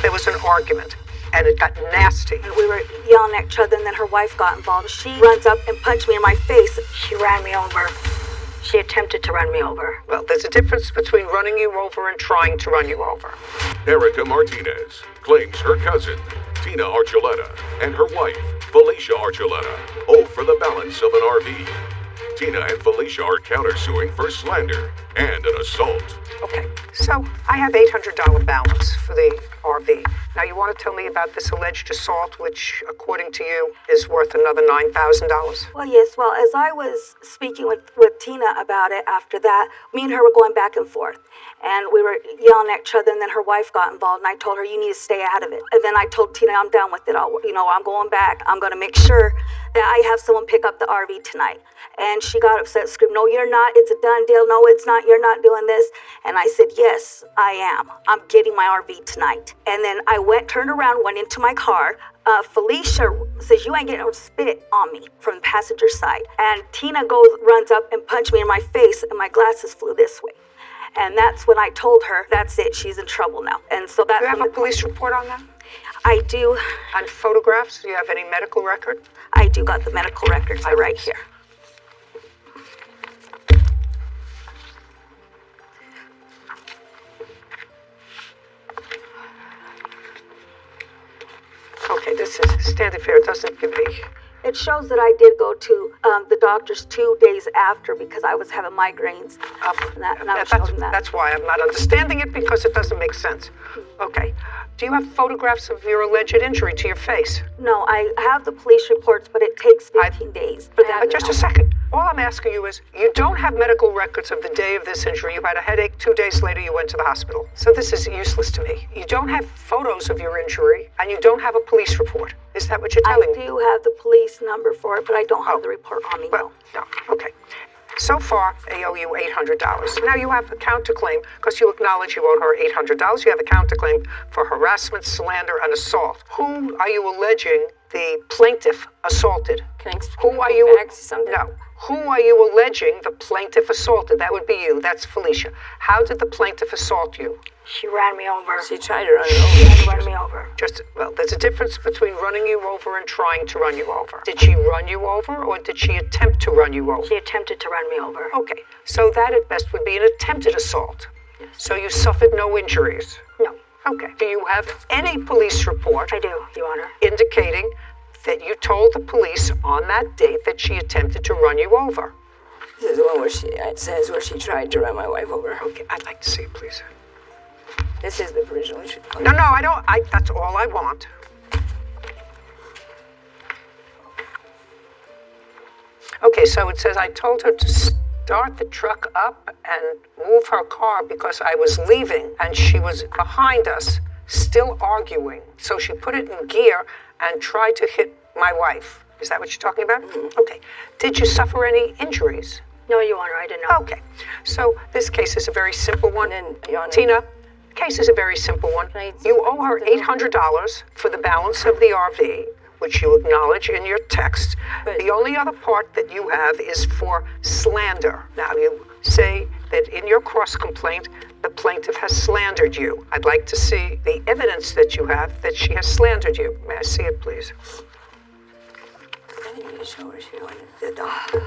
there was an argument, and it got nasty. And we were yelling at each other, and then her wife got involved. She runs up and punched me in my face. She ran me over. She attempted to run me over. Well, there's a difference between running you over and trying to run you over. Erica Martinez claims her cousin, Tina Archuleta, and her wife, Felicia Archuleta, owe for the balance of an RV. Tina and Felicia are countersuing for slander and an assault. Okay, so I have $800 balance for the RV. Now you want to tell me about this alleged assault, which, according to you, is worth another $9,000? Well, yes. Well, as I was speaking with Tina about it after that, me and her were going back and forth. And we were yelling at each other, and then her wife got involved, and I told her, you need to stay out of it. And then I told Tina, I'm done with it. I'm going back. I'm going to make sure that I have someone pick up the RV tonight. And she got upset, screamed, no, you're not. It's a done deal. No, it's not. You're not doing this. And I said, yes, I am. I'm getting my RV tonight. And then I turned around, went into my car. Felicia says, you ain't getting no spit on me from the passenger side. And Tina runs up and punched me in my face, and my glasses flew this way. And that's when I told her, that's it, she's in trouble now. And so that's... Do you have a police report on that? I do. On photographs? Do you have any medical record? I do got the medical records. They're right here. Okay, this is standard fare. It doesn't give me... It shows that I did go to the doctor's 2 days after because I was having migraines. That's why I'm not understanding it, because it doesn't make sense. Okay. Do you have photographs of your alleged injury to your face? No, I have the police reports, but it takes 15 days for that. Just a second. All I'm asking you is, you don't have medical records of the day of this injury. You had a headache. 2 days later, you went to the hospital. So this is useless to me. You don't have photos of your injury, and you don't have a police report. Is that what you're telling me? I do have the police number for it, but I don't have the report on me. Well, no. Okay. So far, they owe you $800. Now you have a counterclaim, because you acknowledge you owed her $800. You have a counterclaim for harassment, slander, and assault. Who are you alleging the plaintiff assaulted? Can I Who are you? Back to something? No. Who are you alleging the plaintiff assaulted? That would be you. That's Felicia. How did the plaintiff assault you? She ran me over. She tried to run me over. She ran me over. Well, there's a difference between running you over and trying to run you over. Did she run you over, or did she attempt to run you over? She attempted to run me over. Okay, so that at best would be an attempted assault. Yes. So you suffered no injuries? No. Okay. Do you have any police report? I do, Your Honor. Indicating that you told the police on that date that she attempted to run you over? This is the one where she tried to run my wife over. Okay, I'd like to see it, please. This is the original. No, I don't. That's all I want. Okay, so it says, I told her to start the truck up and move her car because I was leaving and she was behind us, still arguing. So she put it in gear and tried to hit my wife. Is that what you're talking about? Mm-hmm. Okay. Did you suffer any injuries? No, Your Honor, I did not. Okay. So this case is a very simple one. And, Your Honor, Tina, case is a very simple one. You owe her $800 for the balance of the RV, which you acknowledge in your text. But the only other part that you have is for slander. Now, you say that in your cross complaint, the plaintiff has slandered you. I'd like to see the evidence that you have that she has slandered you. May I see it, please? I need to show her she wanted the dog.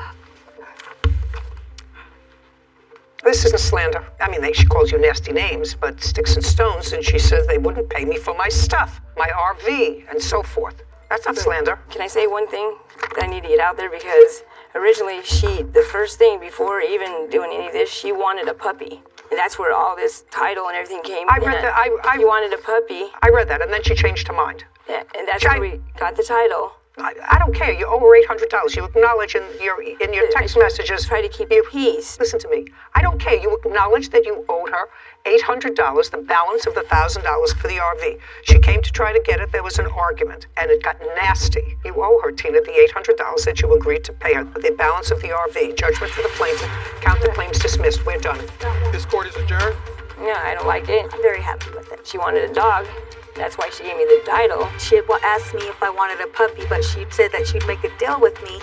This isn't slander. I mean, she calls you nasty names, but sticks and stones, and she says they wouldn't pay me for my stuff, my RV, and so forth. That's not slander. Can I say one thing that I need to get out there? Because originally the first thing before even doing any of this, she wanted a puppy. And that's where all this title and everything came. I read that. She wanted a puppy. I read that, and then she changed her mind. Yeah, and that's where we got the title. I don't care. You owe her $800. You acknowledge in your text messages. Try to keep your peace. Listen to me. I don't care. You acknowledge that you owed her $800, the balance of the $1,000 for the RV. She came to try to get it. There was an argument, and it got nasty. You owe her, Tina, the $800 that you agreed to pay her, the balance of the RV. Judgment for the plaintiff. Counterclaims dismissed. We're done. This court is adjourned. Yeah, I don't like it. I'm very happy with it. She wanted a dog. That's why she gave me the title. She had asked me if I wanted a puppy, but she said that she'd make a deal with me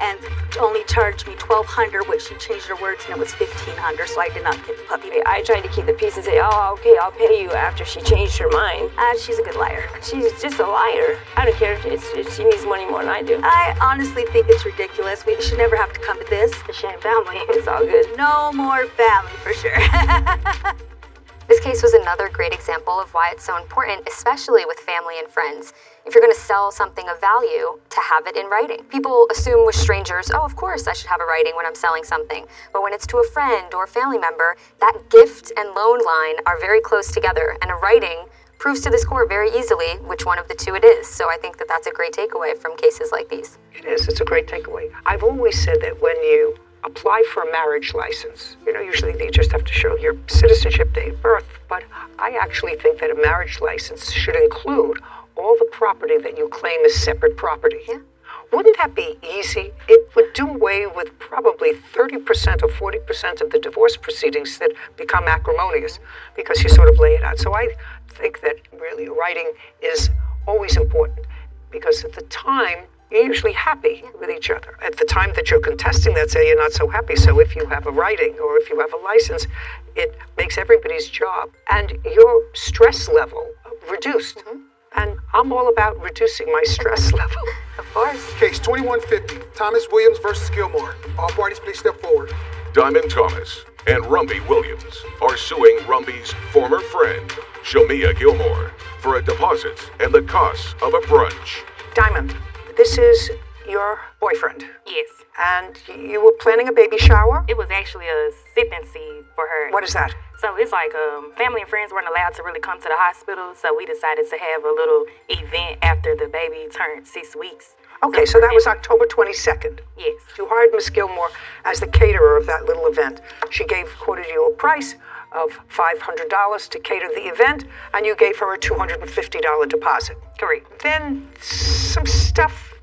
and only charged me $1,200, which she changed her words and it was $1,500, so I did not get the puppy. I tried to keep the peace and say, oh, okay, I'll pay you after she changed her mind. She's a good liar. She's just a liar. I don't care. She needs money more than I do. I honestly think it's ridiculous. We should never have to come to this. She ain't family. It's all good. No more family for sure. This case was another great example of why it's so important, especially with family and friends. If you're going to sell something of value, to have it in writing. People assume with strangers, oh, of course I should have a writing when I'm selling something. But when it's to a friend or a family member, that gift and loan line are very close together, and a writing proves to this court very easily which one of the two it is. So I think that that's a great takeaway from cases like these. It is. It's a great takeaway. I've always said that when you apply for a marriage license, usually you just have to show your citizenship, date of birth, but I actually think that a marriage license should include all the property that you claim as separate property. Yeah. Wouldn't that be easy? It would do away with probably 30% or 40% of the divorce proceedings that become acrimonious because you sort of lay it out. So I think that really writing is always important because at the time, you're usually happy with each other. At the time that you're contesting that, say you're not so happy. So if you have a writing or if you have a license, it makes everybody's job and your stress level reduced. Mm-hmm. And I'm all about reducing my stress level. Of course. Case 2150, Thomas Williams versus Gilmore. All parties please step forward. Diamond Thomas and Rumby Williams are suing Rumby's former friend, Shamia Gilmore, for a deposit and the costs of a brunch. Diamond, this is your boyfriend. Yes. And you were planning a baby shower? It was actually a sipping seed for her. What is that? So it's like family and friends weren't allowed to really come to the hospital, so we decided to have a little event after the baby turned 6 weeks. Okay, so that was October 22nd. Yes. You hired Miss Gilmore as the caterer of that little event. She quoted you a price of $500 to cater the event, and you gave her a $250 deposit. Correct. Then some stuff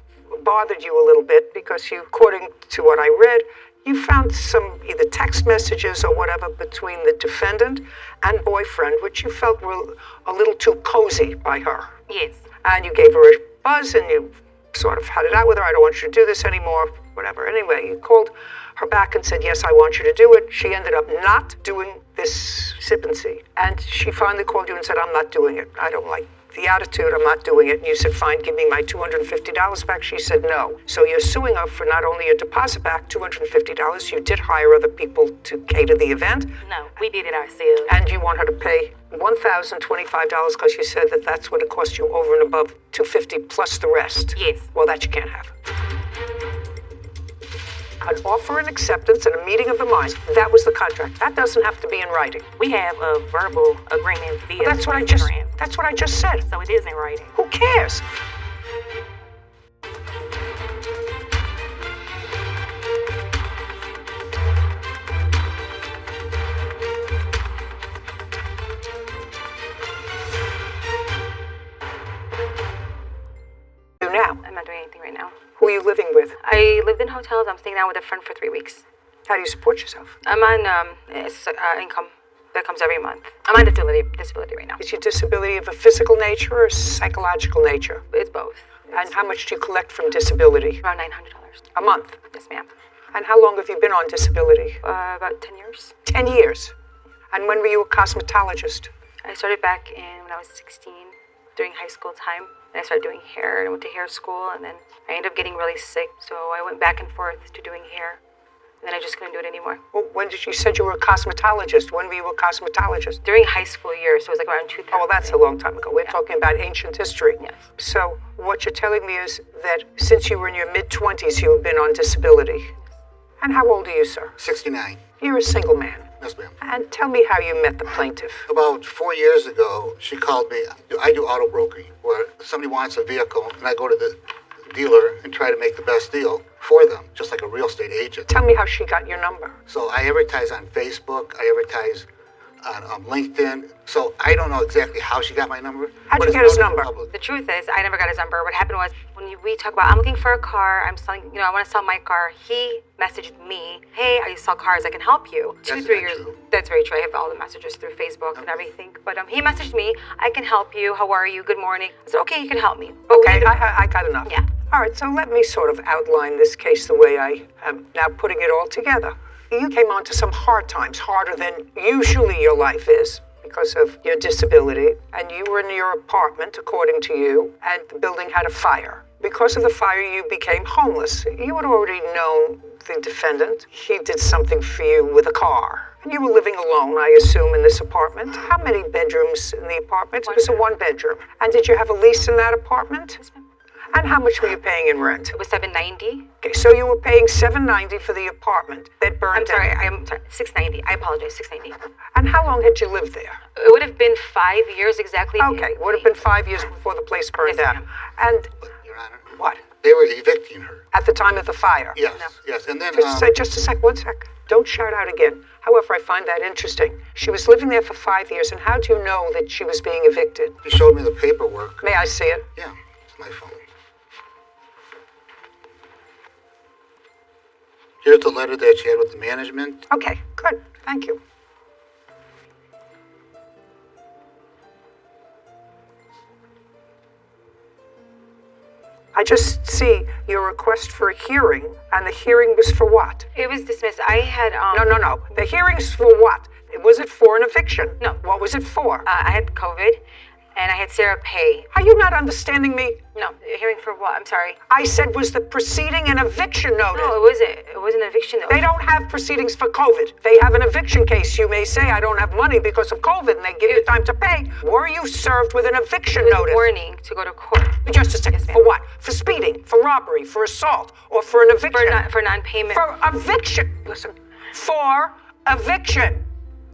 bothered you a little bit because you, according to what I read, you found some either text messages or whatever between the defendant and boyfriend, which you felt were a little too cozy by her. Yes. And you gave her a buzz and you sort of had it out with her. I don't want you to do this anymore, whatever. Anyway, you called her back and said, yes, I want you to do it. She ended up not doing this sip and see. And she finally called you and said, I'm not doing it. I don't like the attitude, I'm not doing it. And you said, fine, give me my $250 back. She said no. So you're suing her for not only your deposit back, $250, you did hire other people to cater the event. No, we did it ourselves. And you want her to pay $1,025 because you said that that's what it cost you over and above $250 plus the rest. Yes. Well, that you can't have. An offer and acceptance and a meeting of the minds. That was the contract. That doesn't have to be in writing. We have a verbal agreement via Well, that's what I just said. So it is in writing. Who cares? Now, I'm not doing anything right now. who are you living with? I lived in hotels. I'm staying down with a friend for 3 weeks. How do you support yourself? I'm on income that comes every month. I'm on disability right now. Is your disability of a physical nature or psychological nature? It's both. And how much do you collect from disability? Around $900. A month. Yes, ma'am. And how long have you been on disability? About 10 years. 10 years. And when were you a cosmetologist? I started back when I was 16, during high school time. And I started doing hair, and I went to hair school, and then I ended up getting really sick, so I went back and forth to doing hair. And then I just couldn't do it anymore. Well, when did you said you were a cosmetologist? When were you a cosmetologist? During high school years, so it was like around 2000. Oh, well, that's a long time ago. We're talking about ancient history. Yes. So what you're telling me is that since you were in your mid-20s, you have been on disability. And how old are you, sir? 69. You're a single man. Yes, ma'am. And tell me how you met the plaintiff. About 4 years ago, she called me. I do auto brokering, where somebody wants a vehicle, and I go to the dealer and try to make the best deal for them, just like a real estate agent. Tell me how she got your number. So I advertise on Facebook. I advertise on LinkedIn. So I don't know exactly how she got my number. How'd but you it's get his known to the number? public. The truth is, I never got his number. What happened was, when we talk about, I'm looking for a car, I'm selling, I want to sell my car, he messaged me, hey, I sell cars, I can help you. That's 3 not years. true. That's very true. I have all the messages through Facebook and everything. But he messaged me, I can help you, how are you, good morning. I said, okay, you can help me. But Okay, I got enough. Yeah. All right, so let me sort of outline this case the way I am now putting it all together. You came onto some hard times, harder than usually your life is because of your disability, and you were in your apartment, according to you, and the building had a fire. Because of the fire, you became homeless. You had already known the defendant. He did something for you with a car. And you were living alone, I assume, in this apartment. How many bedrooms in the apartment? It was a one-bedroom. And did you have a lease in that apartment? And how much were you paying in rent? It was $790. Okay, so you were paying $790 for the apartment that burned down. I'm sorry, $690. I apologize, $690. And how long had you lived there? It would have been 5 years exactly. Okay, would have been 5 years before the place burned Yes, down. ma'am. And Your Honor, what? they were evicting her. At the time of the fire? Yes, yes. And then, Just a sec, 1 sec. Don't shout out again. However, I find that interesting. She was living there for 5 years, and how do you know that she was being evicted? he showed me the paperwork. May I see it? Yeah, it's my phone. Here's the letter that she had with the management. Okay, good. Thank you. I just see your request for a hearing, and the hearing was for what? It was dismissed. I had No. The hearing's for what? Was it for an eviction? No. What was it for? I had COVID, and I had Sarah pay. Are you not understanding me? No, hearing for what? I'm sorry. I said, was the proceeding an eviction notice? No, it wasn't. It was an eviction. They don't have proceedings for COVID. They have an eviction case. You may say, I don't have money because of COVID, and they give you time to pay. Were you served with an eviction notice? Warning to go to court. Just a second. For what? For speeding, for robbery, for assault, or for an eviction? For non-payment. For eviction. Listen. For eviction.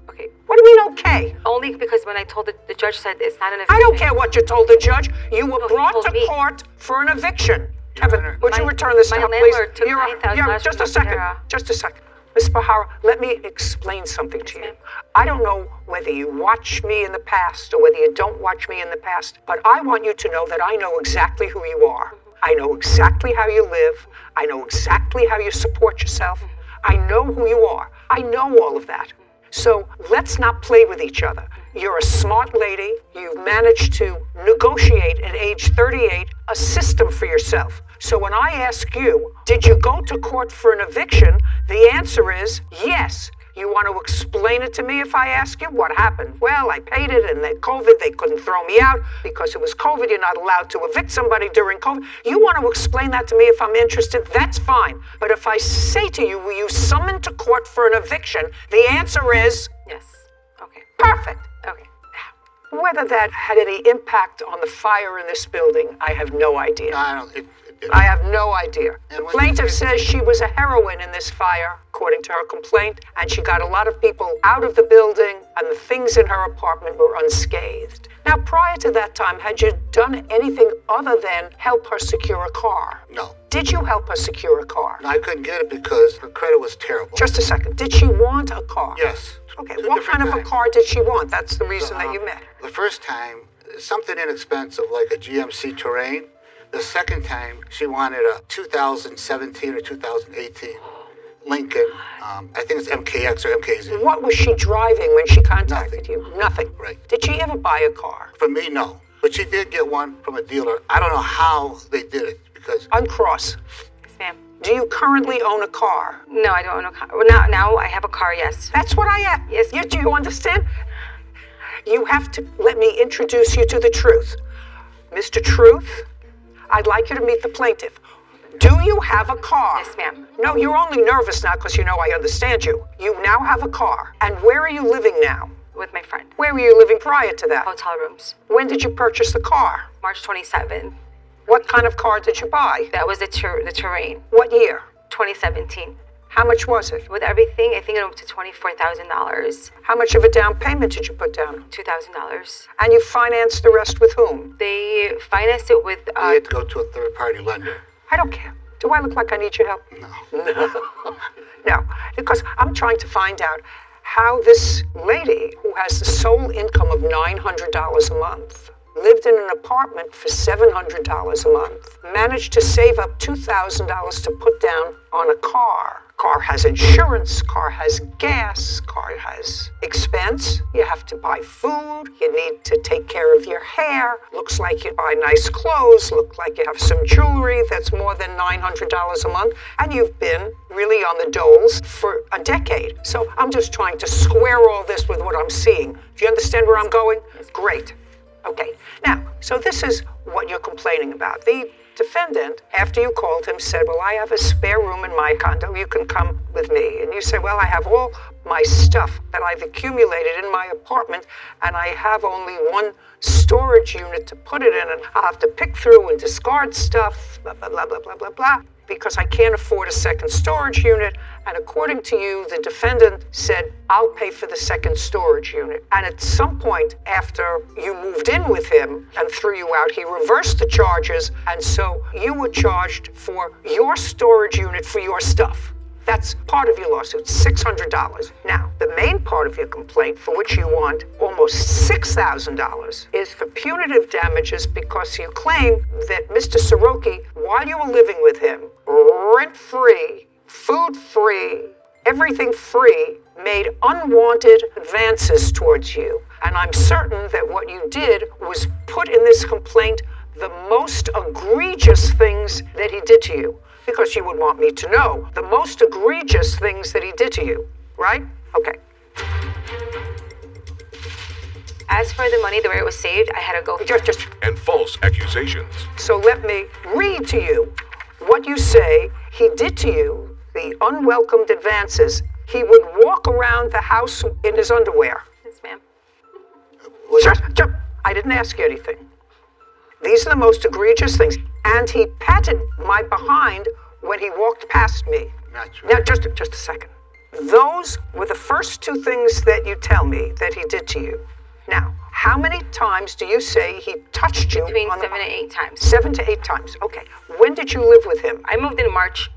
Okay. What do you mean, okay? Only because when I told the judge said it's not an eviction. I don't care what you told the judge. You were No, he brought told to me. court for an eviction. Your Kevin, Honor. would you My- return this my now, please? landlord took $9,000 Just from a second. Sarah. Just a second. Ms. Bahara, let me explain something to you. ma'am. I don't know whether you watch me in the past or whether you don't watch me in the past, but I want you to know that I know exactly who you are. I know exactly how you live. I know exactly how you support yourself. I know who you are. I know all of that. So let's not play with each other. You're a smart lady. You've managed to negotiate at age 38 a system for yourself. So when I ask you, did you go to court for an eviction? The answer is yes. You want to explain it to me if I ask you what happened? Well, I paid it and then COVID, they couldn't throw me out because it was COVID. You're not allowed to evict somebody during COVID. You want to explain that to me if I'm interested? That's fine. But if I say to you, were you summoned to court for an eviction? The answer is Yes. Okay. perfect. Okay. Whether that had any impact on the fire in this building, I have no idea. No, I don't. It I have no idea. The And when plaintiff you- says she was a heroine in this fire, according to her complaint, and she got a lot of people out of the building, and the things in her apartment were unscathed. Now, prior to that time, had you done anything other than help her secure a car? No. Did you help her secure a car? No, I couldn't get it because her credit was terrible. Just a second. Did she want a car? Yes. Okay, Two what different kind of a times. car did she want? That's the reason that you met. The first time, something inexpensive like a GMC Terrain. The second time, she wanted a 2017 or 2018 Lincoln. I think it's MKX or MKZ. What was she driving when she contacted you? Nothing. Right. Did she ever buy a car? For me, no. But she did get one from a dealer. I don't know how they did it because Uncross. Yes, ma'am. Do you currently own a car? No, I don't own a car. Well, now I have a car. Yes. That's what I asked. Yes. Do you understand? You have to let me introduce you to the truth. Mr. Truth, I'd like you to meet the plaintiff. Do you have a car? Yes, ma'am. No, you're only nervous now because you know I understand you. You now have a car. And where are you living now? With my friend. Where were you living prior to that? Hotel rooms. When did you purchase the car? March 27th. What kind of car did you buy? That was the Terrain. What year? 2017. How much was it? With everything, I think it went up to $24,000. How much of a down payment did you put down? $2,000. And you financed the rest with whom? They financed it with. we had to go to a third-party lender. I don't care. Do I look like I need your help? No. No, because I'm trying to find out how this lady who has the sole income of $900 a month lived in an apartment for $700 a month, managed to save up $2,000 to put down on a car, Car has insurance, car has gas, car has expense. You have to buy food, you need to take care of your hair. Looks like you buy nice clothes, look like you have some jewelry that's more than $900 a month, and you've been really on the doles for a decade. So I'm just trying to square all this with what I'm seeing. Do you understand where I'm going? Great. Okay, now, so this is what you're complaining about. The defendant, after you called him, said, well, I have a spare room in my condo, you can come with me. And you say, well, I have all my stuff that I've accumulated in my apartment, and I have only one storage unit to put it in, and I'll have to pick through and discard stuff, blah, blah, blah, blah, blah, blah, blah, because I can't afford a second storage unit. And according to you, the defendant said, I'll pay for the second storage unit. And at some point after you moved in with him and threw you out, he reversed the charges, and so you were charged for your storage unit for your stuff. That's part of your lawsuit, $600. Now, the main part of your complaint, for which you want almost $6,000, is for punitive damages because you claim that Mr. Soroki, while you were living with him, rent-free, food-free, everything free, made unwanted advances towards you. And I'm certain that what you did was put in this complaint the most egregious things that he did to you. Because you would want me to know the most egregious things that he did to you, right? Okay. As for the money, the way it was saved, I had to go. Just. And false accusations. So let me read to you what you say he did to you, the unwelcomed advances. He would walk around the house in his underwear. Yes, ma'am. Just, I didn't ask you anything. These are the most egregious things. And he patted my behind when he walked past me. Now, just a second. Those were the first two things that you tell me that he did to you. Now, how many times do you say he touched you? Between 7 and 8 times. 7 to 8 times. Okay. When did you live with him? I moved in March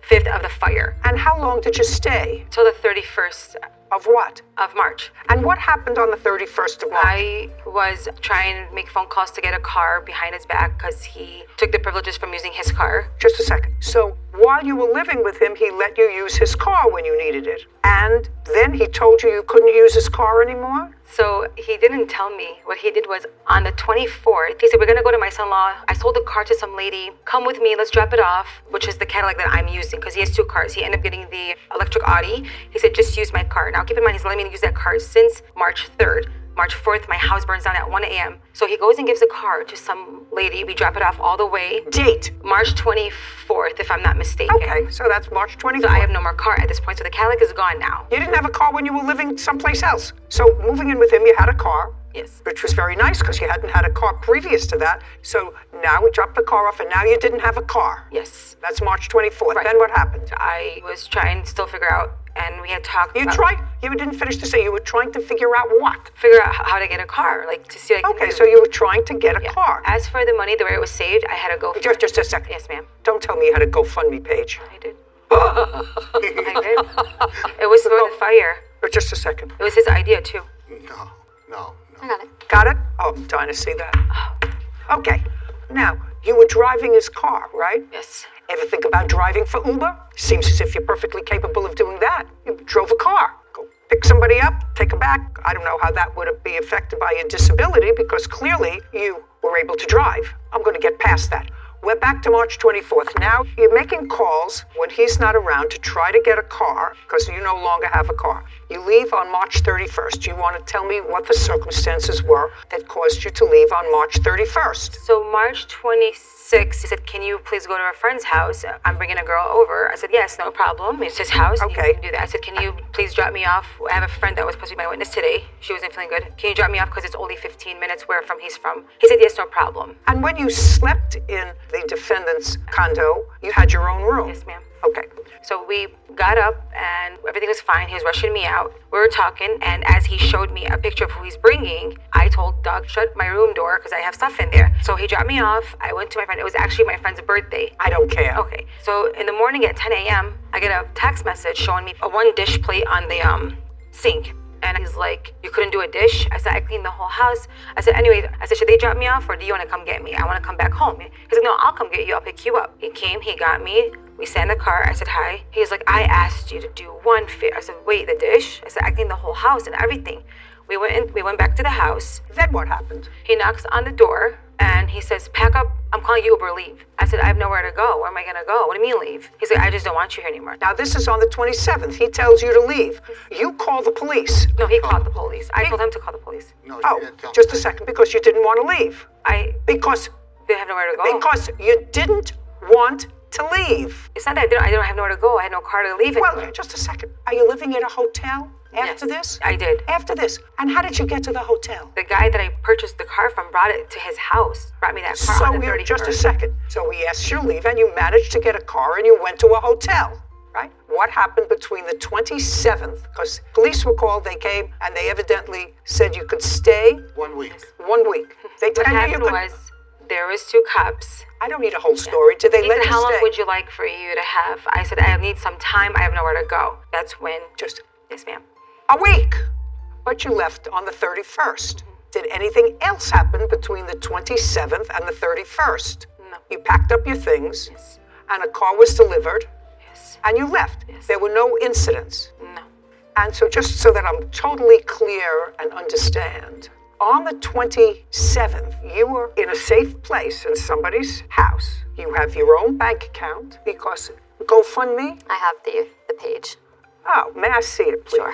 5th of the fire. And how long did you stay? Till the 31st Of what? of March. And what happened on the 31st of March? I was trying to make phone calls to get a car behind his back because he took the privileges from using his car. Just a second. So while you were living with him, he let you use his car when you needed it. And then he told you you couldn't use his car anymore? So he didn't tell me. What he did was on the 24th, he said, we're going to go to my son-in-law. I sold the car to some lady. Come with me. Let's drop it off, which is the Cadillac that I'm using because he has 2 cars. He ended up getting the electric Audi. He said, just use my car. Now, keep in mind, he's letting me use that car since March 3rd. March 4th, my house burns down at 1 a.m. So he goes and gives a car to some lady. We drop it off all the way. Date? March 24th, if I'm not mistaken. Okay, so that's March 24th. So I have no more car at this point. So the Cadillac is gone now. You didn't have a car when you were living someplace else. So moving in with him, you had a car. Yes. Which was very nice because you hadn't had a car previous to that. So now we dropped the car off and now you didn't have a car. Yes. That's March 24th. Right. Then what happened? I was trying to still figure out, and we had talked. You didn't finish to say you were trying to figure out what? Figure out how to get a car, like to see. Like, Okay, so you were trying to get a car. As for the money, the way it was saved, I had to go. Just a second. Yes, ma'am. Don't tell me you had a GoFundMe page. I did. I did. It was for the fire. Just a second. It was his idea too. No. I got it. Got it? Oh, I'm dying to see that. Okay. Now, you were driving his car, right? Yes. Ever think about driving for Uber? Seems as if you're perfectly capable of doing that. You drove a car. Go pick somebody up, take them back. I don't know how that would be affected by your disability because clearly you were able to drive. I'm going to get past that. We're back to March 24th. Now you're making calls when he's not around to try to get a car because you no longer have a car. You leave on March 31st. You want to tell me what the circumstances were that caused you to leave on March 31st? So March 26th, he said, can you please go to a friend's house? I'm bringing a girl over. I said, yes, no problem. It's his house. Okay. You can do that. I said, can you please drop me off? I have a friend that was supposed to be my witness today. She wasn't feeling good. Can you drop me off because it's only 15 minutes where from he's from? He said, yes, no problem. And when you slept in the defendant's condo, you had your own room? Yes, ma'am. Okay. So we got up and everything was fine. He was rushing me out. We were talking, and as he showed me a picture of who he's bringing, I told Doug, shut my room door because I have stuff in there. So he dropped me off. I went to my friend. It was actually my friend's birthday. I don't care. Okay. So in the morning at 10 a.m., I get a text message showing me a 1 dish plate on the sink. And he's like, you couldn't do a dish? I said, I cleaned the whole house. I said, anyway, should they drop me off or do you want to come get me? I want to come back home. He's like, no, I'll come get you. I'll pick you up. He came, he got me. We sat in the car. I said, hi. He's like, I asked you to do one favor. I said, wait, the dish? I said, I cleaned the whole house and everything. We went back to the house. Then what happened? He knocks on the door and he says, pack up. I'm calling you Uber, leave. I said, I have nowhere to go. Where am I going to go? What do you mean leave? He's like, I just don't want you here anymore. Now, this is on the 27th. He tells you to leave. You call the police. No, he called the police. I told him to call the police. No, Oh, didn't tell just me. a second, because you didn't want to leave. Because Didn't have nowhere to go. Because you didn't want to leave. It's not that I didn't have nowhere to go. I had no car to leave Well, anywhere. just a second. Are you living at a hotel after Yes, this? I did. After this. And how did you get to the hotel? The guy that I purchased the car from brought it to his house. Brought me that car So on the you 31st. just a second. So he asked you to leave and you managed to get a car and you went to a hotel, right? What happened between the 27th? Because police were called, they came, and they evidently said you could stay 1 week. 1 week. They What tell you happened could. was there was two cops. I don't need a whole story. Did they He let said, you how long stay? would you like for you to have? I said, I need some time. I have nowhere to go. That's when. Just Yes, ma'am. a week. But you left on the 31st. Did anything else happen between the 27th and the 31st? No. You packed up your things, Yes. and a car was delivered, Yes. and you left. Yes. There were no incidents. No. And so, just so that I'm totally clear and understand, on the 27th, you were in a safe place in somebody's house. You have your own bank account because GoFundMe. I have the page. Oh, may I see it, please? Sure.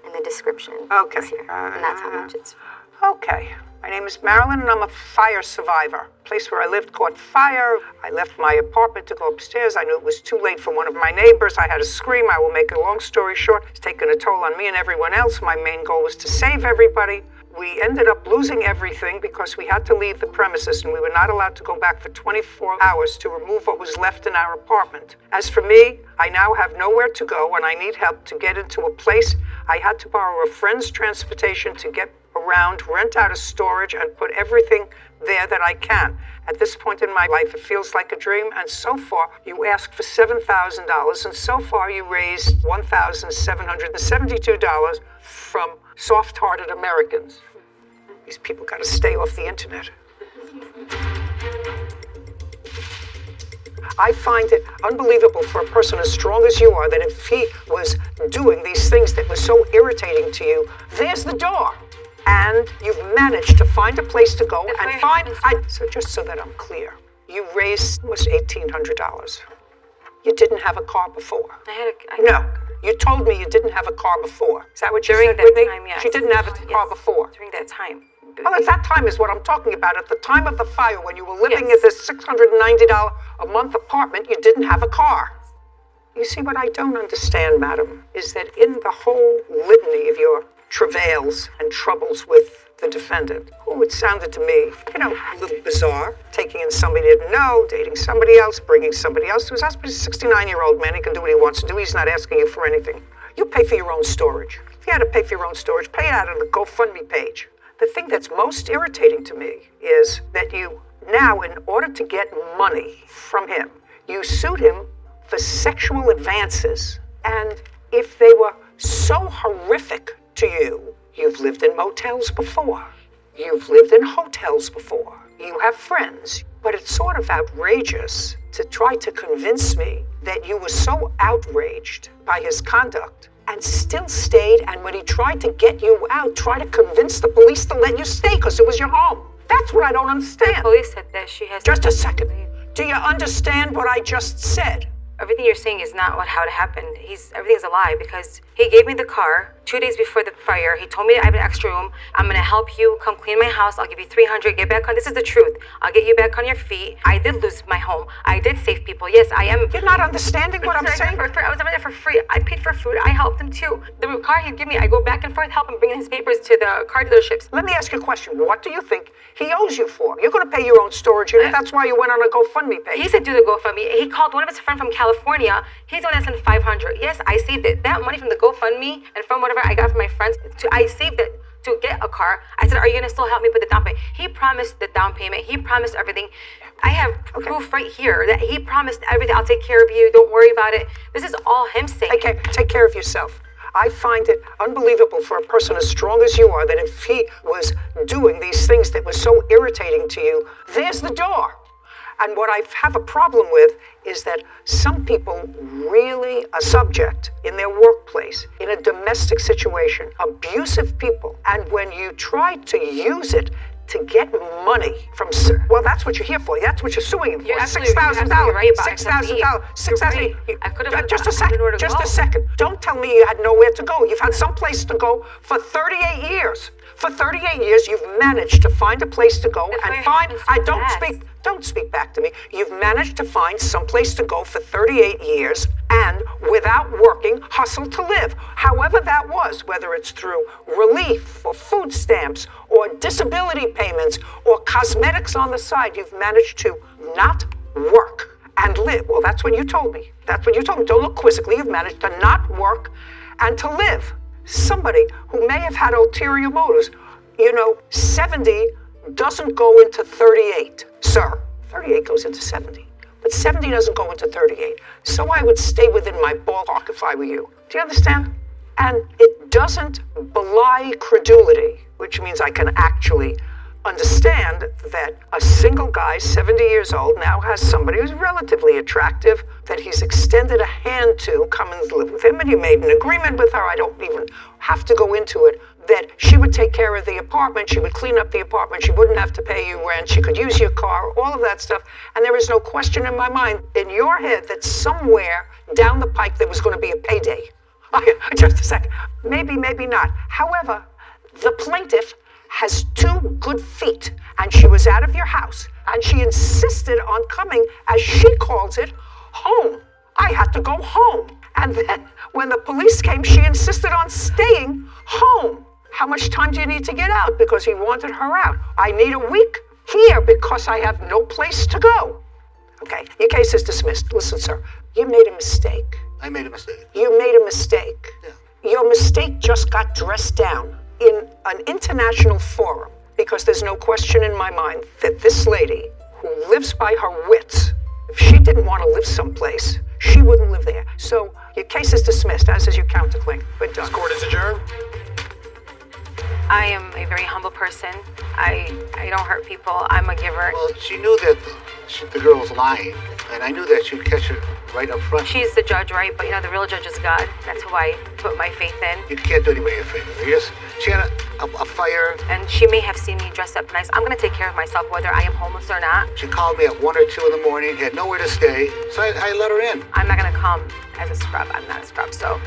In the description. Okay. Is here. And that's how much it's. Okay. My name is Marilyn, and I'm a fire survivor. The place where I lived caught fire. I left my apartment to go upstairs. I knew it was too late for one of my neighbors. I had to scream. I will make a long story short. It's taken a toll on me and everyone else. My main goal was to save everybody. We ended up losing everything because we had to leave the premises and we were not allowed to go back for 24 hours to remove what was left in our apartment. As for me, I now have nowhere to go and I need help to get into a place. I had to borrow a friend's transportation to get around, rent out a storage, and put everything there that I can. At this point in my life, it feels like a dream, and so far, you asked for $7,000, and so far you raised $1,772 from soft-hearted Americans. These people gotta stay off the internet. I find it unbelievable for a person as strong as you are that if he was doing these things that were so irritating to you, there's the door. And you've managed to find a place to go and find. So just so that I'm clear, you raised almost $1,800. You didn't have a car before. No, you told me you didn't have a car before. Is that what you said, Whitney? Time, yes. She didn't have a car before. During that time. Well, at that time is what I'm talking about. At the time of the fire, when you were living Yes. at this $690 a month apartment, you didn't have a car. You see, what I don't understand, madam, is that in the whole litany of your travails and troubles with the defendant, it sounded to me, a little bizarre, taking in somebody you didn't know, dating somebody else, bringing somebody else to his house. But he's a 69-year-old man. He can do what he wants to do. He's not asking you for anything. You pay for your own storage. If you had to pay for your own storage, pay it out on the GoFundMe page. The thing that's most irritating to me is that you now, in order to get money from him, you sued him for sexual advances. And if they were so horrific to you, you've lived in motels before. You've lived in hotels before. You have friends. But it's sort of outrageous to try to convince me that you were so outraged by his conduct and still stayed, and when he tried to get you out, try to convince the police to let you stay because it was your home. That's what I don't understand. The police said that she has. Just a second. Do you understand what I just said? Everything you're saying is not how it happened. Everything's a lie because he gave me the car 2 days before the fire. He told me I have an extra room. I'm gonna help you come clean my house. I'll give you $300. Get back on. This is the truth. I'll get you back on your feet. I did lose my home. I did save people. Yes, I am. You're not understanding what I'm saying? I was over there for free. I paid for food. I helped him too. The car he'd give me, I go back and forth, help him bring in his papers to the car dealerships. Let me ask you a question. What do you think he owes you for? You're going to pay your own storage unit. That's why you went on a GoFundMe page. He said do the GoFundMe. He called one of his friends from California. He's the one that sent $500. Yes, I saved it. That money from the GoFundMe and from whatever I got from my friends, I saved it to get a car. I said, are you going to still help me put the down payment? He promised the down payment. He promised everything. I have proof right here that he promised everything. I'll take care of you. Don't worry about it. This is all him saying. Take care of yourself. I find it unbelievable for a person as strong as you are that if he was doing these things that were so irritating to you, there's the door. And what I have a problem with is that some people really are subject in their workplace, in a domestic situation, abusive people. And when you try to use it to get money from, well, that's what you're here for. That's what you're suing him for. You're $6,000. right about $6,000. $6,000. I could have Just a second. Just a second. Don't tell me you had nowhere to go. You've had some place to go for 38 years. For 38 years, you've managed to find a place to go and find. Don't speak back to me. You've managed to find some place to go for 38 years and without working, hustle to live. However that was, whether it's through relief or food stamps or disability payments or cosmetics on the side, you've managed to not work and live. Well, that's what you told me. That's what you told me. Don't look quizzically. You've managed to not work and to live. Somebody who may have had ulterior motives. 70 doesn't go into 38, sir. 38 goes into 70, but 70 doesn't go into 38. So I would stay within my ballpark if I were you. Do you understand? And it doesn't belie credulity, which means I can actually understand that a single guy, 70 years old, now has somebody who's relatively attractive that he's extended a hand to come and live with him, and he made an agreement with her. I don't even have to go into it, that she would take care of the apartment, she would clean up the apartment, she wouldn't have to pay you rent, she could use your car, all of that stuff. And there is no question in my mind, in your head, that somewhere down the pike there was going to be a payday. Just a second. Maybe, maybe not. However, the plaintiff has 2 good feet, and she was out of your house, and she insisted on coming, as she calls it, home. I had to go home. And then when the police came, she insisted on staying home. How much time do you need to get out? Because he wanted her out. I need a week here because I have no place to go. Okay, your case is dismissed. Listen, sir, you made a mistake. I made a mistake. You made a mistake. Yeah. Your mistake just got dressed down in an international forum, because there's no question in my mind that this lady who lives by her wits, if she didn't want to live someplace, she wouldn't live there. So your case is dismissed, as is your counterclaim. We're done. This court is adjourned. I am a very humble person. I don't hurt people. I'm a giver. Well, she knew that the girl was lying, and I knew that she'd catch it right up front. She's the judge, right? But the real judge is God. That's who I put my faith in. You can't do anybody a favor. She had a fire. And she may have seen me dressed up nice. I'm gonna take care of myself, whether I am homeless or not. She called me at 1 or 2 in the morning, had nowhere to stay, so I let her in. I'm not gonna come as a scrub. I'm not a scrub, so.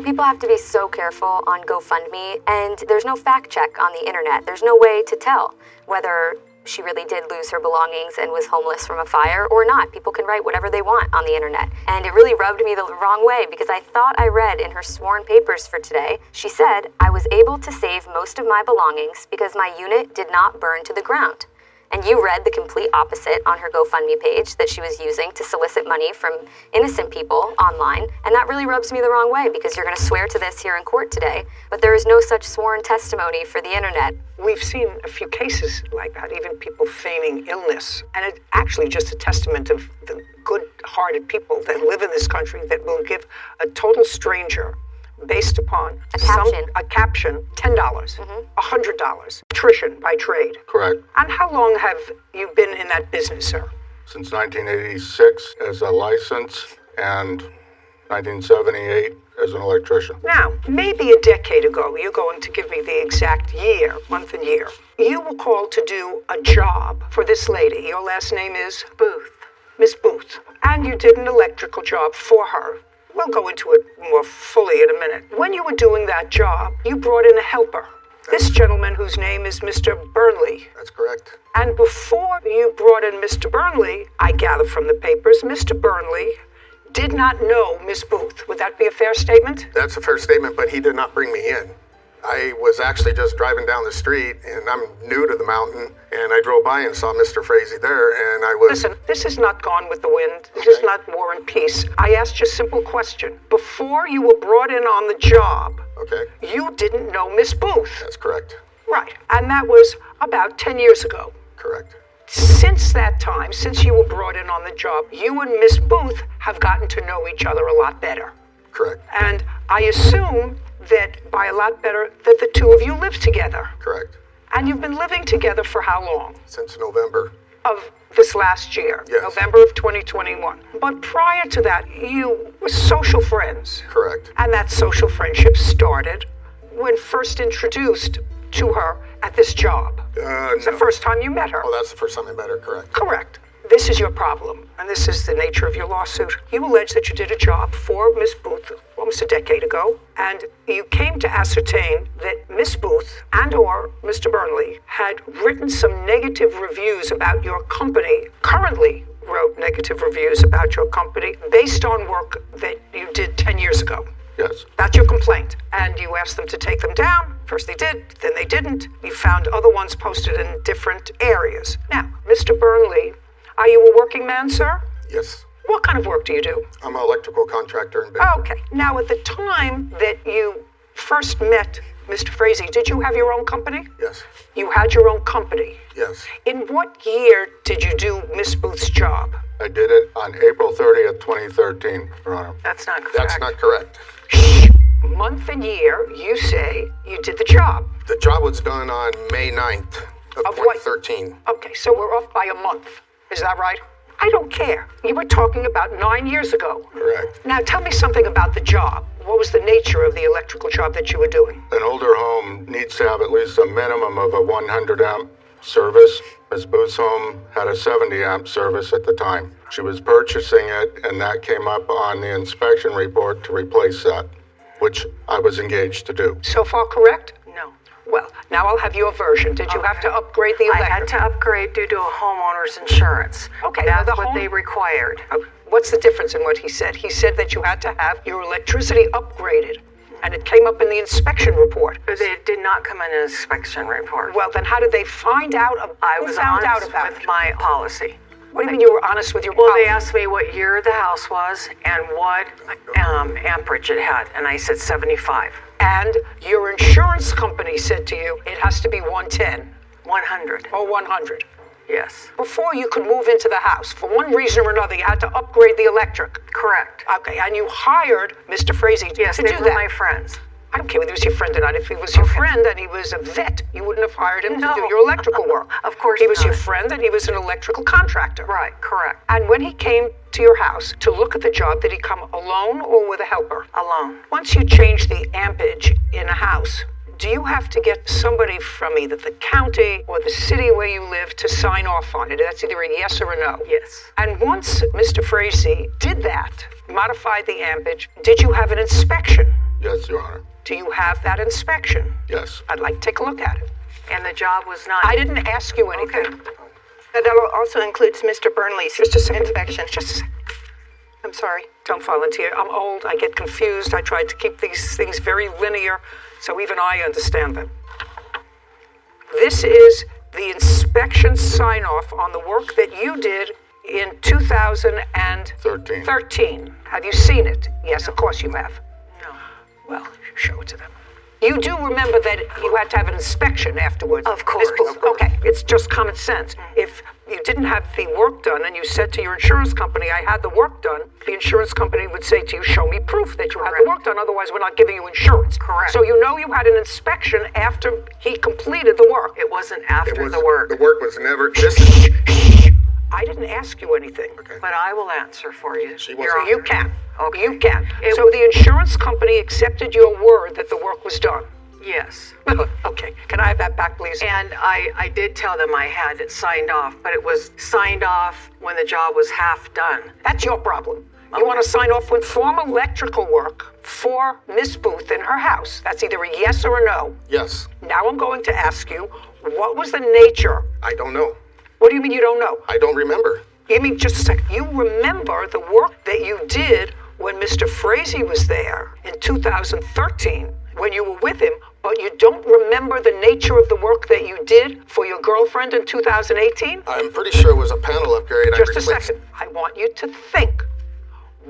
People have to be so careful on GoFundMe, and there's no fact check on the internet. There's no way to tell whether she really did lose her belongings and was homeless from a fire or not. People can write whatever they want on the internet. And it really rubbed me the wrong way, because I thought I read in her sworn papers for today, she said, I was able to save most of my belongings because my unit did not burn to the ground. And you read the complete opposite on her GoFundMe page, that she was using to solicit money from innocent people online. And that really rubs me the wrong way, because you're going to swear to this here in court today, but there is no such sworn testimony for the internet. We've seen a few cases like that, even people feigning illness. And it's actually just a testament of the good-hearted people that live in this country that will give a total stranger, based upon a caption, $10, $100, attrition by trade. Correct. And how long have you been in that business, sir? Since 1986 as a license, and 1978 as an electrician. Now, maybe a decade ago, you're going to give me the exact year, month and year. You were called to do a job for this lady. Your last name is? Booth. Miss Booth. And you did an electrical job for her. We'll go into it more fully in a minute. When you were doing that job, you brought in a helper. This gentleman whose name is Mr. Burnley. That's correct. And before you brought in Mr. Burnley, I gather from the papers, Mr. Burnley did not know Miss Booth. Would that be a fair statement? That's a fair statement, but he did not bring me in. I was actually just driving down the street, and I'm new to the mountain, and I drove by and saw Mr. Frazee there, and I was... Listen, this is not Gone with the Wind. This is not War and Peace. I asked you a simple question. Before you were brought in on the job, you didn't know Miss Booth. That's correct. Right, and that was about 10 years ago. Correct. Since that time, since you were brought in on the job, you and Miss Booth have gotten to know each other a lot better. Correct. And I assume that by a lot better, that the two of you live together. Correct. And you've been living together for how long? Since November. of this last year, Yes. November of 2021. But prior to that, you were social friends. Correct. And that social friendship started when first introduced to her at this job. It's the No. first time you met her. Oh, that's the first time I met her, correct. Correct. This is your problem, and this is the nature of your lawsuit. You allege that you did a job for Miss Booth almost a decade ago, and you came to ascertain that Miss Booth and or Mr. Burnley had written some negative reviews about your company, currently wrote negative reviews about your company based on work that you did 10 years ago. Yes. That's your complaint. And you asked them to take them down. First they did, then they didn't. You found other ones posted in different areas. Now, Mr. Burnley, are you a working man, sir? Yes. What kind of work do you do? I'm an electrical contractor in Bedford. Okay. Now, at the time that you first met Mr. Frazee, did you have your own company? Yes. You had your own company. Yes. In what year did you do Miss Booth's job? I did it on April 30th, 2013, Your Honor. That's not correct. That's not correct. Month and year, you say you did the job. The job was done on May 9th of Of what? 2013. Okay, so we're off by a month. Is that right? I don't care. You were talking about 9 years ago. Correct. Now tell me something about the job. What was the nature of the electrical job that you were doing? An older home needs to have at least a minimum of a 100 amp service. Ms. Booth's home had a 70 amp service at the time. She was purchasing it, and that came up on the inspection report to replace that, which I was engaged to do. So far correct? No. Well, now I'll have your version. Did you have to upgrade the I electric? had to upgrade due to a homeowner's insurance. Okay, That's now the what home- they required. What's the difference in what he said? He said that you had to have your electricity upgraded, and it came up in the inspection report. It did not come in an inspection report. Well, then how did they find out? I Who was found out honest about with it? my policy. What do you mean you were honest with your Well, policy? they asked me what year the house was and what amperage it had, and I said 75. And your insurance company said to you it has to be 110 100. or 100. Yes. Before you could move into the house, for one reason or another, you had to upgrade the electric. Correct. Okay, and you hired Mr. Frazee Yes, to they do were that. my friends. I don't care whether he was your friend or not. If he was your friend and he was a vet, you wouldn't have hired him to do your electrical work. Of course He was your not. friend and he was an electrical contractor. Right, correct. And when he came to your house to look at the job, did he come alone or with a helper? Alone. Once you change the ampage in a house, do you have to get somebody from either the county or the city where you live to sign off on it? That's either a yes or a no. Yes. And once Mr. Frazee did that, modified the ampage, did you have an inspection? Yes, Your Honor. Do you have that inspection? Yes. I'd like to take a look at it. And the job was not. I didn't ask you anything. That also includes Mr. Burnley's Just a second. inspection. Just a second. I'm sorry. Don't volunteer. I'm old. I get confused. I try to keep these things very linear so even I understand them. This is the inspection sign-off on the work that you did in 2013. Have you seen it? Yes, of course you have. No. Well, show it to them. You do remember that you had to have an inspection afterwards. Of course. Miss Booth. Okay, it's just common sense. If you didn't have the work done and you said to your insurance company, I had the work done, the insurance company would say to you, show me proof that you had the work done, otherwise we're not giving you insurance. Correct. So you know you had an inspection after he completed the work. It wasn't after It was, the work. The work was never. I didn't ask you anything. But I will answer for you. She Your wasn't- Honor. You can. Okay. You can. It- So the insurance company accepted your word that the work was done. Yes. Okay, can I have that back, please? And I did tell them I had it signed off, but it was signed off when the job was half done. That's your problem. You want to sign off with formal electrical work for Miss Booth in her house. That's either a yes or a no. Yes. Now I'm going to ask you, what was the nature? I don't know. What do you mean you don't know? I don't remember. You mean, just a second, you remember the work that you did when Mr. Frazee was there in 2013, when you were with him, but you don't remember the nature of the work that you did for your girlfriend in 2018? I'm pretty sure it was a panel upgrade. Just a I replaced. second. I want you to think.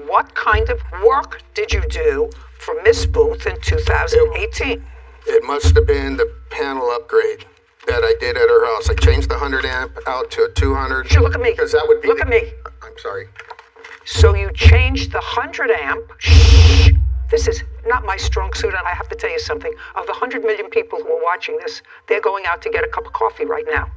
What kind of work did you do for Miss Booth in 2018? It must have been the panel upgrade that I did at her house. I changed the 100 amp out to a 200. Sure, look at me. Because that would be. Look at me. I'm sorry. So you changed the 100 amp. Shh. This is not my strong suit, and I have to tell you something. Of the 100 million people who are watching this, they're going out to get a cup of coffee right now.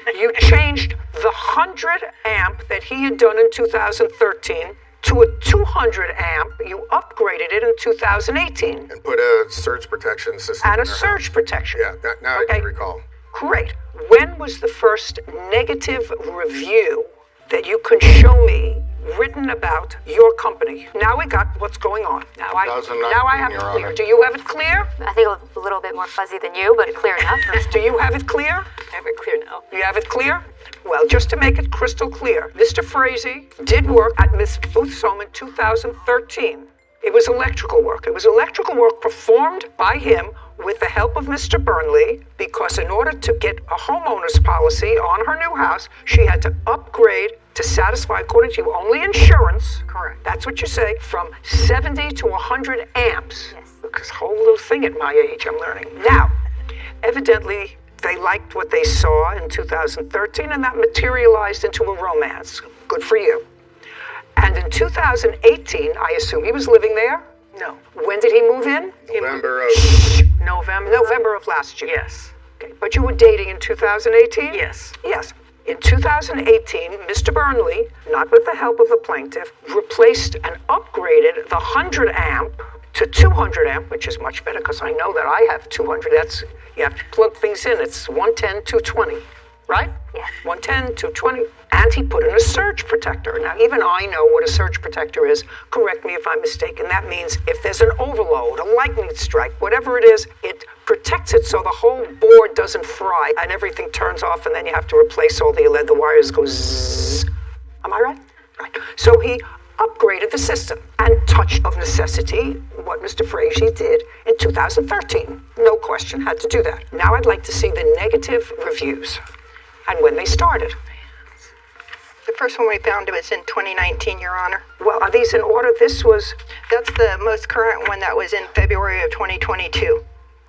You changed the 100 amp that he had done in 2013 to a 200 amp. You upgraded it in 2018. And put a surge protection system And in a their surge house. protection. Yeah, now I can recall. Great. When was the first negative review that you can show me written about your company? Now we got what's going on. Now I have 2019, it Your clear. Honor. Do you have it clear? I think a little bit more fuzzy than you, but clear enough. Do you have it clear? I have it clear now. You have it clear? Well, just to make it crystal clear, Mr. Frazee did work at Miss Booth's home in 2013. It was electrical work. It was electrical work performed by him with the help of Mr. Burnley, because in order to get a homeowner's policy on her new house, she had to upgrade to satisfy, according to you, only insurance. Correct. That's what you say, from 70 to 100 amps. Yes. This whole little thing at my age, I'm learning. Now, evidently, they liked what they saw in 2013, and that materialized into a romance. Good for you. And in 2018, I assume he was living there? No. When did he move in? November of last year. Yes. Okay. But you were dating in 2018? Yes. Yes. In 2018, Mr. Burnley, not with the help of the plaintiff, replaced and upgraded the 100 amp to 200 amp, which is much better because I know that I have 200. That's, you have to plug things in. It's 110, 220, right? Yeah. 110, 220. And he put in a surge protector. Now, even I know what a surge protector is. Correct me if I'm mistaken. That means if there's an overload, a lightning strike, whatever it is, it protects it so the whole board doesn't fry and everything turns off, and then you have to replace all the lead. The wires go zzz. Am I right? Right. So he upgraded the system and touch of necessity, what Mr. Frazee did in 2013. No question, had to do that. Now I'd like to see the negative reviews and when they started. The first one we found was in 2019, Your Honor. Well, are these in order? That's the most current one that was in February of 2022.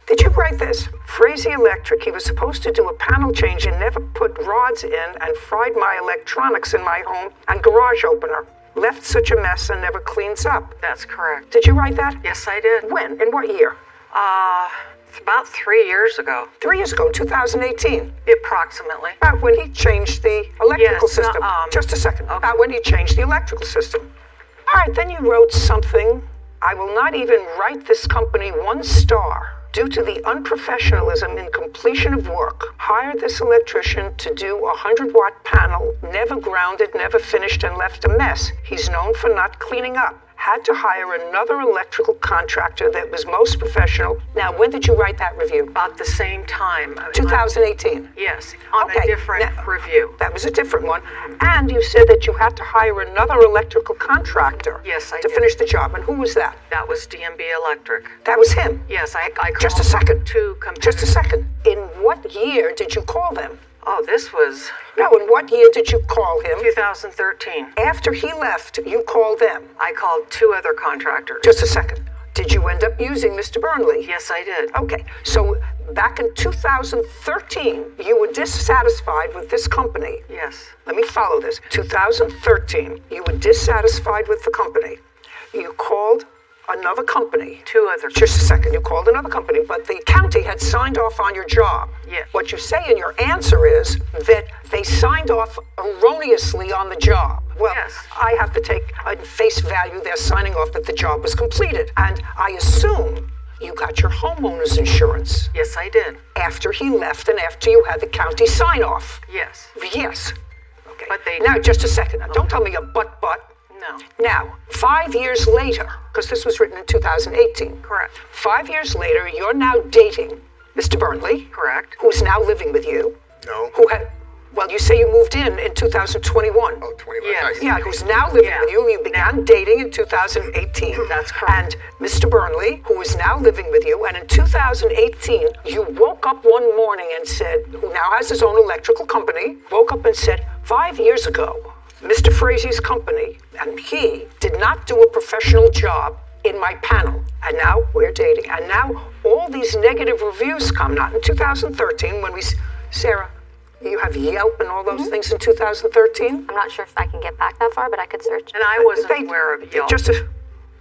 Did you write this? Frazee Electric, he was supposed to do a panel change and never put rods in and fried my electronics in my home and garage opener. Left such a mess and never cleans up. That's correct. Did you write that? Yes, I did. When? In what year? It's about 3 years ago. 3 years ago, 2018. Approximately. About when he changed the electrical Yes, system. Just a second. Okay. About when he changed the electrical system. All right, then you wrote something. I will not even write this company 1 star due to the unprofessionalism in completion of work. Hire this electrician to do a 100-watt panel, never grounded, never finished, and left a mess. He's known for not cleaning up. Had to hire another electrical contractor that was most professional. Now, when did you write that review? About the same time. 2018. Yes, on a different review. That was a different one. And you said that you had to hire another electrical contractor. Yes, I to did. finish the job. And who was that? That was DMB Electric. That was him. Yes, I called Just a second. to compare. Just a second. In what year did you call them? Oh, this was No, in what year did you call him? 2013. After he left, you called them. I called 2 other contractors. Just a second. Did you end up using Mr. Burnley? Yes, I did. Okay, so back in 2013, you were dissatisfied with this company. Yes. Let me follow this. 2013, you were dissatisfied with the company. You called another company. 2 others. Just a second, you called another company, but the county had signed off on your job. Yes. What you say in your answer is that they signed off erroneously on the job. Well, Yes. I have to take at face value their signing off that the job was completed. And I assume you got your homeowner's insurance Yes, I did. after he left and after you had the county sign off. Yes. Yes. Okay. But they- Now, just a second. Now, don't tell me a but. No. Now, 5 years later, because this was written in 2018. Correct. 5 years later, you're now dating Mr. Burnley. Correct. Who's now living with you. No. Who had, well, you say you moved in 2021. Oh, 21. Yes. Yeah, who's now living Yeah. with you. You began dating in 2018. That's correct. And Mr. Burnley, who is now living with you, and in 2018, you woke up one morning and said, who now has his own electrical company, woke up and said, 5 years ago, Mr. Frazee's company, and he did not do a professional job in my panel. And now we're dating. And now all these negative reviews come, not in 2013 when Sarah, you have Yelp and all those things in 2013? I'm not sure if I can get back that far, but I could search. And I wasn't aware of Yelp.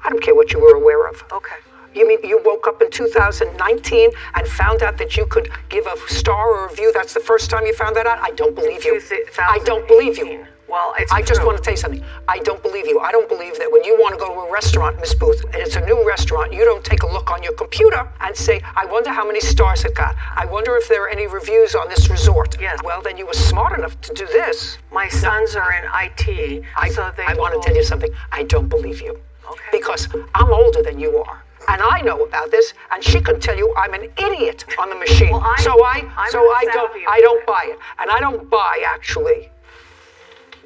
I don't care what you were aware of. Okay. You mean you woke up in 2019 and found out that you could give a star or review? That's the first time you found that out? I don't believe you. I don't believe you. Well, it's I just true. want to tell you something. I don't believe you. I don't believe that when you want to go to a restaurant, Miss Booth, and it's a new restaurant, you don't take a look on your computer and say, I wonder how many stars it got. I wonder if there are any reviews on this resort. Yes. Well, then you were smart enough to do this. My sons are in IT, so they I want to tell you something. I don't believe you. Okay. Because I'm older than you are. And I know about this, and she can tell you I'm an idiot on the machine. Well, I don't it. buy it. And I don't buy, actually.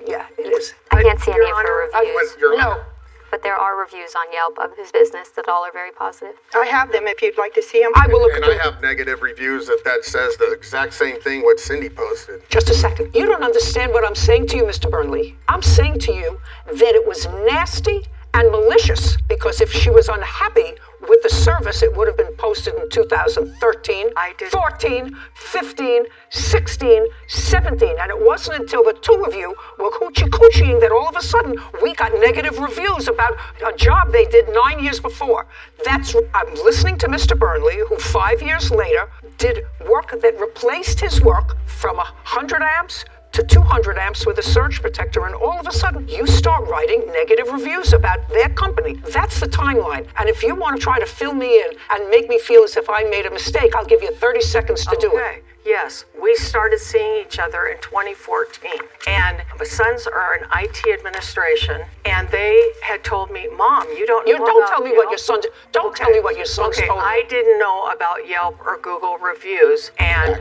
Yeah, it is. I can't see any Your of her Honor, reviews. No. But there are reviews on Yelp of his business that all are very positive. I have them if you'd like to see them. I will look And at I them. have negative reviews that says the exact same thing what Cindy posted. Just a second. You don't understand what I'm saying to you, Mr. Burnley. I'm saying to you that it was nasty and malicious, because if she was unhappy with the service, it would have been posted in 2013, I did. 14, 15, 16, 17. And it wasn't until the two of you were hoochie-coochieing that all of a sudden we got negative reviews about a job they did 9 years before. I'm listening to Mr. Burnley, who 5 years later did work that replaced his work from 100 amps to 200 amps with a surge protector, and all of a sudden you start writing negative reviews about their company. That's the timeline. And if you want to try to fill me in and make me feel as if I made a mistake, I'll give you 30 seconds to do it. Okay. Yes, we started seeing each other in 2014, and my sons are in IT administration, and they had told me, "Mom, you don't know don't about tell me Yelp?" what your sons. Don't tell me what your sons Okay, told me. I didn't know about Yelp or Google reviews, and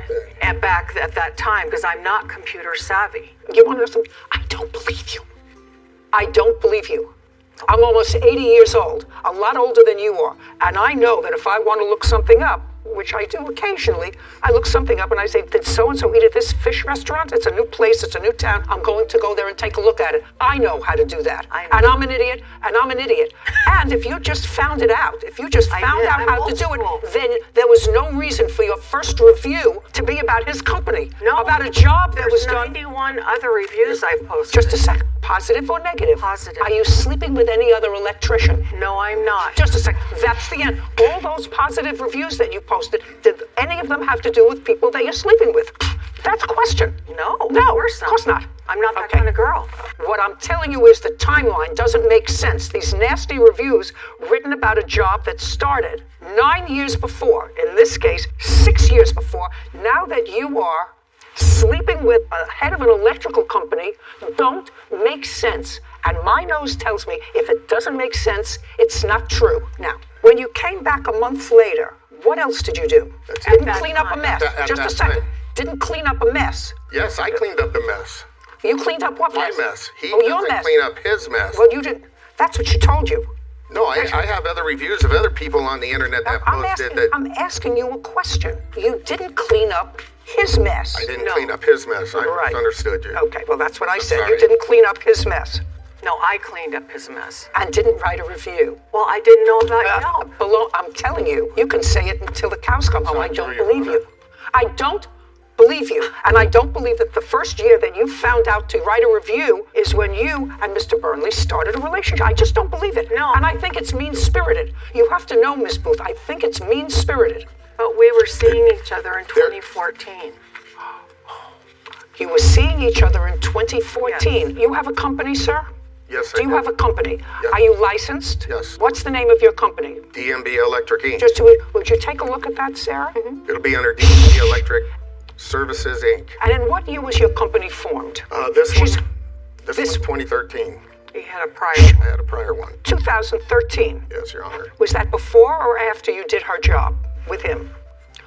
back at that time, because I'm not computer savvy. You want to know something? I don't believe you. I don't believe you. I'm almost 80 years old, a lot older than you are, and I know that if I want to look something up, which I do occasionally, I look something up and I say, did so-and-so eat at this fish restaurant? It's a new place, it's a new town. I'm going to go there and take a look at it. I know how to do that. I know. And I'm an idiot, and I'm an idiot. And if you just found it out, if you just I found did. out I'm how to old do school. it, then there was no reason for your first review to be about his company. No, about a job that was There's done. 91 other reviews I've posted. Just a second. Positive or negative? Positive. Are you sleeping with any other electrician? No, I'm not. Just a second. That's the end. All those positive reviews that you posted, did any of them have to do with people that you're sleeping with? That's a question. No, No, of course not. Of course not. I'm not that Okay. kind of girl. What I'm telling you is the timeline doesn't make sense. These nasty reviews written about a job that started 9 years before, in this case, 6 years before, now that you are sleeping with a head of an electrical company, don't make sense. And my nose tells me if it doesn't make sense, it's not true. Now, when you came back a month later, what else did you do? Didn't that clean up a time. mess. At Just a that second. time. Didn't clean up a mess. Yes, I cleaned up the mess. You cleaned up what My mess? mess. He your doesn't mess. clean up his mess. Well, you didn't. That's what she told you. No, I have other reviews of other people on the internet that posted that I'm asking you a question. You didn't clean up his mess. I didn't clean up his mess. I Right. misunderstood you. Okay, well, that's what I said. sorry. You didn't clean up his mess No, I cleaned up his mess. and didn't write a review. Well, I didn't know about Yelp. I'm telling you, you can say it until the cows come home. I not don't true, Your believe Honor. you. I don't believe you. And I don't believe that the first year that you found out to write a review is when you and Mr. Burnley started a relationship. I just don't believe it. No. And I think it's mean-spirited. You have to know, Miss Booth, I think it's mean-spirited. But we were seeing each other in 2014. You were seeing each other in 2014. You have a company, sir? Yes, I Do you have a company? Yes. Are you licensed? Yes. What's the name of your company? DMB Electric Inc. Just would you take a look at that, Sarah? It'll be under DMB Electric Services Inc. And in what year was your company formed? This She's- one, this this- one's 2013. He had a prior. I had a prior one. 2013. Yes, Your Honor. Was that before or after you did her job with him?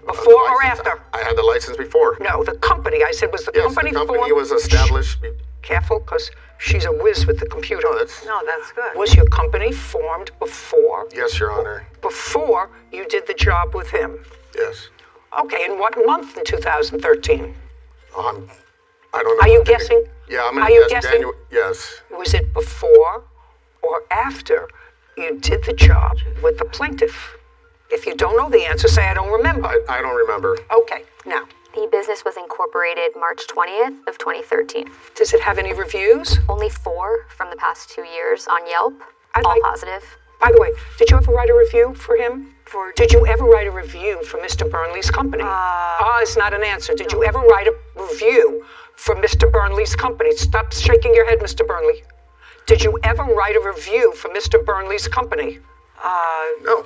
Before or License- after? I had the license before. No, the company. I said, was the Yes, company the company formed? was established. Careful, because she's a whiz with the computer. No, that's No, that's good. Was your company formed before yes, Your Honor. you did the job with him? Yes. Okay, in what month in 2013? I don't know. Are you guessing? Yeah, I'm Are gonna you guess guessing? January. Yes. Was it before or after you did the job with the plaintiff? If you don't know the answer, say I don't remember. I don't remember. Okay, now, The business was incorporated March 20th of 2013. does it have any reviews? Only 4 from the past 2 years on Yelp, I'd all like- positive. By the way, did you ever write a review for him? Did you ever write a review for Mr. Burnley's company? Is not an answer. Did you ever write a review for Mr. Burnley's company? Stop shaking your head, Mr. Burnley. Did you ever write a review for Mr. Burnley's company? No.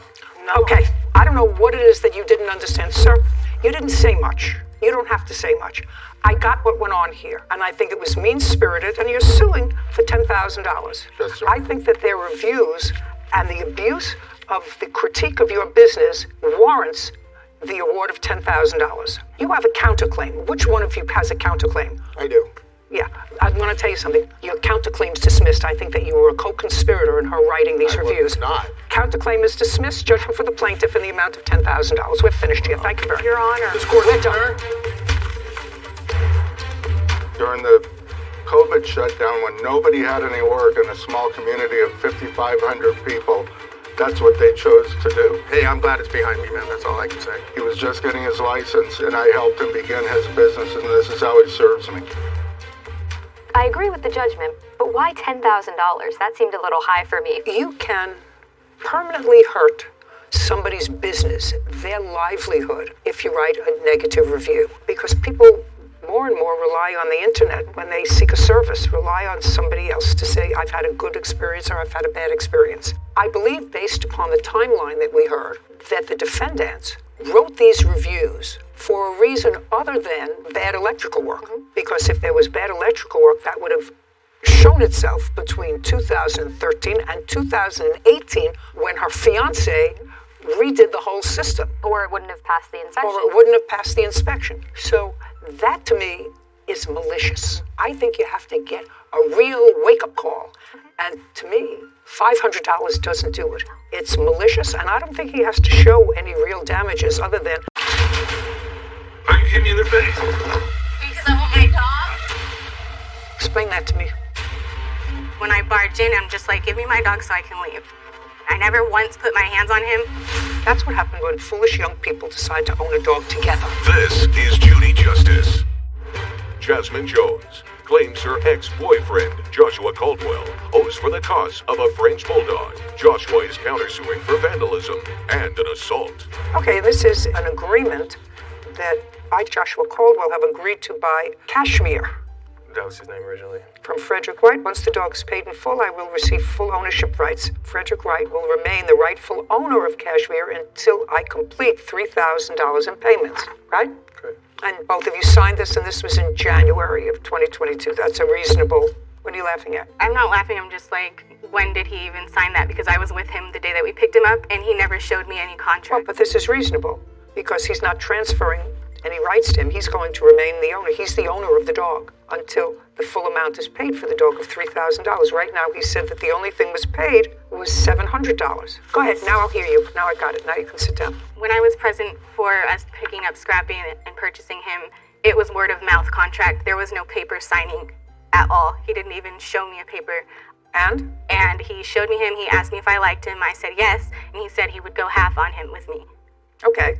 Okay, I don't know what it is that you didn't understand. Sir, you didn't say much. You don't have to say much. I got what went on here, and I think it was mean-spirited, and you're suing for $10,000. Yes, sir. I think that their reviews and the abuse of the critique of your business warrants the award of $10,000. You have a counterclaim. Which one of you has a counterclaim? I do. Yeah, I want to tell you something. Your counterclaim's dismissed. I think that you were a co-conspirator in her writing these reviews. Not. Counterclaim is dismissed. Judgment for the plaintiff in the amount of $10,000. We're finished here. Thank you very much. Your Honor. This court We're is done. During the COVID shutdown, when nobody had any work in a small community of 5,500 people, that's what they chose to do. Hey, I'm glad it's behind me, man. That's all I can say. He was just getting his license, and I helped him begin his business, and this is how he serves me. I agree with the judgment, but why $10,000? That seemed a little high for me. You can permanently hurt somebody's business, their livelihood, if you write a negative review. Because people more and more rely on the internet when they seek a service, rely on somebody else to say, I've had a good experience or I've had a bad experience. I believe, based upon the timeline that we heard, that the defendants wrote these reviews for a reason other than bad electrical work. Because if there was bad electrical work, that would have shown itself between 2013 and 2018 when her fiance redid the whole system. Or it wouldn't have passed the inspection. Or it wouldn't have passed the inspection. So that to me is malicious. I think you have to get a real wake-up call. And to me, $500 doesn't do it. It's malicious, and I don't think he has to show any real damages other than... Are you hitting me in the face? Because I want my dog. Explain that to me. When I barge in, I'm just like, give me my dog so I can leave. I never once put my hands on him. That's what happened when foolish young people decide to own a dog together. This is Judy Justice. Jasmine Jones claims her ex-boyfriend, Joshua Caldwell, owes for the toss of a French bulldog. Joshua is countersuing for vandalism and an assault. Okay, this is an agreement that I, Joshua Caldwell, have agreed to buy Kashmir That was his name originally. from Frederick Wright. Once the dog is paid in full, I will receive full ownership rights. Frederick Wright will remain the rightful owner of Kashmir until I complete $3,000 in payments, right? Correct. And both of you signed this, and this was in January of 2022. That's a reasonable... What are you laughing at? I'm not laughing, I'm just like, when did he even sign that? Because I was with him the day that we picked him up, and he never showed me any Well, contract. but this is reasonable, because he's not transferring any rights to him. He's going to remain the owner. He's the owner of the dog until the full amount is paid for the dog of $3,000. Right now, he said that the only thing was paid was $700. Go ahead, now I'll hear you. Now I got it. Now you can sit down. When I was present for us picking up Scrappy and purchasing him, it was word of mouth contract. There was no paper signing at all. He didn't even show me a paper. And? And he showed me him. He asked me if I liked him. I said yes. And he said he would go half on him with me. Okay.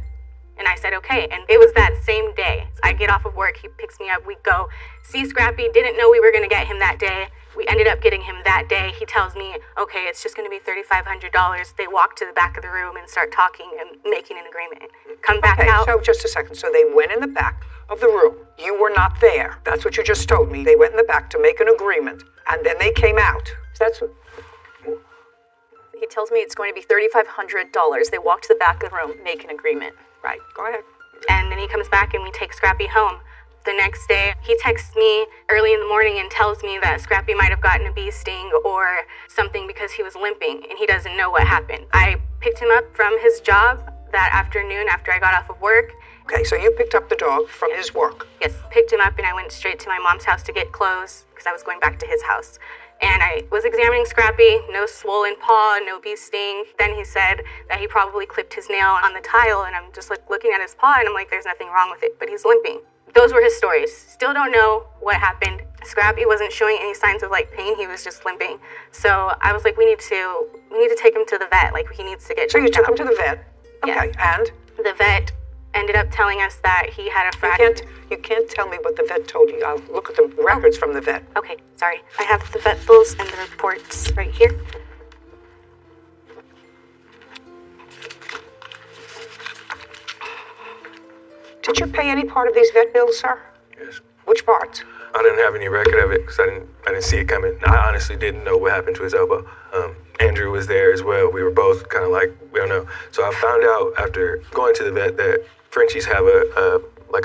And I said, okay. And it was that same day. I get off of work. He picks me up. We go see Scrappy. Didn't know we were going to get him that day. We ended up getting him that day. He tells me, okay, it's just going to be $3,500. They walk to the back of the room and start talking and making an agreement. Come back out. So just a second. So they went in the back of the room. You were not there. That's what you just told me. They went in the back to make an agreement, and then they came out. That's what... He tells me it's going to be $3,500. They walk to the back of the room, make an agreement. Right. Go ahead. And then he comes back and we take Scrappy home. The next day, he texts me early in the morning and tells me that Scrappy might have gotten a bee sting or something because he was limping and he doesn't know what happened. I picked him up from his job that afternoon after I got off of work. Okay, so you picked up the dog from his work. Yes, picked him up and I went straight to my mom's house to get clothes because I was going back to his house. And I was examining Scrappy, no swollen paw, no bee sting. Then he said that he probably clipped his nail on the tile, and I'm just like looking at his paw and I'm like, there's nothing wrong with it, but he's limping. Those were his stories. Still don't know what happened. Scrappy wasn't showing any signs of like pain, he was just limping. So I was like, we need to take him to the vet, like he needs to get So you checked took him out. to the vet? Okay, Yes. and? The vet ended up telling us that he had a fracture. You can't tell me what the vet told you. I'll look at the records from the vet. Okay, sorry. I have the vet bills and the reports right here. Did you pay any part of these vet bills, sir? Yes. Which parts? I didn't have any record of it because I didn't see it coming. I honestly didn't know what happened to his elbow. Andrew was there as well. We were both kind of like, we don't know. So I found out after going to the vet that Frenchies have a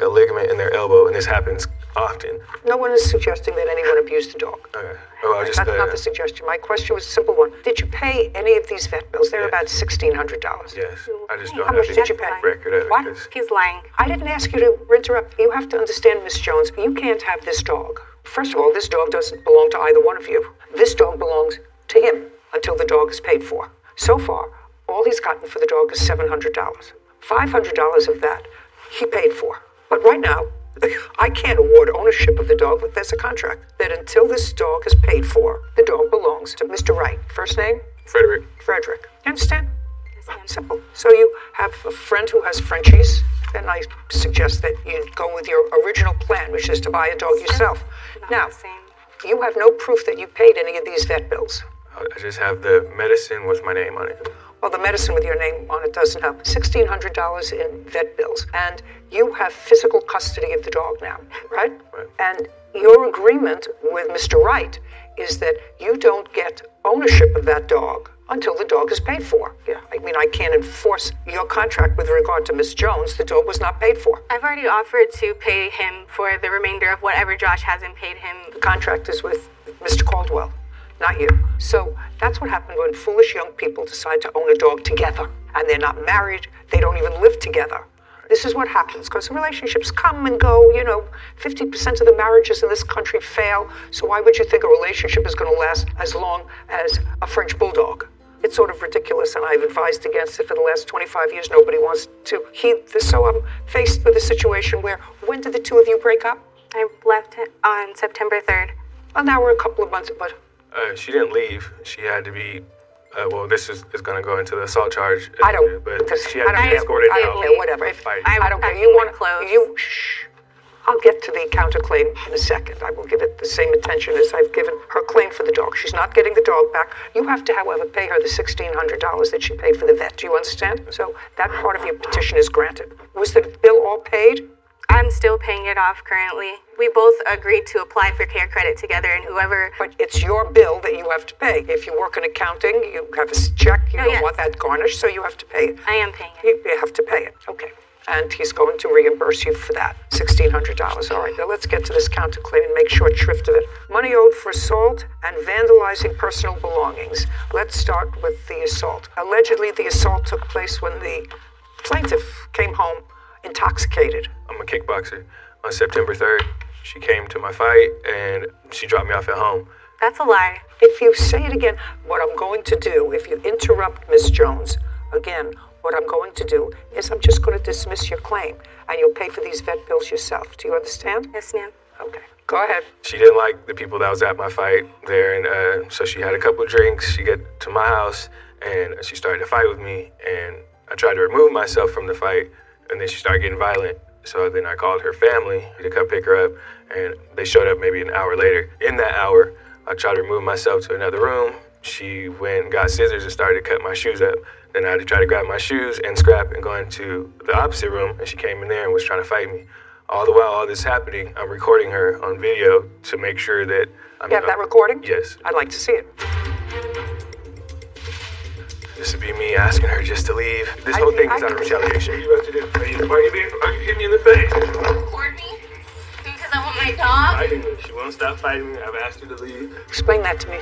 ligament in their elbow, and this happens often. No one is suggesting that anyone abused the dog. Okay. Oh, That's not the suggestion. My question was a simple one. Did you pay any of these vet bills? They're about $1,600. Yes. I just don't How have much did you pay? record of it. What? 'cause- He's lying. I didn't ask you to interrupt. You have to understand, Miss Jones, you can't have this dog. First of all, this dog doesn't belong to either one of you. This dog belongs to him until the dog is paid for. So far, all he's gotten for the dog is $700. $500 of that he paid for. But right now, I can't award ownership of the dog, but there's a contract that until this dog is paid for, the dog belongs to Mr. Wright. First name? Frederick. Frederick. You understand? Simple. So you have a friend who has Frenchies, then I suggest that you go with your original plan, which is to buy a dog yourself. Now, you have no proof that you paid any of these vet bills. I just have the medicine with my name on it. Well, the medicine with your name on it doesn't help. $1,600 in vet bills. And you have physical custody of the dog now, right? Right. And your agreement with Mr. Wright is that you don't get ownership of that dog until the dog is paid for. Yeah, I mean, I can't enforce your contract with regard to Miss Jones. The dog was not paid for. I've already offered to pay him for the remainder of whatever Josh hasn't paid him. The contract is with Mr. Caldwell, not you. So that's what happened when foolish young people decide to own a dog together. And they're not married, they don't even live together. This is what happens, because relationships come and go. 50% of the marriages in this country fail. So why would you think a relationship is going to last as long as a French bulldog? It's sort of ridiculous, and I've advised against it for the last 25 years. Nobody wants to heed this. So I'm faced with a situation where, when did the two of you break up? I left him on September 3rd. Well, now we're a couple of months, but She didn't leave. She had to be. This is going to go into the assault charge. I don't. But she I had to don't be escorted I out. don't care. Whatever. I don't care. You want to? Shh. I'll get to the counterclaim in a second. I will give it the same attention as I've given her claim for the dog. She's not getting the dog back. You have to, however, pay her the $1,600 that she paid for the vet. Do you understand? So that part of your petition is granted. Was the bill all paid? I'm still paying it off currently. We both agreed to apply for care credit together, and whoever... But it's your bill that you have to pay. If you work in accounting, you have a check, you don't want that garnished, so you have to pay it. I am paying it. You have to pay it. Okay. And he's going to reimburse you for that, $1,600. All right, now let's get to this counterclaim and make short shrift of it. Money owed for assault and vandalizing personal belongings. Let's start with the assault. Allegedly, the assault took place when the plaintiff came home intoxicated. I'm a kickboxer. On September 3rd, she came to my fight, and she dropped me off at home. That's a lie. If you say it again, what I'm going to do, if you interrupt Miss Jones, again, what I'm going to do is I'm just going to dismiss your claim, and you'll pay for these vet bills yourself. Do you understand? Yes, ma'am. Okay. Go ahead. She didn't like the people that was at my fight there, and so she had a couple drinks. She got to my house, and she started to fight with me, and I tried to remove myself from the fight, and then she started getting violent. So then I called her family to come pick her up, and they showed up maybe an hour later. In that hour, I tried to remove myself to another room. She went and got scissors and started to cut my shoes up. Then I had to try to grab my shoes and scrap and go into the opposite room, and she came in there and was trying to fight me. All the while all this happening, I'm recording her on video to make sure that... You have that recording? Yes. I'd like to see it. This would be me asking her just to leave. This whole thing is out of retaliation. What are you about to do? Are you hitting me in the face? Record me? Because I want my dog? Fighting me. She won't stop fighting me. I've asked her to leave. Explain that to me.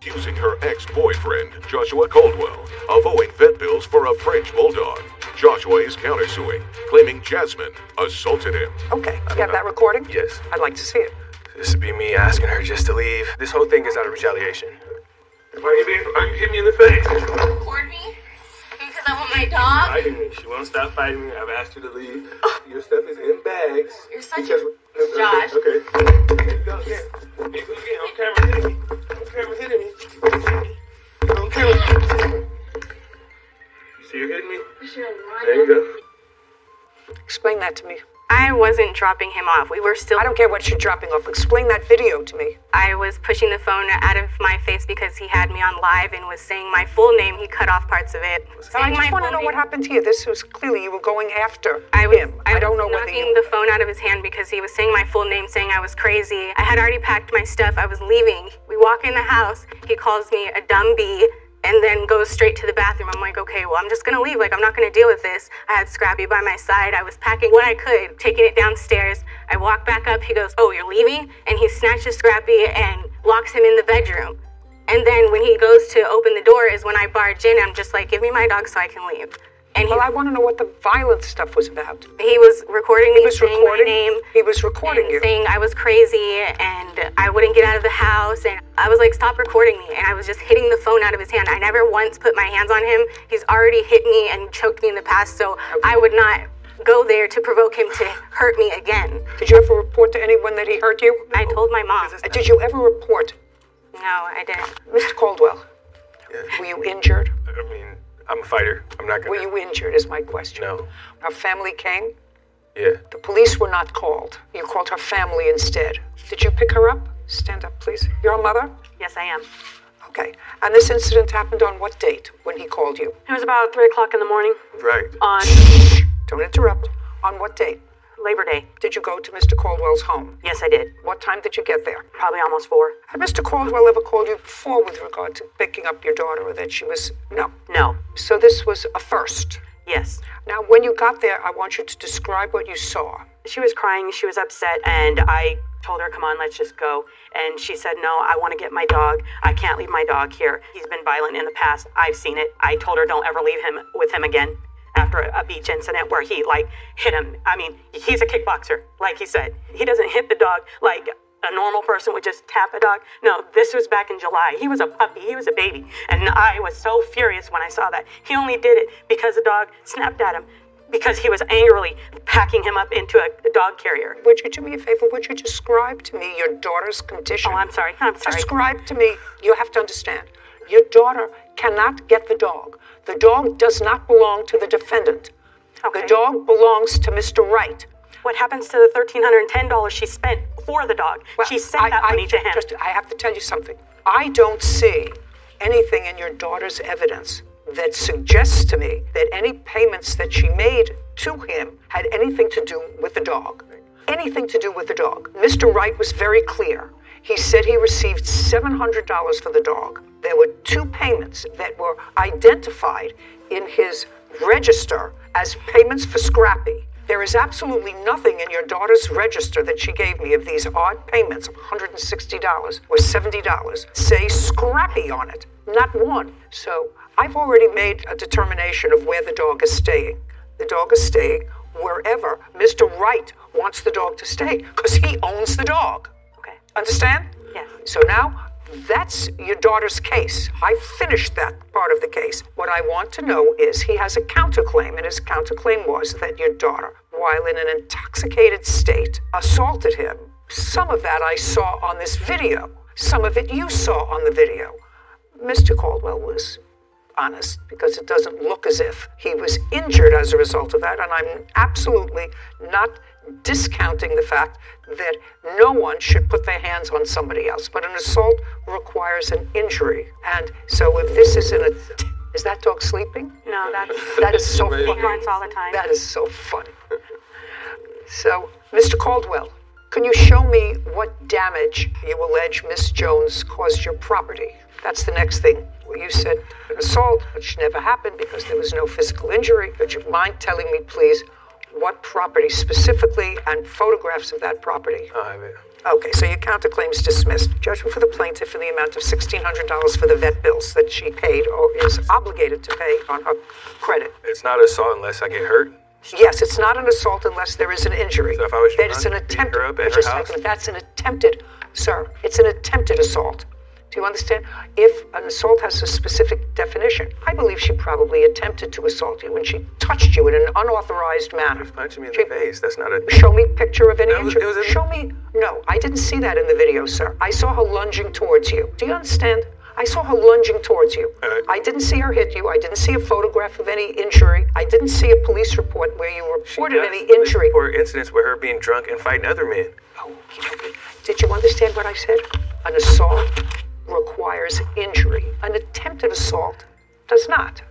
Accusing her ex-boyfriend, Joshua Caldwell, of owing vet bills for a French bulldog. Joshua is countersuing, claiming Jasmine assaulted him. Okay. You have that recording? Yes. I'd like to see it. This would be me asking her just to leave. This whole thing is out of retaliation. Are you hitting me in the face? Record me? Because I want my dog? Fighting me. She won't stop fighting me. I've asked her to leave. Your stuff is in bags. You're such a... Josh. Okay. Here you go. Here. On camera hitting me. On camera hitting me. On camera. You see her hitting me? There you go. Explain that to me. I wasn't dropping him off. We were still... I don't care what you're dropping off. Explain that video to me. I was pushing the phone out of my face because he had me on live and was saying my full name. He cut off parts of it. I just want to know what happened here. This was clearly you were going after him. I don't know whether knocking the phone out of his hand because he was saying my full name, saying I was crazy. I had already packed my stuff. I was leaving. We walk in the house. He calls me a dumb bee and then goes straight to the bathroom. I'm like, okay, well, I'm just gonna leave. Like, I'm not gonna deal with this. I had Scrappy by my side. I was packing what I could, taking it downstairs. I walk back up. He goes, oh, you're leaving? And he snatches Scrappy and locks him in the bedroom. And then when he goes to open the door is when I barge in. I'm just like, give me my dog so I can leave. And I want to know what the violent stuff was about. He was recording me saying my name. He was recording you. Saying I was crazy and I wouldn't get out of the house. And I was like, stop recording me. And I was just hitting the phone out of his hand. I never once put my hands on him. He's already hit me and choked me in the past, so I would not go there to provoke him to hurt me again. Did you ever report to anyone that he hurt you? I told my mom. Did you ever report? No, I didn't. Mr. Caldwell, were you injured? I mean, I'm a fighter. I'm not gonna... Were you injured is my question. No. Our family came? Yeah. The police were not called. You called her family instead. Did you pick her up? Stand up, please. You're a mother? Yes, I am. Okay. And this incident happened on what date when he called you? It was about 3 o'clock in the morning. Right. On... Shh. Don't interrupt. On what date? Labor Day. Did you go to Mr. Caldwell's home? Yes, I did. What time did you get there? Probably almost 4. Had Mr. Caldwell ever called you before with regard to picking up your daughter or that she was... No. No. So this was a first? Yes. Now, when you got there, I want you to describe what you saw. She was crying, she was upset, and I told her, come on, let's just go. And she said, no, I want to get my dog. I can't leave my dog here. He's been violent in the past. I've seen it. I told her, don't ever leave him with him again. After a beach incident where he, hit him. I mean, he's a kickboxer, like he said. He doesn't hit the dog like a normal person would just tap a dog. No, this was back in July. He was a puppy. He was a baby. And I was so furious when I saw that. He only did it because the dog snapped at him, because he was angrily packing him up into a dog carrier. Would you do me a favor? Would you describe to me your daughter's condition? Oh, I'm sorry. Describe to me. You have to understand. Your daughter cannot get the dog. The dog does not belong to the defendant. Okay. The dog belongs to Mr. Wright. What happens to the $1,310 she spent for the dog? Well, she sent that money to him. I have to tell you something. I don't see anything in your daughter's evidence that suggests to me that any payments that she made to him had anything to do with the dog. Anything to do with the dog. Mr. Wright was very clear. He said he received $700 for the dog. There were 2 payments that were identified in his register as payments for Scrappy. There is absolutely nothing in your daughter's register that she gave me of these odd payments of $160 or $70 say Scrappy on it. Not one. So I've already made a determination of where the dog is staying. The dog is staying wherever Mr. Wright wants the dog to stay because he owns the dog. Okay. Understand? Yes. So now that's your daughter's case. I finished that part of the case. What I want to know is he has a counterclaim, and his counterclaim was that your daughter, while in an intoxicated state, assaulted him. Some of that I saw on this video. Some of it you saw on the video. Mr. Caldwell was honest because it doesn't look as if he was injured as a result of that, and I'm absolutely not discounting the fact that no one should put their hands on somebody else, but an assault requires an injury. And so if this is is that dog sleeping? No, that is so funny. He grunts all the time. That is so funny. So, Mr. Caldwell, can you show me what damage you allege Miss Jones caused your property? That's the next thing. Well, you said an assault, which never happened because there was no physical injury. Would you mind telling me, please, what property specifically and photographs of that property? I have it. Okay, so your counterclaim's dismissed. Judgment for the plaintiff in the amount of $1,600 for the vet bills that she paid or is obligated to pay on her credit. It's not assault unless I get hurt? Yes, it's not an assault unless there is an injury. So if I was that it's an attempted, that's an attempted, sir, it's an attempted assault. Do you understand? If an assault has a specific definition, I believe she probably attempted to assault you when she touched you in an unauthorized manner. She was punching me in the face. That's not a... Show me a picture of any injury. Show me... No, I didn't see that in the video, sir. I saw her lunging towards you. Do you understand? I I saw her lunging towards you. I didn't see her hit you. I didn't see a photograph of any injury. I didn't see a police report where you reported any injury. Or incidents where her being drunk and fighting other men. Did you understand what I said? An assault requires injury. An attempted assault does not.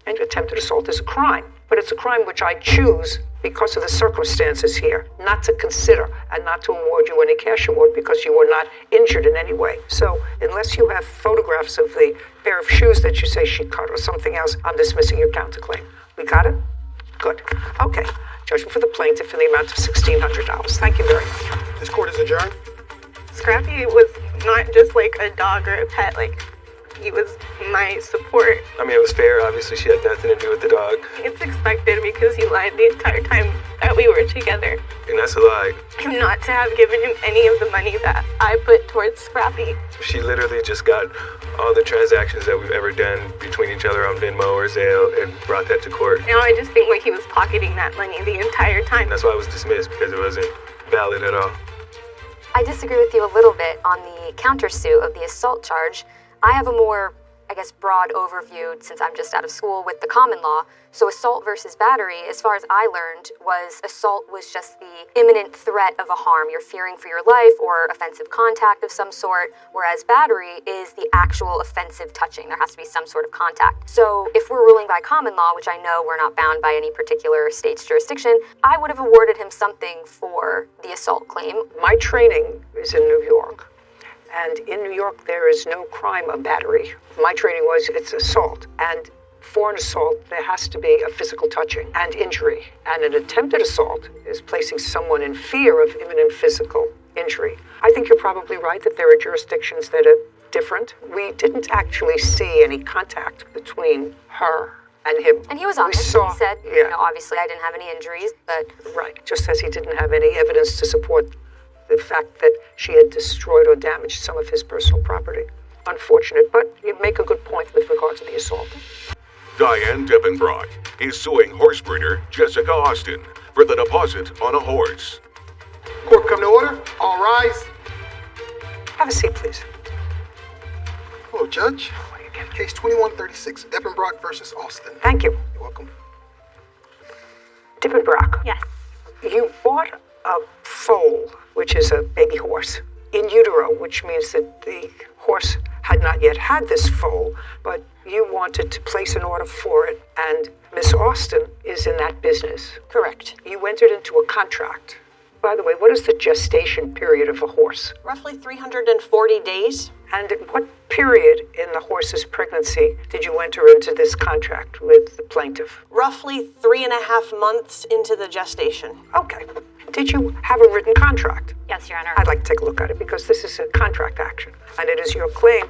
An attempted assault is a crime, but it's a crime which I choose because of the circumstances here, not to consider and not to award you any cash award because you were not injured in any way. So unless you have photographs of the pair of shoes that you say she cut or something else, I'm dismissing your counterclaim. We got it? Good. Okay. Judgment for the plaintiff in the amount of $1,600. Thank you very much. This court is adjourned. Scrappy was not just like a dog or a pet, like he was my support. I mean, it was fair. Obviously, she had nothing to do with the dog. It's expected because he lied the entire time that we were together. And that's a lie. And not to have given him any of the money that I put towards Scrappy. She literally just got all the transactions that we've ever done between each other on Venmo or Zelle and brought that to court. Now I just think like he was pocketing that money the entire time. And that's why it was dismissed, because it wasn't valid at all. I disagree with you a little bit on the countersuit of the assault charge. I have a more, broad overview since I'm just out of school with the common law. So assault versus battery, as far as I learned, assault was just the imminent threat of a harm. You're fearing for your life or offensive contact of some sort, whereas battery is the actual offensive touching. There has to be some sort of contact. So if we're ruling by common law, which I know we're not bound by any particular state's jurisdiction, I would have awarded him something for the assault claim. My training is in New York. And in New York, there is no crime of battery. My training was it's assault. And for an assault, there has to be a physical touching and injury. And an attempted assault is placing someone in fear of imminent physical injury. I think you're probably right that there are jurisdictions that are different. We didn't actually see any contact between her and him. And he was honest. He said, obviously I didn't have any injuries, but... Right, just as he didn't have any evidence to support the fact that she had destroyed or damaged some of his personal property. Unfortunate, but you make a good point with regard to the assault. Diane Dippenbrock is suing horse breeder Jessica Austin for the deposit on a horse. Court come to order. All rise. Have a seat, please. Hello, Judge. Case 2136, Dippenbrock versus Austin. Thank you. You're welcome. Dippenbrock. Yes. You bought a foal, which is a baby horse, in utero, which means that the horse had not yet had this foal, but you wanted to place an order for it, and Miss Austin is in that business. Correct. You entered into a contract. By the way, what is the gestation period of a horse? Roughly 340 days. And at what period in the horse's pregnancy did you enter into this contract with the plaintiff? Roughly 3.5 months into the gestation. Okay. Did you have a written contract? Yes, Your Honor. I'd like to take a look at it because this is a contract action. And it is your claim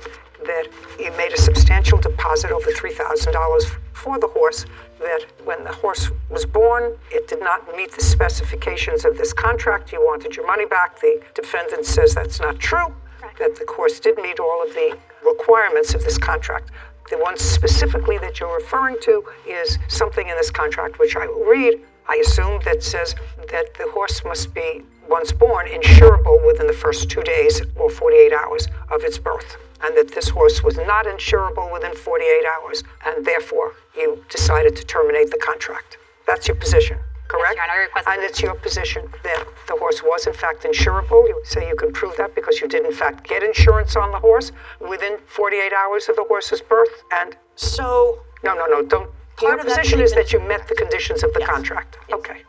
that you made a substantial deposit over $3,000 for the horse, that when the horse was born, it did not meet the specifications of this contract. You wanted your money back. The defendant says that's not true, that the horse did meet all of the requirements of this contract. The one specifically that you're referring to is something in this contract, which I will read, I assume, that says that the horse must be, once born, insurable within the first 2 days or 48 hours of its birth, and that this horse was not insurable within 48 hours, and therefore you decided to terminate the contract. That's your position, correct? Yes, Your Honor, and it's your position that the horse was in fact insurable. You say you can prove that because you did in fact get insurance on the horse within 48 hours of the horse's birth, and... So... No, don't... Your position is that you met the conditions of the contract. Yes. Okay.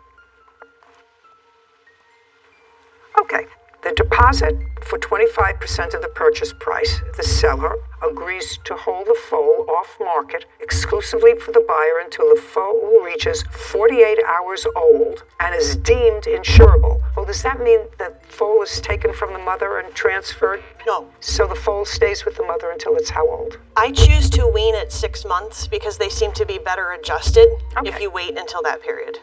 Okay. The deposit for 25% of the purchase price, the seller agrees to hold the foal off market exclusively for the buyer until the foal reaches 48 hours old and is deemed insurable. Well, does that mean the foal is taken from the mother and transferred? No. So the foal stays with the mother until it's how old? I choose to wean at 6 months because they seem to be better adjusted if you wait until that period.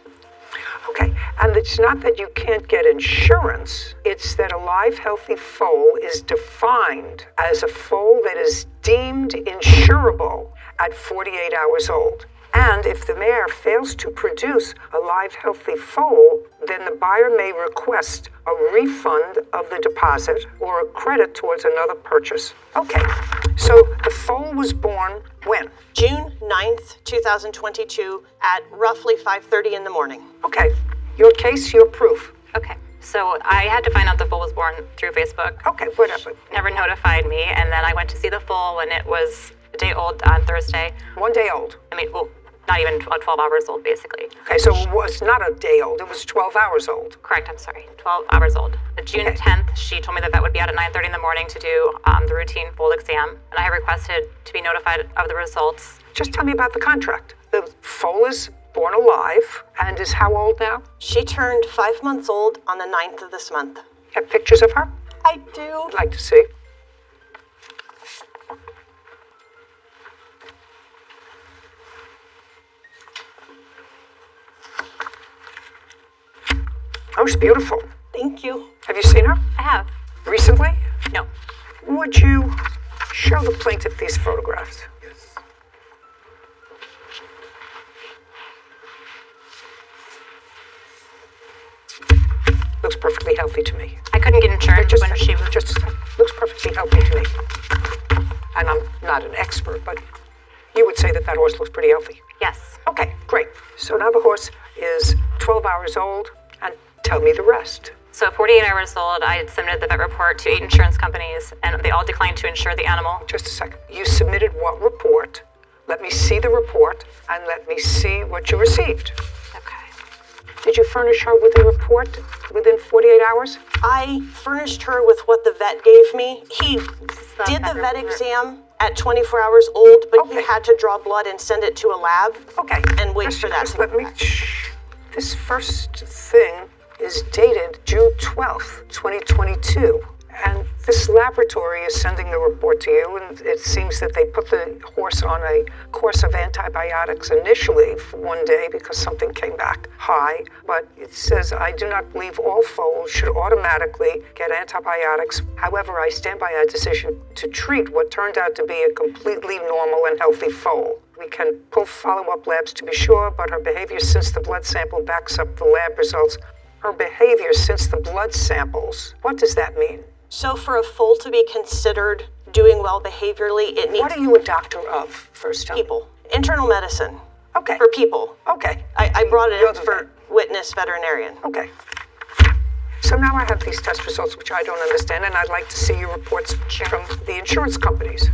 Okay, and it's not that you can't get insurance, it's that a live, healthy foal is defined as a foal that is deemed insurable at 48 hours old. And if the mare fails to produce a live, healthy foal, then the buyer may request a refund of the deposit or a credit towards another purchase. Okay, So the foal was born when? June 9th, 2022 at roughly 5:30 in the morning. Okay. Your case, your proof. Okay. So I had to find out the foal was born through Facebook. Okay, whatever. Never notified me, and then I went to see the foal when it was a day old on Thursday. 1 day old? I mean, well, not even 12 hours old, basically. Okay, so it was not a day old, it was 12 hours old. Correct, I'm sorry, 12 hours old. June 10th, she told me that would be out at 9:30 in the morning to do the routine foal exam, and I had requested to be notified of the results. Just tell me about the contract. The foal is born alive and is how old now? She turned 5 months old on the 9th of this month. Have pictures of her? I do. I'd like to see. Oh, she's beautiful. Thank you. Have you seen her? I have. Recently? No. Would you show the plaintiff these photographs? Yes. Looks perfectly healthy to me. I couldn't get insurance when she was... Just looks perfectly healthy to me. And I'm not an expert, but you would say that that horse looks pretty healthy. Yes. Okay, great. So now the horse is 12 hours old, and tell me the rest. So 48 hours old, I had submitted the vet report to 8 insurance companies, and they all declined to insure the animal. Just a second. You submitted what report? Let me see the report, and let me see what you received. Okay. Did you furnish her with a report within 48 hours? I furnished her with what the vet gave me. He did the vet exam at 24 hours old, but he had to draw blood and send it to a lab. Okay. And wait for that. Let me... This first thing is dated June 12th, 2022. And this laboratory is sending the report to you, and it seems that they put the horse on a course of antibiotics initially for 1 day because something came back high. But it says, I do not believe all foals should automatically get antibiotics. However, I stand by our decision to treat what turned out to be a completely normal and healthy foal. We can pull follow-up labs to be sure, but her behavior since the blood sample backs up the lab results. Her behavior since the blood samples. What does that mean? So for a foal to be considered doing well behaviorally, it needs... What are you a doctor of, first time? People. Internal medicine. Okay. For people. Okay. I brought it in for witness veterinarian. Okay. So now I have these test results, which I don't understand, and I'd like to see your reports from the insurance companies.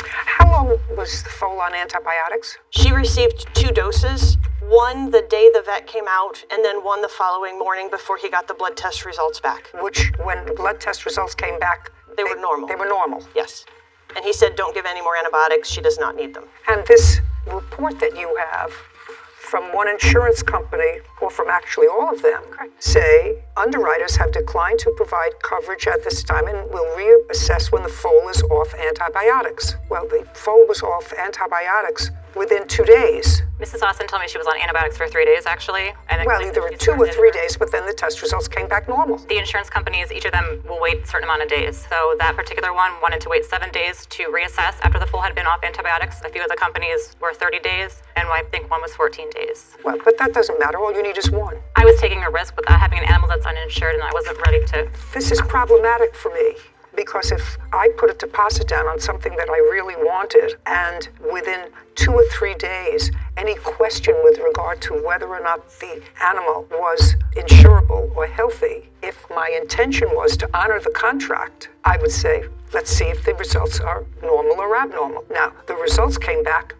How long was the foal on antibiotics? She received 2 doses, one the day the vet came out, and then one the following morning before he got the blood test results back. Which, when the blood test results came back, they were normal. They were normal? Yes. And he said, don't give any more antibiotics. She does not need them. And this report that you have from one insurance company, or from actually all of them, say underwriters have declined to provide coverage at this time and will reassess when the foal is off antibiotics. Well, the foal was off antibiotics within 2 days. Mrs. Austin told me she was on antibiotics for 3 days, actually. Well, either 2 or 3 days, but then the test results came back normal. The insurance companies, each of them will wait a certain amount of days. So that particular one wanted to wait 7 days to reassess after the foal had been off antibiotics. A few of the companies were 30 days, and I think one was 14 days. Well, but that doesn't matter. All you need is one. I was taking a risk with having an animal that's uninsured, and I wasn't ready to... This is problematic for me. Because if I put a deposit down on something that I really wanted, and within 2 or 3 days, any question with regard to whether or not the animal was insurable or healthy, if my intention was to honor the contract, I would say, let's see if the results are normal or abnormal. Now, the results came back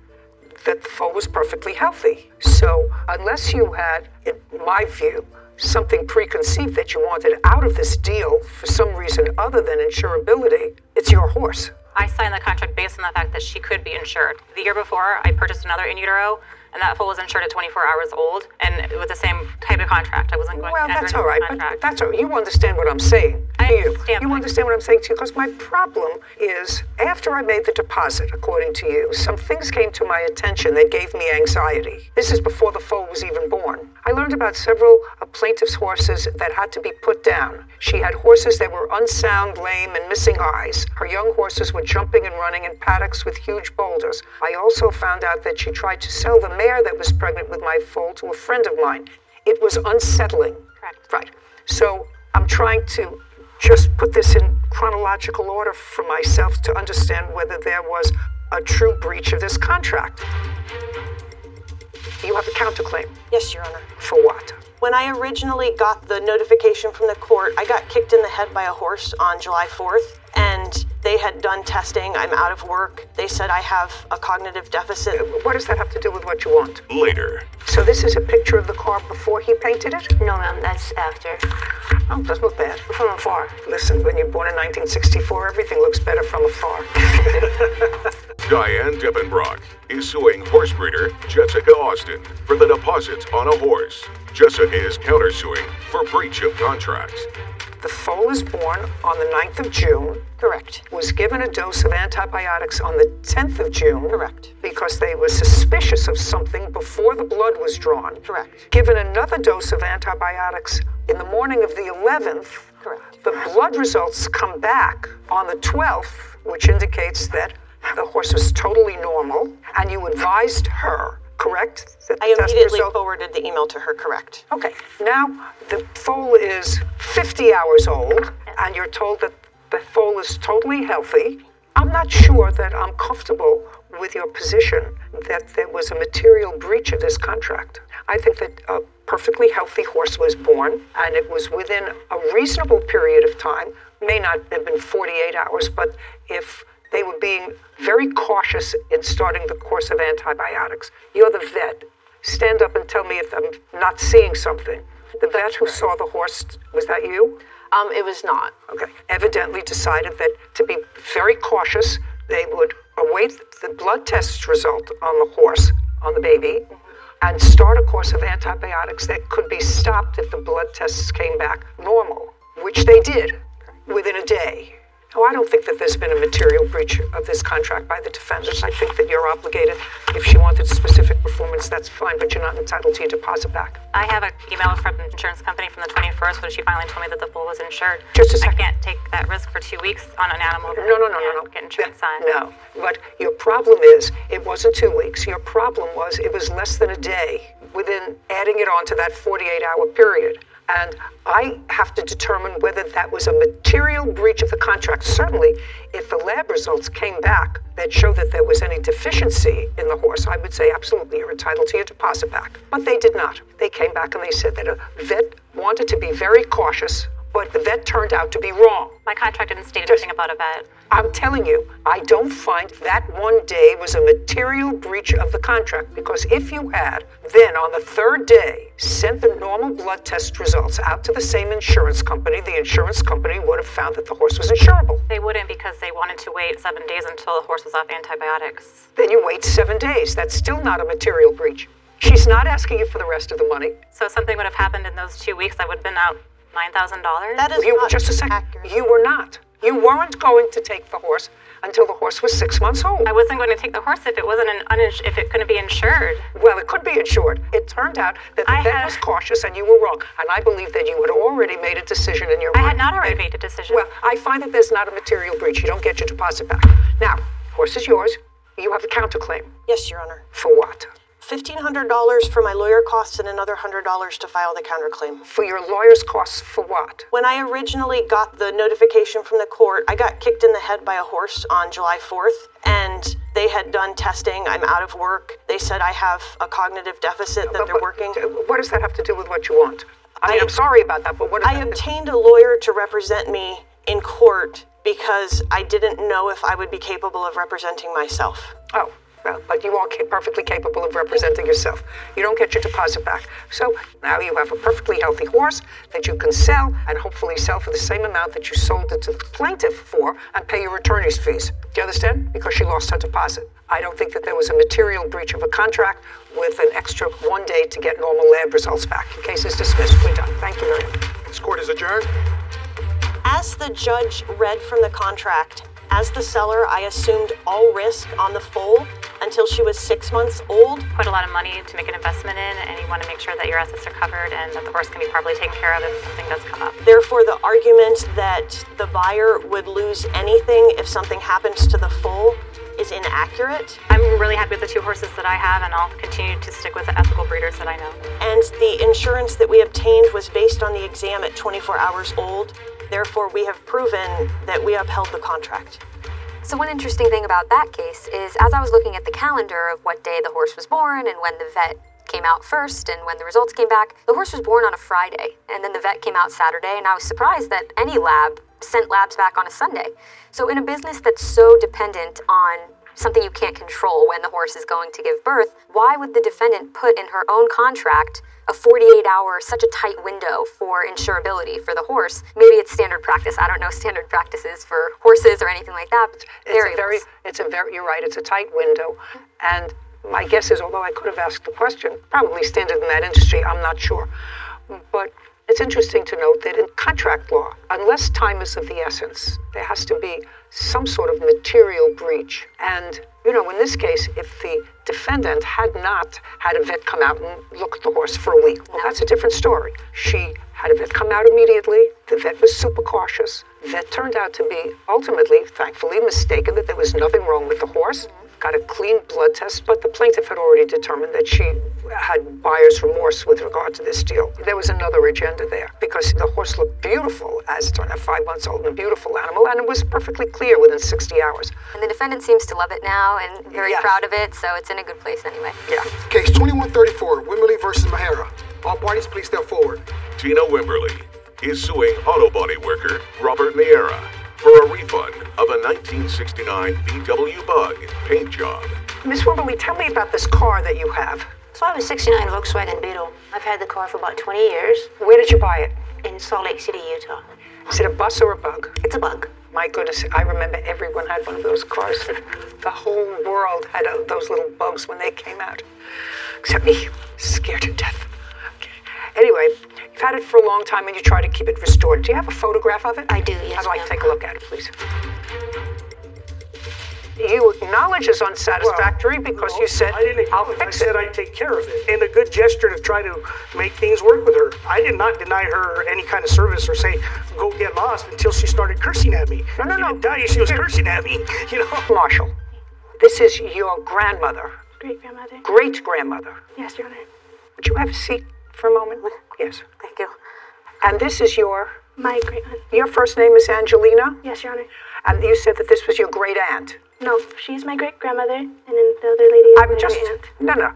that the foal was perfectly healthy. So unless you had, in my view, something preconceived that you wanted out of this deal for some reason other than insurability, it's your horse. I signed the contract based on the fact that she could be insured. The year before, I purchased another in utero, and that foal was insured at 24 hours old, and with the same type of contract. I wasn't going to enter that's into all right, a contract. but that's all right. You understand what I'm saying. You understand what I'm saying to you? Because my problem is, after I made the deposit, according to you, some things came to my attention that gave me anxiety. This is before the foal was even born. I learned about several plaintiff's horses that had to be put down. She had horses that were unsound, lame, and missing eyes. Her young horses were jumping and running in paddocks with huge boulders. I also found out that she tried to sell the mare that was pregnant with my foal to a friend of mine. It was unsettling. Correct. Right. So I'm trying to just put this in chronological order for myself to understand whether there was a true breach of this contract. You have a counterclaim. Yes, Your Honor. For what? When I originally got the notification from the court, I got kicked in the head by a horse on July 4th, and they had done testing. I'm out of work. They said I have a cognitive deficit. What does that have to do with what you want? Later. So this is a picture of the car before he painted it? No, ma'am, that's after. Oh, doesn't look bad. From afar. Listen, when you're born in 1964, everything looks better from afar. Diane Deppenbrock is suing horse breeder Jessica Austin for the deposit on a horse. Jessica is countersuing for breach of contract. The foal is born on the 9th of June. Correct. Was given a dose of antibiotics on the 10th of June. Correct. Because they were suspicious of something before the blood was drawn. Correct. Given another dose of antibiotics in the morning of the 11th. Correct. The blood results come back on the 12th, which indicates that the horse was totally normal, and you advised her, correct? That I immediately forwarded the email to her, correct. Okay, now the foal is 50 hours old, and you're told that the foal is totally healthy. I'm not sure that I'm comfortable with your position that there was a material breach of this contract. I think that a perfectly healthy horse was born, and it was within a reasonable period of time, may not have been 48 hours, but if they were being very cautious in starting the course of antibiotics. You're the vet. Stand up and tell me if I'm not seeing something. The vet who saw the horse, was that you? It was not. Okay. Evidently decided that to be very cautious, they would await the blood test result on the horse, on the baby, and start a course of antibiotics that could be stopped if the blood tests came back normal, which they did within a day. Oh, I don't think that there's been a material breach of this contract by the defendants. I think that you're obligated. If she wanted specific performance, that's fine, but you're not entitled to your deposit back. I have an email from the insurance company from the 21st when she finally told me that the foal was insured. Just a second. I can't take that risk for 2 weeks on an animal. No. Get insurance signed. No, but your problem is, it wasn't 2 weeks. Your problem was, it was less than a day within adding it on to that 48-hour period. And I have to determine whether that was a material breach of the contract. Certainly, if the lab results came back that show that there was any deficiency in the horse, I would say absolutely you're entitled to your deposit back. But they did not. They came back and they said that a vet wanted to be very cautious, but the vet turned out to be wrong. My contract didn't state anything about a vet. I'm telling you, I don't find that one day was a material breach of the contract, because if you had, then on the third day, sent the normal blood test results out to the same insurance company, the insurance company would have found that the horse was insurable. They wouldn't, because they wanted to wait 7 days until the horse was off antibiotics. Then you wait 7 days. That's still not a material breach. She's not asking you for the rest of the money. So if something would have happened in those 2 weeks, I would have been out $9,000? That is not just a second. accurate. You were not. You weren't going to take the horse until the horse was 6 months old. I wasn't going to take the horse if it wasn't if it couldn't be insured. Well, it could be insured. It turned out that the vet was cautious and you were wrong. And I believe that you had already made a decision in your mind. I had not already made a decision. Well, I find that there's not a material breach. You don't get your deposit back. Now, horse is yours. You have a counterclaim. Yes, Your Honor. For what? $1,500 for my lawyer costs and another $100 to file the counterclaim. For your lawyer's costs for what? When I originally got the notification from the court, I got kicked in the head by a horse on July 4th, and they had done testing. I'm out of work. They said I have a cognitive deficit that they're working. What does that have to do with what you want? I'm sorry about that, but what does I obtained a lawyer to represent me in court because I didn't know if I would be capable of representing myself. Oh. Well, but you are perfectly capable of representing yourself. You don't get your deposit back. So now you have a perfectly healthy horse that you can sell, and hopefully sell for the same amount that you sold it to the plaintiff for, and pay your attorney's fees. Do you understand? Because she lost her deposit. I don't think that there was a material breach of a contract with an extra 1 day to get normal lab results back. Your case is dismissed. We're done. Thank you very much. This court is adjourned. As the judge read from the contract, as the seller, I assumed all risk on the foal until she was 6 months old. Put a lot of money to make an investment in, and you want to make sure that your assets are covered and that the horse can be properly taken care of if something does come up. Therefore, the argument that the buyer would lose anything if something happens to the foal is inaccurate. I'm really happy with the 2 horses that I have, and I'll continue to stick with the ethical breeders that I know. And the insurance that we obtained was based on the exam at 24 hours old. Therefore, we have proven that we upheld the contract. So one interesting thing about that case is, as I was looking at the calendar of what day the horse was born and when the vet came out first and when the results came back, the horse was born on a Friday, and then the vet came out Saturday, and I was surprised that any lab sent labs back on a Sunday. So in a business that's so dependent on something you can't control, when the horse is going to give birth, why would the defendant put in her own contract a 48-hour, such a tight window for insurability for the horse? Maybe it's standard practice. I don't know standard practices for horses or anything like that. You're right, it's a tight window. And my guess is, although I could have asked the question, probably standard in that industry, I'm not sure. But it's interesting to note that in contract law, unless time is of the essence, there has to be some sort of material breach. And, in this case, if the defendant had not had a vet come out and look at the horse for a week, well, that's a different story. She had a vet come out immediately. The vet was super cautious. The vet turned out to be, ultimately, thankfully, mistaken that there was nothing wrong with the horse. Got a clean blood test, but the plaintiff had already determined that she had buyer's remorse with regard to this deal. There was another agenda there, because the horse looked beautiful as it turned out, 5 months old, and a beautiful animal, and it was perfectly clear within 60 hours. And the defendant seems to love it now and very proud of it, so it's in a good place anyway. Yeah. Case 2134, Wimberly versus Mahara. All parties, please step forward. Tina Wimberly is suing auto body worker Robert Miera for a refund of a 1969 VW Bug paint job. Miss Wimberly, tell me about this car that you have. So I have a 69 Volkswagen Beetle. I've had the car for about 20 years. Where did you buy it? In Salt Lake City, Utah. Is it a bus or a Bug? It's a Bug. My goodness, I remember everyone had one of those cars. The whole world had those little bugs when they came out. Except me, scared to death. Okay. Anyway, you've had it for a long time and you try to keep it restored. Do you have a photograph of it? I do, yes, I'd like to take a look at it, please. You acknowledge it's unsatisfactory because you said, I didn't I'll acknowledge. fix I said I'd take care of it. And a good gesture to try to make things work with her. I did not deny her any kind of service or say, go get lost, until she started cursing at me. No. She was cursing at me, Marshall, this is your grandmother. Great-grandmother. Great-grandmother. Yes, Your Honor. Would you have a seat for a moment? Yes. Thank you. And this is your... My great-aunt. Your first name is Angelina? Yes, Your Honor. And you said that this was your great-aunt? No, she's my great-grandmother, and then the other lady is my great-aunt. No.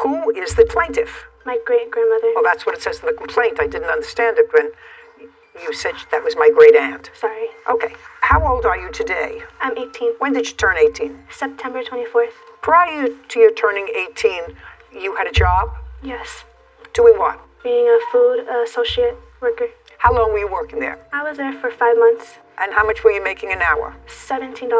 Who is the plaintiff? My great-grandmother. Well, that's what it says in the complaint. I didn't understand it when you said that was my great-aunt. Sorry. Okay. How old are you today? I'm 18. When did you turn 18? September 24th. Prior to your turning 18, you had a job? Yes. Doing what? Being a food associate worker. How long were you working there? I was there for 5 months. And how much were you making an hour? $17.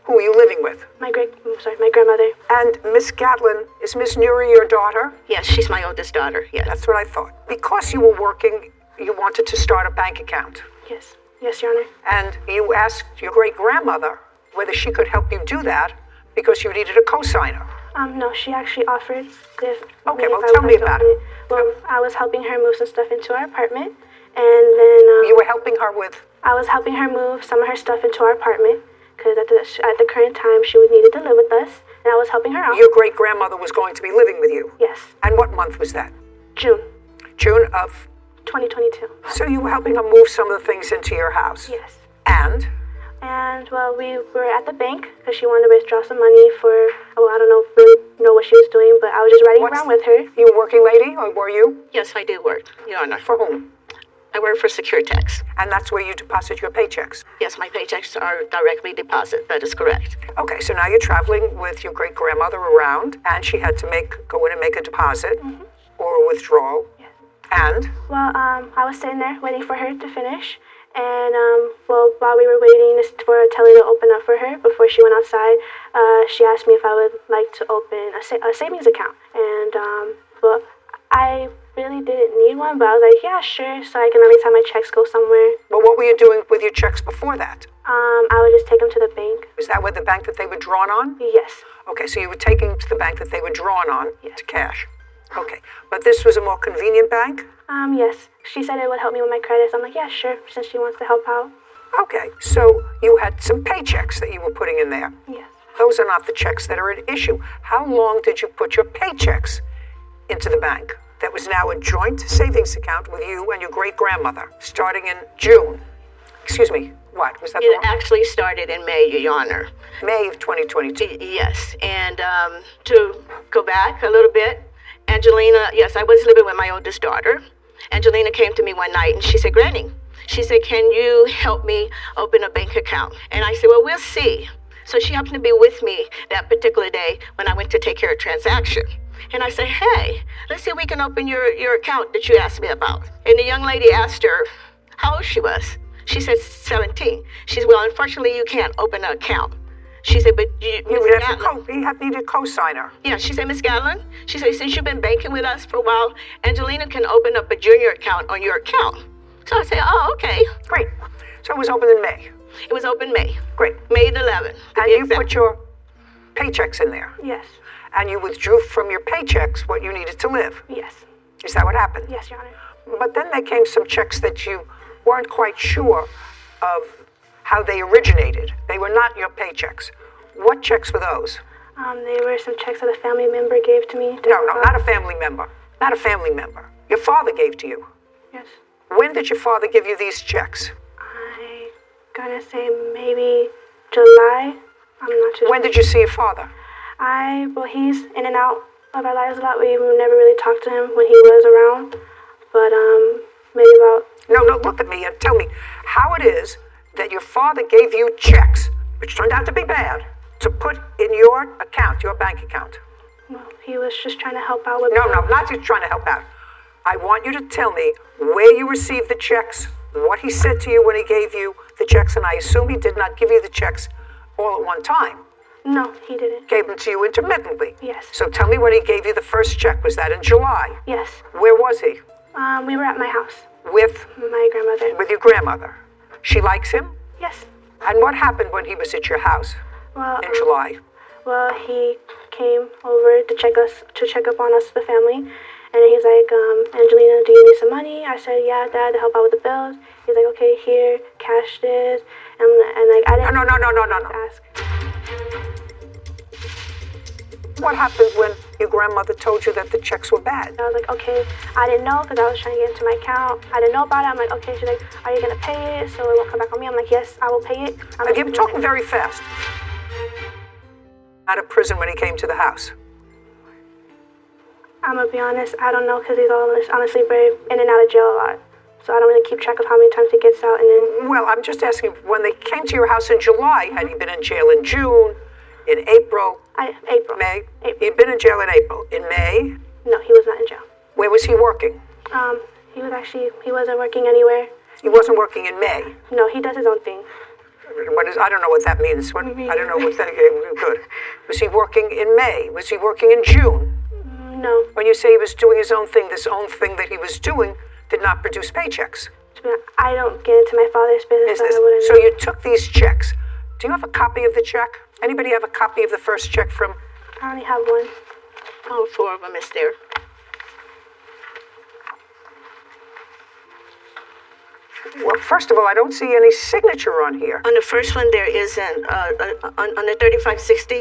Who were you living with? My grandmother. And Miss Gatlin, is Miss Nuri your daughter? Yes, she's my oldest daughter, yes. That's what I thought. Because you were working, you wanted to start a bank account. Yes. Yes, Your Honor. And you asked your great-grandmother whether she could help you do that because you needed a co-signer. No, she actually offered if... Okay, well, tell me about it. Well, I was helping her move some stuff into our apartment, and then... You were helping her with? I was helping her move some of her stuff into our apartment, because at the current time, she would needed to live with us, and I was helping her out. Your great-grandmother was going to be living with you? Yes. And what month was that? June. June of? 2022. So you were helping her move some of the things into your house? Yes. And? And, well, we were at the bank because she wanted to withdraw some money for, I don't really know what she was doing, but I was just riding around with her. You a working lady, or were you? Yes, I do work, Your Honor. For whom? I work for Securitex. And that's where you deposit your paychecks? Yes, my paychecks are directly deposited. That is correct. Okay, so now you're traveling with your great-grandmother around, and she had to go in and make a deposit or a withdrawal. Yes. And? Well, I was sitting there waiting for her to finish. And, while we were waiting for a teller to open up for her before she went outside, she asked me if I would like to open a savings account. And, well, I really didn't need one, but I was like, yeah, sure, so I can at least have my checks go somewhere. But what were you doing with your checks before that? I would just take them to the bank. Is that where the bank that they were drawn on? Yes. Okay, so you were taking to the bank that they were drawn on to cash. Okay, but this was a more convenient bank? Yes. She said it would help me with my credits. I'm like, yeah, sure, since she wants to help out. Okay, so you had some paychecks that you were putting in there? Yes. Those are not the checks that are at issue. How long did you put your paychecks into the bank? That was now a joint savings account with you and your great-grandmother, starting in June. Excuse me, what? Was that It actually started in May, Your Honor. May of 2022? Yes, and to go back a little bit, Angelina, yes, I was living with my oldest daughter. Angelina came to me one night and she said, Granny, she said, can you help me open a bank account? And I said, well, we'll see. So she happened to be with me that particular day when I went to take care of a transaction. And I said, hey, let's see if we can open your account that you asked me about. And the young lady asked her how old she was. She said 17. She said, well, unfortunately, you can't open an account. She said, but you would have to need a co-signer. Yeah, she said, Miss Gatlin, she said, since you've been banking with us for a while, Angelina can open up a junior account on your account. So I said, oh, okay. Great. So it was opened in May. It was open May. Great. May the 11th. And you put your paychecks in there? Yes. And you withdrew from your paychecks what you needed to live? Yes. Is that what happened? Yes, Your Honor. But then there came some checks that you weren't quite sure of how they originated. They were not your paychecks. What checks were those? They were some checks that a family member gave to me. No, not a family member. Not a family member. Your father gave to you. Yes. When did your father give you these checks? I gotta say maybe July. I'm not too sure. When did you see your father? Well, he's in and out of our lives a lot. We never really talked to him when he was around. But maybe about... No, look at me and tell me how it is that your father gave you checks, which turned out to be bad, to put in your account, your bank account. Well, he was just trying to help out with... No, not just trying to help out. I want you to tell me where you received the checks, what he said to you when he gave you the checks, and I assume he did not give you the checks all at one time. No, he didn't. Gave them to you intermittently? Yes. So tell me when he gave you the first check. Was that in July? Yes. Where was he? We were at my house. With? My grandmother. With your grandmother. She likes him? Yes. And what happened when he was at your house in July? Well, he came over to check up on us, the family. And he's like, Angelina, do you need some money? I said, yeah, Dad, to help out with the bills. He's like, okay, here, cash this. And like, I didn't... No. Ask. What happened when your grandmother told you that the checks were bad? I was like, okay, I didn't know because I was trying to get into my account. I didn't know about it. I'm like, okay. She's like, are you going to pay it so it won't come back on me? I'm like, yes, I will pay it. You're talking very fast. Out of prison when he came to the house? I'm going to be honest, I don't know because he's honestly very in and out of jail a lot. So I don't really keep track of how many times he gets out and then... Well, I'm just asking, when they came to your house in July, had he been in jail in June, in April? April. May? He'd been in jail in April. In May? No, he was not in jail. Where was he working? He wasn't working anywhere. He wasn't working in May? No, he does his own thing. I don't know what that means. I don't know what that... Good. Was he working in May? Was he working in June? No. When you say he was doing his own thing, this own thing that he was doing did not produce paychecks. I don't get into my father's business. So you took these checks. Do you have a copy of the check? Anybody have a copy of the first check from... I only have one. All four of them is there. Well, first of all, I don't see any signature on here. On the first one, there isn't. On the 3560,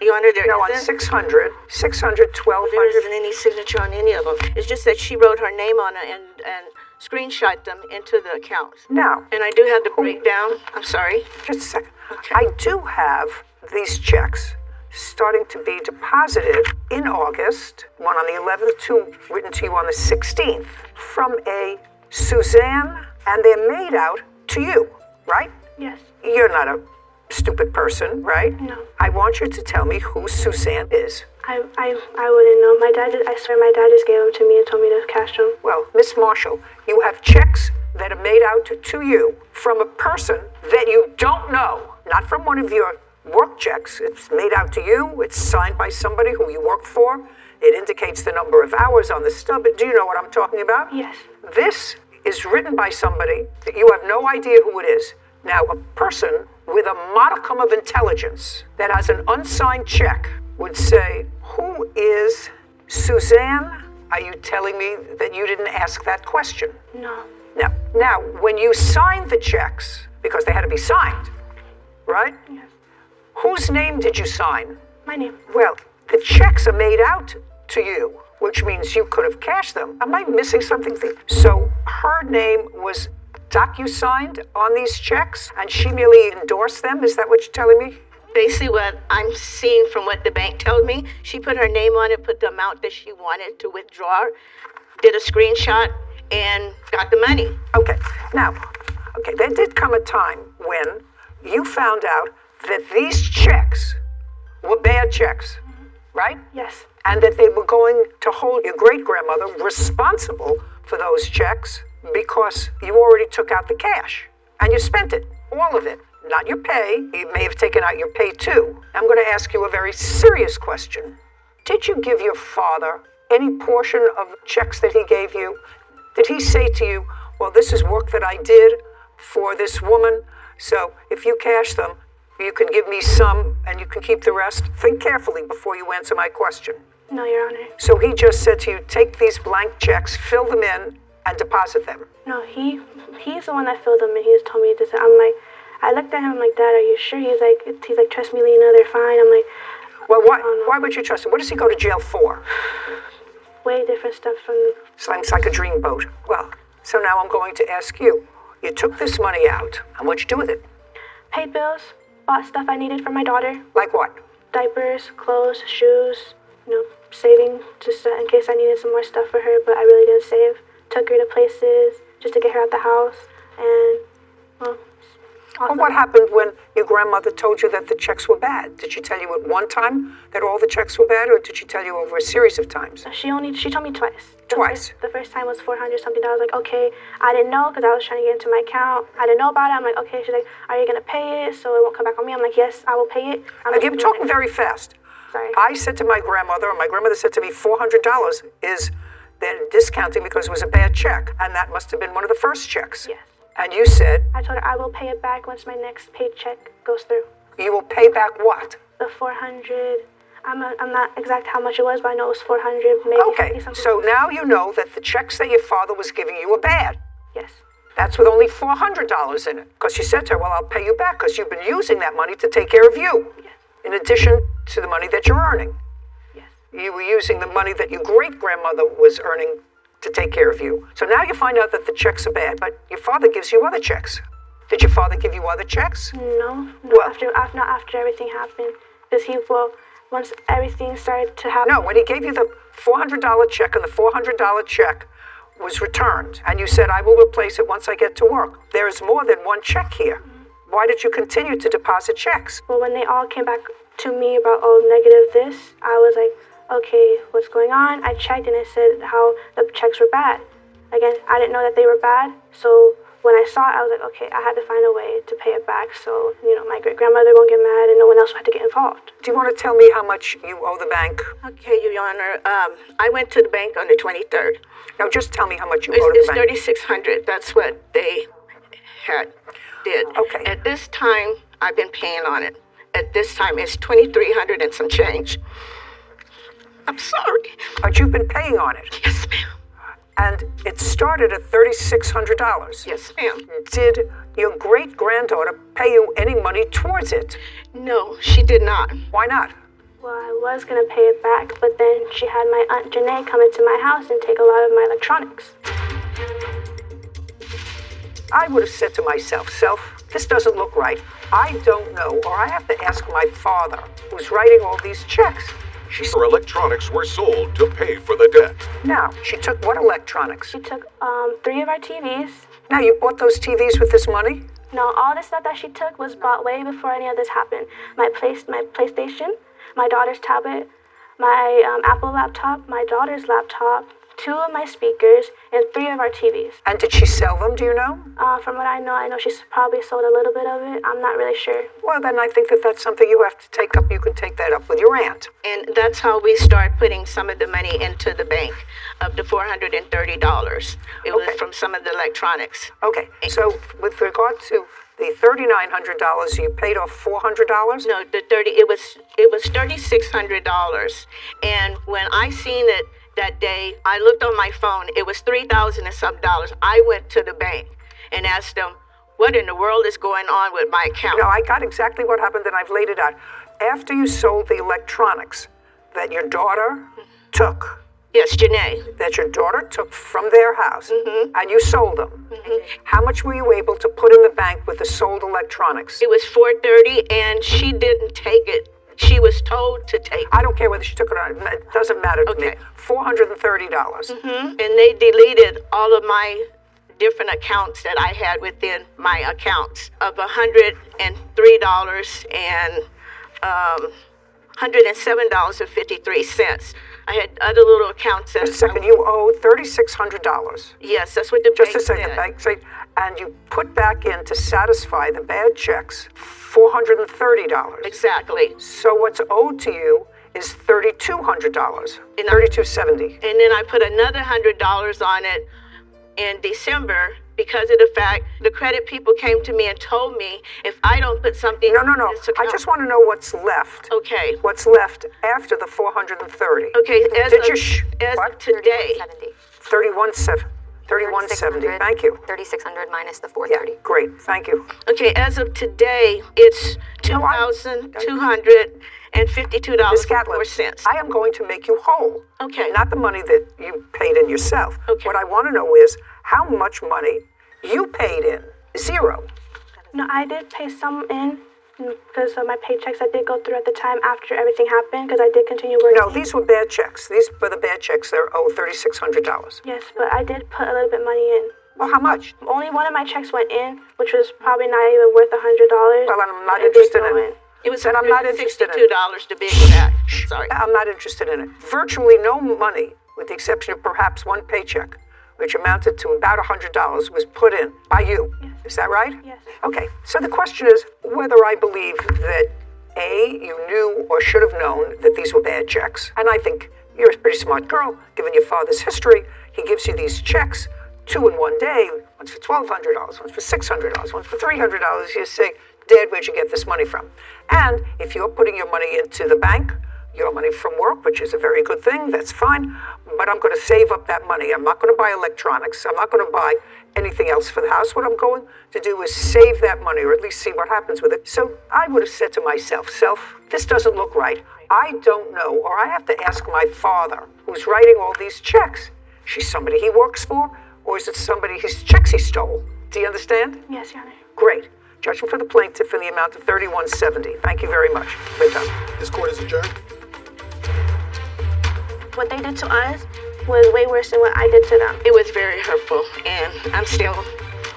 Your Honor, there isn't. No, on 600, 1200. There isn't any signature on any of them. It's just that she wrote her name on it and screenshot them into the accounts. Now. And I do have the breakdown. I'm sorry. Just a second. Okay. I do have these checks starting to be deposited in August, one on the 11th, two written to you on the 16th, from a Suzanne, and they're made out to you, right? Yes. You're not a stupid person, right? No. I want you to tell me who Suzanne is. I wouldn't know. I swear my dad just gave them to me and told me to cash them. Well, Miss Marshall, you have checks that are made out to you from a person that you don't know, not from one of your work checks. It's made out to you. It's signed by somebody who you work for. It indicates the number of hours on the stub. Do you know what I'm talking about? Yes. This is written by somebody that you have no idea who it is. Now, a person with a modicum of intelligence that has an unsigned check would say, who is Suzanne? Are you telling me that you didn't ask that question? No. Now, when you signed the checks, because they had to be signed, right? Yes. Whose name did you sign? My name. Well, the checks are made out to you, which means you could have cashed them. Am I missing something? So her name was docu-signed on these checks, and she merely endorsed them? Is that what you're telling me? Basically, what I'm seeing from what the bank told me, she put her name on it, put the amount that she wanted to withdraw, did a screenshot, and got the money. Okay, now, there did come a time when you found out that these checks were bad checks, right? Yes. And that they were going to hold your great-grandmother responsible for those checks because you already took out the cash and you spent it, all of it. Not your pay. You may have taken out your pay too. I'm going to ask you a very serious question. Did you give your father any portion of the checks that he gave you? Did he say to you, well, this is work that I did for this woman, so if you cash them, you can give me some and you can keep the rest? Think carefully before you answer my question. No, Your Honor. So he just said to you, take these blank checks, fill them in, and deposit them. No, he's the one that filled them, and he just told me to. I'm like, I looked at him like, Dad, are you sure? He's like, trust me, Lena, they're fine. I'm like, well, why would you trust him? What does he go to jail for? Way different stuff from. It's like a dreamboat. Well, so now I'm going to ask you. You took this money out, and what'd you do with it? Paid bills, bought stuff I needed for my daughter. Like what? Diapers, clothes, shoes, saving just in case I needed some more stuff for her, but I really didn't save. Took her to places just to get her out the house, and, well, Well, what happened when your grandmother told you that the checks were bad? Did she tell you at one time that all the checks were bad, or did she tell you over a series of times? She told me twice. Twice? The first time was $400 something. I was like, okay. I didn't know because I was trying to get into my account. I didn't know about it. I'm like, okay. She's like, are you going to pay it so it won't come back on me? I'm like, yes, I will pay it. You're talking very fast. Sorry. I said to my grandmother, and my grandmother said to me, $400 is then discounting because it was a bad check, and that must have been one of the first checks. Yes. And you said? I told her I will pay it back once my next paycheck goes through. You will pay back what? The $400. I'm not exact how much it was, but I know it was $400, maybe. Okay, so now you know that the checks that your father was giving you were bad. Yes. That's with only $400 in it. Because you said to her, well, I'll pay you back because you've been using that money to take care of you. Yes. In addition to the money that you're earning. Yes. You were using the money that your great-grandmother was earning to take care of you. So now you find out that the checks are bad, but your father gives you other checks. Did your father give you other checks? No, Well, not after everything happened. Because once everything started to happen. No, when he gave you the $400 check and the $400 check was returned, and you said, I will replace it once I get to work. There is more than one check here. Why did you continue to deposit checks? Well, when they all came back to me about, negative this, I was like, okay, what's going on? I checked and it said how the checks were bad. Again, I didn't know that they were bad, so when I saw it, I was like, okay, I had to find a way to pay it back so, my great-grandmother won't get mad and no one else will have to get involved. Do you want to tell me how much you owe the bank? Okay, Your Honor. I went to the bank on the 23rd. Now, just tell me how much you owe to the bank. It's $3,600. That's what they did. Okay. At this time, I've been paying on it. At this time, it's $2,300 and some change. I'm sorry. But you've been paying on it. Yes, ma'am. And it started at $3,600. Yes, ma'am. Did your great-granddaughter pay you any money towards it? No, she did not. Why not? Well, I was going to pay it back, but then she had my Aunt Janae come into my house and take a lot of my electronics. I would have said to myself, this doesn't look right. I don't know, or I have to ask my father, who's writing all these checks. Her electronics were sold to pay for the debt. Now, she took what electronics? She took 3 of our TVs. Now, you bought those TVs with this money? No, all the stuff that she took was bought way before any of this happened. My PlayStation, my daughter's tablet, my Apple laptop, my daughter's laptop, 2 of my speakers, and 3 of our TVs. And did she sell them, do you know? From what I know she's probably sold a little bit of it. I'm not really sure. Well, then I think that that's something you have to take up. You can take that up with your aunt. And that's how we start putting some of the money into the bank, of the $430. It was from some of the electronics. Okay, so with regard to the $3,900, you paid off $400? No, it was $3,600. And when I seen it that day, I looked on my phone. It was $3,000 and some dollars. I went to the bank and asked them, what in the world is going on with my account? No, I got exactly what happened, and I've laid it out. After you sold the electronics that your daughter took. Yes, Janae. That your daughter took from their house, and you sold them. How much were you able to put in the bank with the sold electronics? It was $430, and she didn't take it. She was told to take it. I don't care whether she took it or not. It doesn't matter to me. $430. And they deleted all of my different accounts that I had within my accounts of $103 and $107.53. I had other little accounts. Just a second, you owe $3,600. Yes, that's what the Just bank a second, said. bank said, and you put back in to satisfy the bad checks $430. Exactly. So what's owed to you is $3,200, $3,270. And then I put another $100 on it in December because of the fact the credit people came to me and told me if I don't put something. No. I just want to know what's left. Okay. What's left after the $430? Okay. As of today. 3170. Thank you. 3,600 minus the 430. Yeah, great. Thank you. Okay. As of today, it's $2,252.04. I am going to make you whole. Okay. Not the money that you paid in yourself. Okay. What I want to know is how much money you paid in. Zero. No, I did pay some in because of my paychecks that did go through at the time after everything happened because I did continue working. No, these were bad checks. These were the bad checks. They're $3,600. Yes, but I did put a little bit money in. Well, how much? Only one of my checks went in, which was probably not even worth $100. Well, I'm not interested in it. It was and I'm not interested in $62 to be exact. Sorry. I'm not interested in it. Virtually no money, with the exception of perhaps one paycheck, which amounted to about $100, was put in by you. Yes. Is that right? Yes. Okay. So the question is whether I believe that A, you knew or should have known that these were bad checks. And I think you're a pretty smart girl, given your father's history. He gives you these checks, 2 in one day, one's for $1,200, one's for $600, one's for $300. You say, Dad, where'd you get this money from? And if you're putting your money into the bank, your money from work, which is a very good thing, that's fine. But I'm going to save up that money. I'm not going to buy electronics. I'm not going to buy anything else for the house. What I'm going to do is save that money, or at least see what happens with it. So I would have said to myself, this doesn't look right. I don't know, or I have to ask my father, who's writing all these checks. She's somebody he works for, or is it somebody his checks he stole? Do you understand? Yes, Your Honor. Great. Judgment for the plaintiff in the amount of $3,170. Thank you very much. Good done. This court is adjourned. What they did to us was way worse than what I did to them. It was very hurtful, and I'm still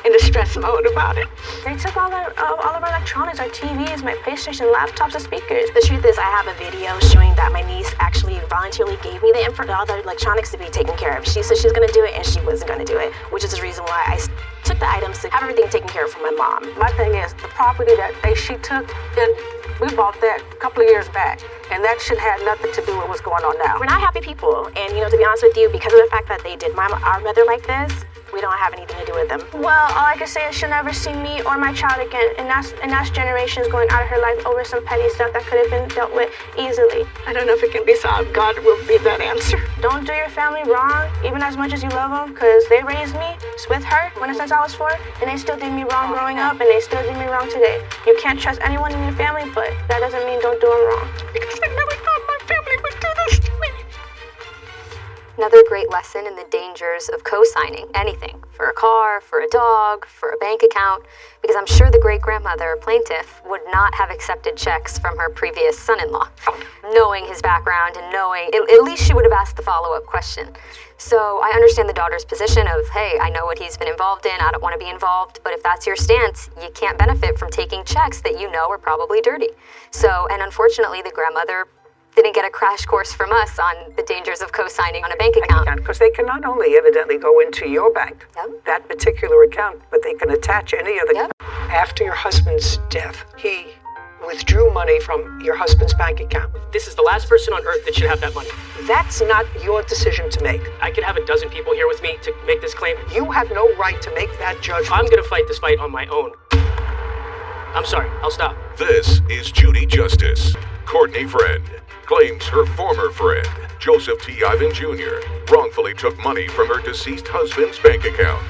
in the stress mode about it. They took all of our electronics, our TVs, my PlayStation, laptops, and speakers. The truth is, I have a video showing that my niece actually voluntarily gave me all the electronics to be taken care of. She said she was going to do it, and she wasn't going to do it, which is the reason why I took the items to have everything taken care of for my mom. My thing is, the property that she took, and we bought that a couple of years back, and that shit had nothing to do with what's going on now. We're not happy people, and to be honest with you, because of the fact that they did our mother like this, we don't have anything to do with them. Well, all I can say is she'll never see me or my child again, and that's generations going out of her life over some petty stuff that could have been dealt with easily. I don't know if it can be solved. God will be that answer. Don't do your family wrong, even as much as you love them, because they raised me with her since I was 4, and they still did me wrong growing up, and they still did me wrong today. You can't trust anyone in your family, but that doesn't mean don't do them wrong. Because I never thought my family would do this to me. Another great lesson in the dangers of co-signing anything for a car, for a dog, for a bank account, because I'm sure the great-grandmother plaintiff would not have accepted checks from her previous son-in-law. Knowing his background and knowing, at least she would have asked the follow-up question. So I understand the daughter's position of, hey, I know what he's been involved in, I don't want to be involved, but if that's your stance, you can't benefit from taking checks that you know are probably dirty. So, and unfortunately, the grandmother didn't get a crash course from us on the dangers of co-signing on a bank account. Because they can not only evidently go into your bank, that particular account, but they can attach any other. After your husband's death, he withdrew money from your husband's bank account. This is the last person on earth that should have that money. That's not your decision to make. I could have a dozen people here with me to make this claim. You have no right to make that judgment. I'm going to fight this fight on my own. I'm sorry, I'll stop. This is Judy Justice. Courtney Friend claims her former friend, Joseph T. Ivan Jr., wrongfully took money from her deceased husband's bank account.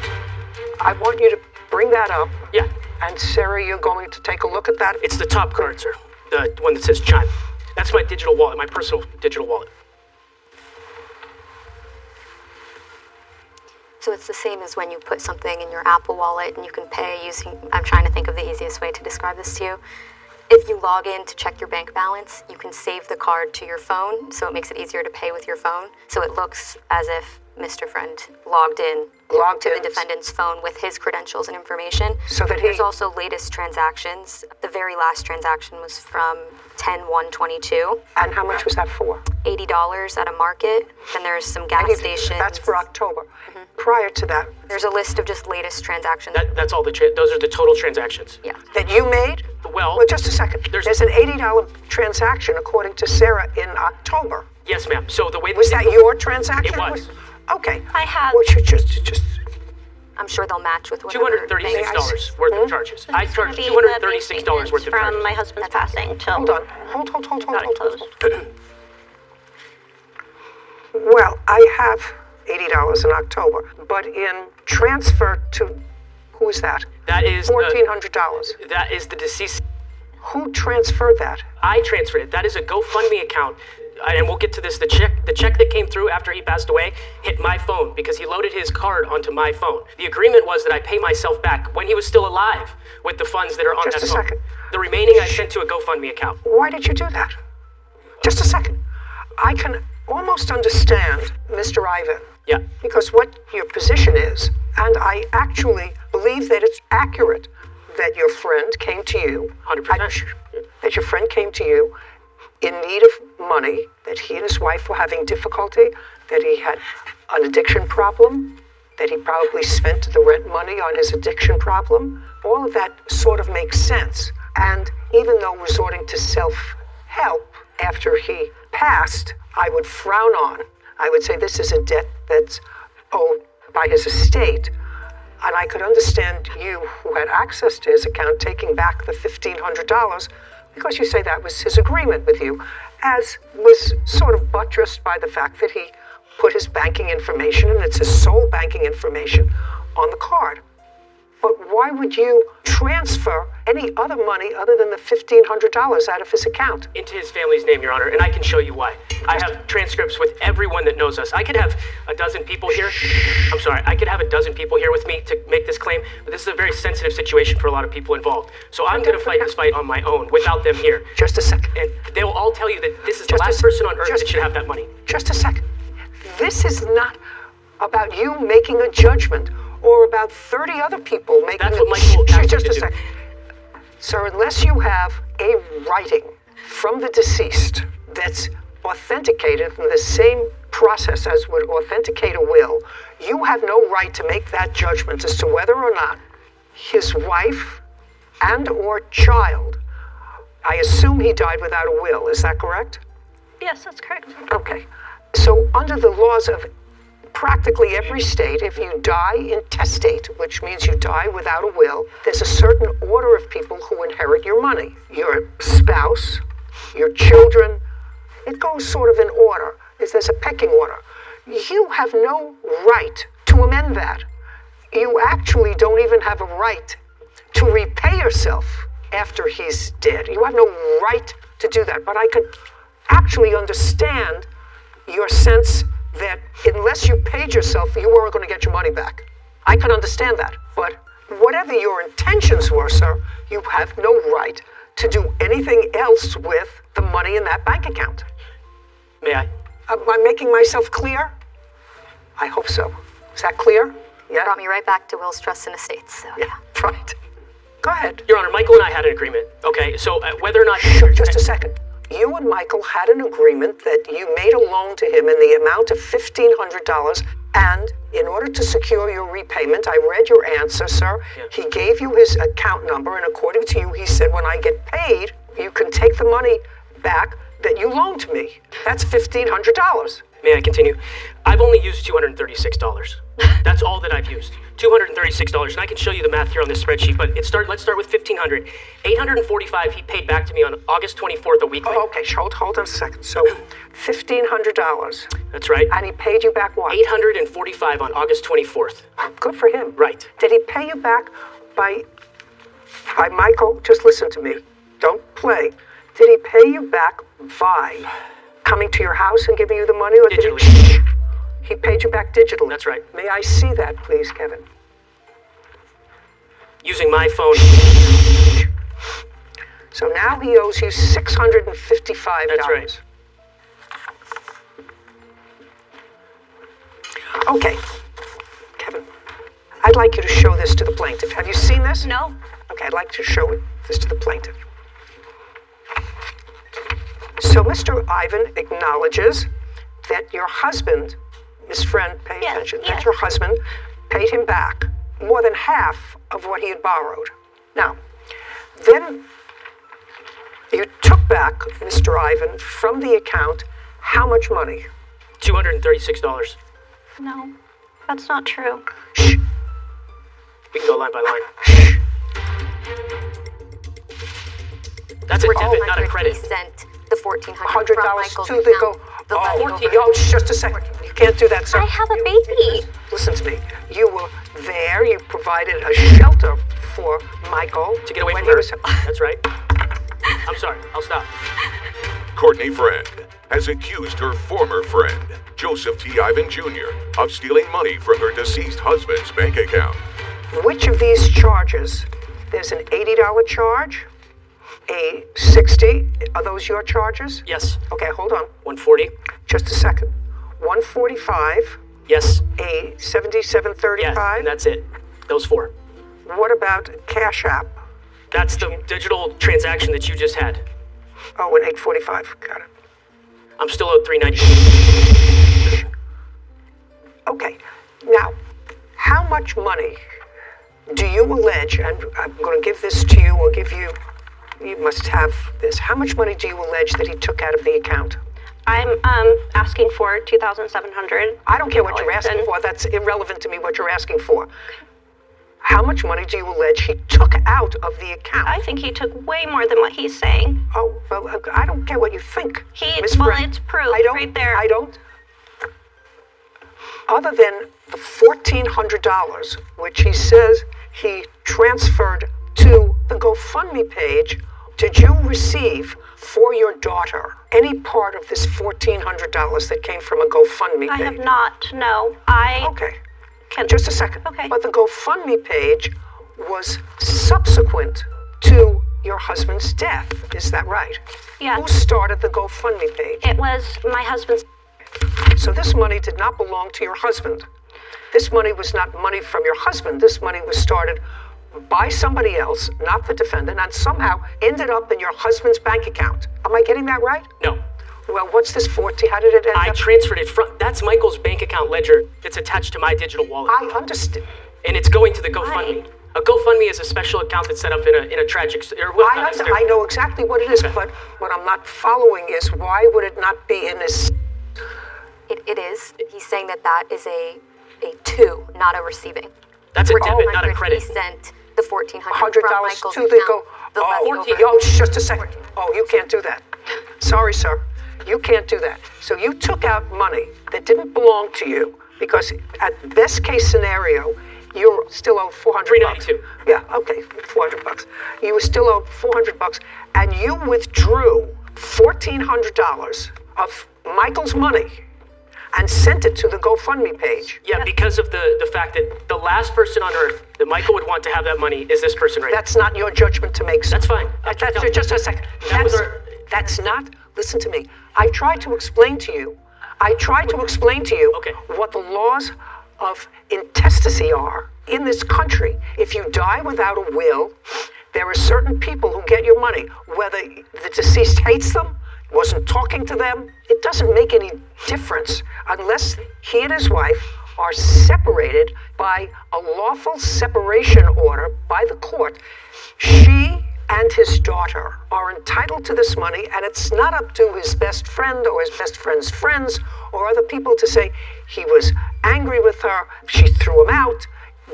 I want you to bring that up. Yeah. And Sarah, you're going to take a look at that? It's the top card, sir. The one that says Chime. That's my digital wallet, my personal digital wallet. So it's the same as when you put something in your Apple Wallet and you can pay using, I'm trying to think of the easiest way to describe this to you. If you log in to check your bank balance, you can save the card to your phone, so it makes it easier to pay with your phone. So it looks as if Mr. Friend logged in to the defendant's phone with his credentials and information. So that There's also latest transactions. The very last transaction was from 10/1/22. And how much was that for? $80 at a market. Then there's some gas stations. That's for October. Prior to that, there's a list of just latest transactions. That's all those are the total transactions. Yeah. that you made? Well, Just a second. There's an $80 transaction, according to Sarah, in October. Yes, ma'am. So the way Was that your transaction? It was. Okay. I have. Well, just. I'm sure they'll match with whatever. $236 worth of charges. I charged It's $236 worth of from charges. my husband's passing till. Hold on. Hold. got it closed. Well, I have $80 in October, but in transfer to, who is that? That is $1,400. That is the deceased. Who transferred that? I transferred it. That is a GoFundMe account. And we'll get to this. The check that came through after he passed away hit my phone because he loaded his card onto my phone. The agreement was that I pay myself back when he was still alive with the funds that are on that phone. Just a second. The remaining I sent to a GoFundMe account. Why did you do that? Just a second. I can almost understand Mr. Ivan. Yeah. Because what your position is, and I actually believe that it's accurate that your friend came to you. 100%. That your friend came to you in need of money, that he and his wife were having difficulty, that he had an addiction problem, that he probably spent the rent money on his addiction problem. All of that sort of makes sense. And even though resorting to self-help after he passed, I would frown on. I would say this is a debt that's owed by his estate. And I could understand you, who had access to his account, taking back the $1,500 because you say that was his agreement with you, as was sort of buttressed by the fact that he put his banking information, and it's his sole banking information, on the card. But why would you transfer any other money other than the $1,500 out of his account? Into his family's name, Your Honor, and I can show you why. I have transcripts with everyone that knows us. I could have a dozen people here. I'm sorry, I could have a dozen people here with me to make this claim, but this is a very sensitive situation for a lot of people involved. So I'm going to fight this fight on my own without them here. Just a second. And they will all tell you that this is the last person on earth that should have that money. Just a second. This is not about you making a judgment or about 30 other people making That's what Michael asked just me a to do. second. Sir, unless you have a writing from the deceased that's authenticated in the same process as would authenticate a will, you have no right to make that judgment as to whether or not his wife and or child, I assume he died without a will, is that correct? Yes, that's correct. Okay. So under the laws of practically every state, if you die intestate, which means you die without a will, there's a certain order of people who inherit your money. Your spouse, your children, it goes sort of in order. There's a pecking order. You have no right to amend that. You actually don't even have a right to repay yourself after he's dead. You have no right to do that. But I could actually understand your sense that unless you paid yourself, you weren't going to get your money back. I can understand that. But whatever your intentions were, sir, you have no right to do anything else with the money in that bank account. May I? Am I making myself clear? I hope so. Is that clear? Yeah? Brought me right back to Will's Trust and Estates, so yeah. Right. Go ahead. Your Honor, Michael and I had an agreement, okay? So whether or not... Sure, just a second. You and Michael had an agreement that you made a loan to him in the amount of $1,500, and in order to secure your repayment, I read your answer, sir. Yeah. He gave you his account number, and according to you, he said, when I get paid, you can take the money back that you loaned to me. That's $1,500. May I continue? I've only used $236. That's all that I've used. $236, and I can show you the math here on this spreadsheet, but let's start with $1,500. $845 he paid back to me on August 24th, a week later. Oh, okay, hold on a second. So, $1,500. That's right. And he paid you back what? $845 on August 24th. Good for him. Right. Did he pay you back by By Michael, just listen to me. Don't play. Did he pay you back by coming to your house and giving you the money? Or Digitally. He paid you back digitally? That's right. May I see that, please, Kevin? Using my phone. So now he owes you $655. That's right. Okay. Kevin, I'd like you to show this to the plaintiff. Have you seen this? No. Okay, I'd like to show this to the plaintiff. So Mr. Ivan acknowledges that your husband, Miss Friend, pay attention, that your husband paid him back more than half of what he had borrowed. Now, then you took back, Mr. Ivan, from the account, how much money? $236. No, that's not true. Shh. We can go line by line. That's a debit, not a credit. He sent the $1,400 $100 from Michael's to the go. account. Just a second. You can't do that, sir. I have a baby. Listen to me. You were there. You provided a shelter for Michael To get away when from he her. was. That's right. I'm sorry. I'll stop. Courtney Friend has accused her former friend, Joseph T. Ivan Jr., of stealing money from her deceased husband's bank account. Which of these charges? There's an $80 charge, a $60. Are those your charges? Yes. Okay, hold on. 140. Just a second. 145. Yes. A 7735. Yes, and that's it. Those four. What about Cash App? That's the digital transaction that you just had. Oh, an 845. Got it. I'm still owed $390. Okay. Now, how much money do you allege, and I'm going to give this to you, or give you, you must have this. How much money do you allege that he took out of the account? I'm asking for $2,700. I don't care what you're asking for. That's irrelevant to me what you're asking for. How much money do you allege he took out of the account? I think he took way more than what he's saying. Oh, well, I don't care what you think. It's proof right there. I don't. Other than the $1,400, which he says he transferred to the GoFundMe page, did you receive for your daughter any part of this $1,400 that came from a GoFundMe page? I have not, no. Okay. Just a second. Okay. But the GoFundMe page was subsequent to your husband's death. Is that right? Yeah. Who started the GoFundMe page? It was my husband's. So this money did not belong to your husband. This money was not money from your husband. This money was started by somebody else, not the defendant, and somehow ended up in your husband's bank account. Am I getting that right? No. Well, what's this 14? How did it end I up? transferred it from. That's Michael's bank account ledger that's attached to my digital wallet. I understand. And it's going to the GoFundMe. A GoFundMe is a special account that's set up in a tragic. I know exactly what it is, but what I'm not following is why would it not be in this? It is. He's saying that is a to, not a receiving. That's a debit, not a credit. He sent the $1,400 $100 from Michael's to the account. just a second. Oh, you can't do that. Sorry, sir. You can't do that. So you took out money that didn't belong to you because at best case scenario, you're still owed $400. $392. Yeah, okay, $400. You were still owed $400, and you withdrew $1,400 of Michael's money and sent it to the GoFundMe page. Yeah, because of the fact that the last person on earth that Michael would want to have that money is this person right now. That's not your judgment to make, sir. That's fine. Just a second. That's not, listen to me. I tried to explain to you what the laws of intestacy are in this country. If you die without a will, there are certain people who get your money, whether the deceased hates them, wasn't talking to them, it doesn't make any difference unless he and his wife are separated by a lawful separation order by the court. She and his daughter are entitled to this money, and it's not up to his best friend or his best friend's friends or other people to say he was angry with her, she threw him out.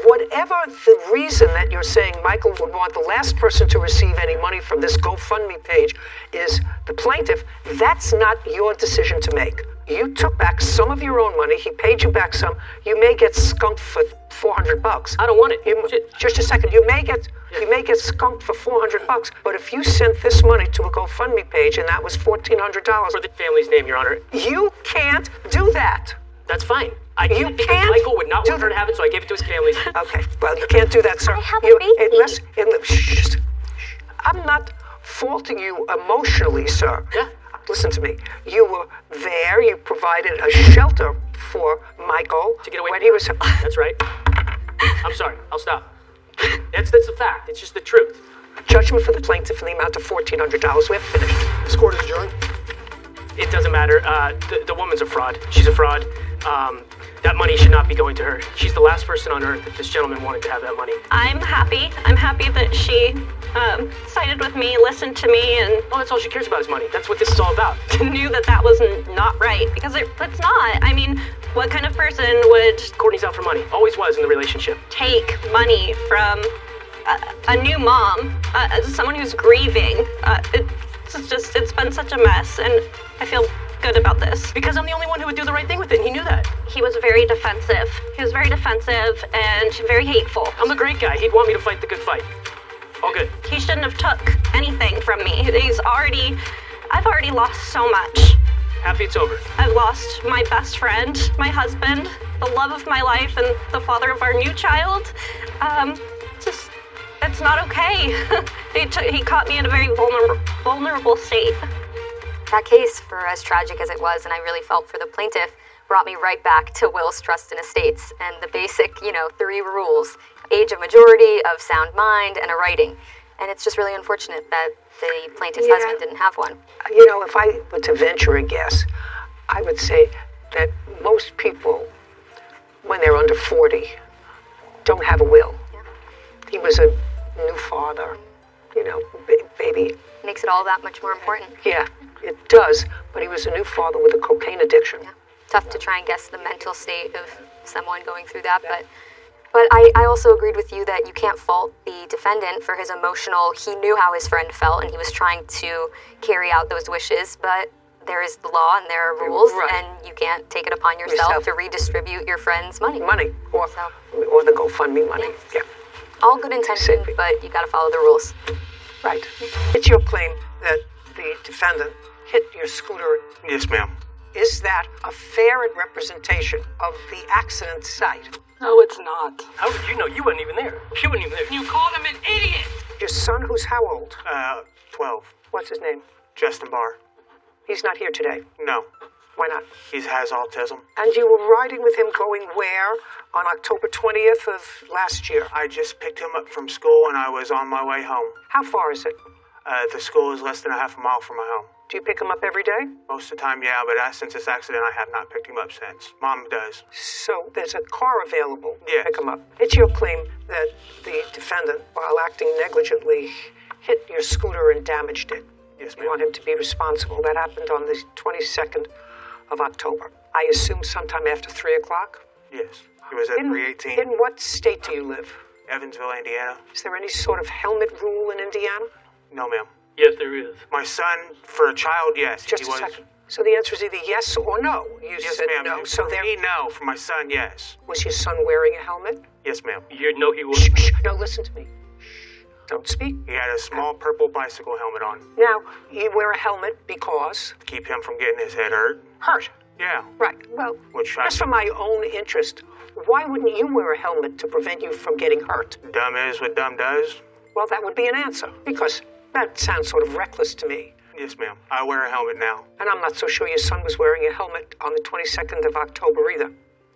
Whatever the reason that you're saying Michael would want the last person to receive any money from this GoFundMe page is the plaintiff, that's not your decision to make. You took back some of your own money, he paid you back some, you may get skunked for $400. I don't want it. Just a second, you may get You may get skunked for $400, but if you sent this money to a GoFundMe page and that was $1,400 For the family's name, Your Honor. you can't do that. That's fine. I did You it because can't Michael would not do want her to have it, so I gave it to his family. Okay, well, you can't do that, sir. I have a baby. Shh. I'm not faulting you emotionally, sir. Yeah. Listen to me. You were there. You provided a shelter for Michael To get away when from he was. That's right. I'm sorry. I'll stop. That's a fact. It's just the truth. Judgment for the plaintiff in the amount of $1,400. We're finished. This court is adjourned. It doesn't matter. The woman's a fraud. She's a fraud. That money should not be going to her. She's the last person on earth if this gentleman wanted to have that money. I'm happy. I'm happy that she sided with me, listened to me, and Well, that's all she cares about is money. That's what this is all about. knew that that was not right, because it's not. I mean, what kind of person would Courtney's out for money. Always was in the relationship. take money from a new mom, someone who's grieving? It's been such a mess, and I feel good about this. Because I'm the only one who would do the right thing with it, and he knew that. He was very defensive. He was very defensive and very hateful. I'm the great guy. He'd want me to fight the good fight. All good. He shouldn't have took anything from me. I've already lost so much. Happy it's over. I've lost my best friend, my husband, the love of my life, and the father of our new child. It's not okay. He caught me in a very vulnerable state. That case, for as tragic as it was, and I really felt for the plaintiff, brought me right back to wills, trust, and estates, and the basic, 3 rules: age of majority, of sound mind, and a writing. And it's just really unfortunate that the plaintiff's husband didn't have one. If I were to venture a guess, I would say that most people, when they're under 40, don't have a will. Yeah. He was a new father, baby. Makes it all that much more important. Yeah, it does, but he was a new father with a cocaine addiction. Yeah. Tough to try and guess the mental state of someone going through that, but I also agreed with you that you can't fault the defendant for his emotional. He knew how his friend felt, and he was trying to carry out those wishes, but there is the law and there are rules, and you can't take it upon yourself to redistribute your friend's money. Or the GoFundMe money. Yeah. All good intention, but you got to follow the rules. Right. It's your claim that the defendant hit your scooter. Yes, ma'am. Is that a fair representation of the accident site? No, it's not. How did you know? You weren't even there. You weren't even there. You called him an idiot. Your son, who's how old? 12. What's his name? Justin Barr. He's not here today. No, Why not? he has autism. And you were riding with him going where on October 20th of last year? I just picked him up from school and I was on my way home. How far is it? The school is less than a half a mile from my home. Do you pick him up every day? Most of the time, yeah, but since this accident, I have not picked him up since. Mom does. So there's a car available to Yes. pick him up. It's your claim that the defendant, while acting negligently, hit your scooter and damaged it. Yes, You want him to be responsible. That happened on the 22nd of October. I assume sometime after 3 o'clock? Yes. He was at 318. In what state do you live? Evansville, Indiana. Is there any sort of helmet rule in Indiana? No, ma'am. Yes, there is. My son, for a child, yes. Just he a was. second. So the answer is either yes or no. You Yes, said ma'am. no. So for there me, no. For my son, yes. was your son wearing a helmet? Yes, ma'am. You know he was. Shh. No, listen to me. Shh. Don't speak. He had a small purple bicycle helmet on Now, you wear a helmet because to keep him from getting his head hurt. hurt. Yeah. Right. Well, Which just for my own interest, why wouldn't you wear a helmet to prevent you from getting hurt? Dumb is what dumb does. Well, that would be an answer, because that sounds sort of reckless to me. Yes, ma'am. I wear a helmet now. And I'm not so sure your son was wearing a helmet on the 22nd of October either,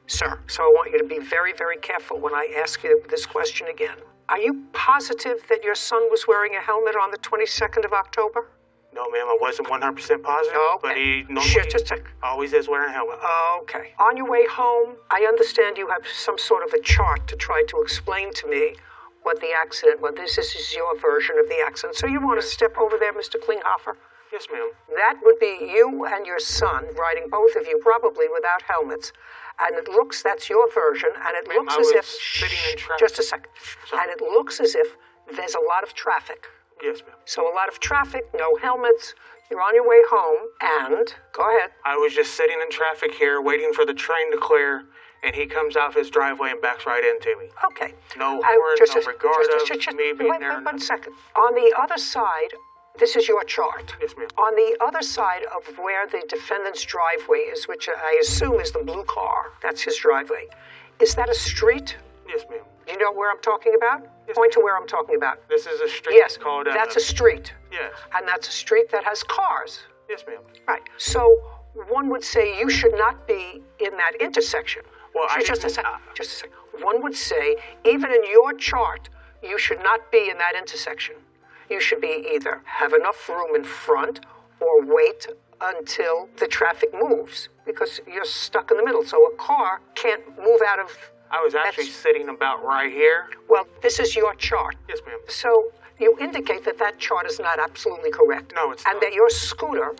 sir. So I want you to be very, very careful when I ask you this question again. Are you positive that your son was wearing a helmet on the 22nd of October? No, ma'am. I wasn't 100% positive, but he normally Just a sec. always is wearing a helmet. Okay. On your way home, I understand you have some sort of a chart to try to explain to me what the accident was. This is your version of the accident. So you want to step over there, Mr. Klinghoffer? Yes, ma'am. That would be you and your son riding, both of you, probably without helmets. And it looks, that's your version, and it looks I as was if... sitting in traffic. Just a second. Sorry. And it looks as if there's a lot of traffic. Yes, ma'am. So a lot of traffic, no helmets. You're on your way home, and go ahead. I was just sitting in traffic here, waiting for the train to clear, and he comes out his driveway and backs right into me. Okay. No horn, no regard of me being there. Wait 1 second. On the other side, this is your chart. Yes, ma'am. On the other side of where the defendant's driveway is, which I assume is the blue car, that's his driveway, is that a street? Yes, ma'am. Do you know where I'm talking about? Yes, Point to where I'm talking about. This is a street Yes, called... that's a street. Yes. And that's a street that has cars. Yes, ma'am. Right. So one would say you should not be in that intersection. Well, Just a second. One would say, even in your chart, you should not be in that intersection. You should be either have enough room in front or wait until the traffic moves, because you're stuck in the middle. So a car can't move out of... I was actually sitting about right here. Well, this is your chart. Yes, ma'am. So you indicate that that chart is not absolutely correct. No, it's and not. That your scooter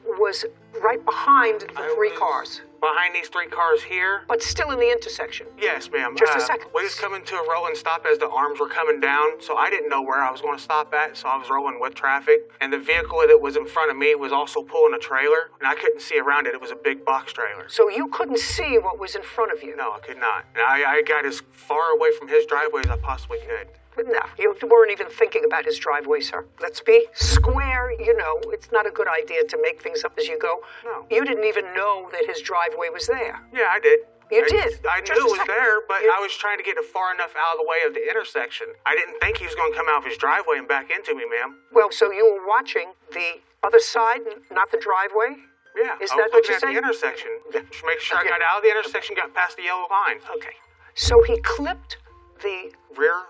was right behind the three cars. Behind these three cars here. But still in the intersection. Yes, ma'am. Just a second. We was coming to a rolling stop as the arms were coming down, so I didn't know where I was going to stop at, so I was rolling with traffic. And the vehicle that was in front of me was also pulling a trailer, and I couldn't see around it. It was a big box trailer. So you couldn't see what was in front of you? No, I could not. And I got as far away from his driveway as I possibly could. No, you weren't even thinking about his driveway, sir. Let's be square, it's not a good idea to make things up as you go. No. You didn't even know that his driveway was there. Yeah, I did. You did? I knew it was there, but I was trying to get it far enough out of the way of the intersection. I didn't think he was going to come out of his driveway and back into me, ma'am. Well, so you were watching the other side, not the driveway? Yeah, Is I that was what looking you're at saying? the intersection. Just make sure I got out of the intersection, got past the yellow line. Okay. So he clipped the... rear,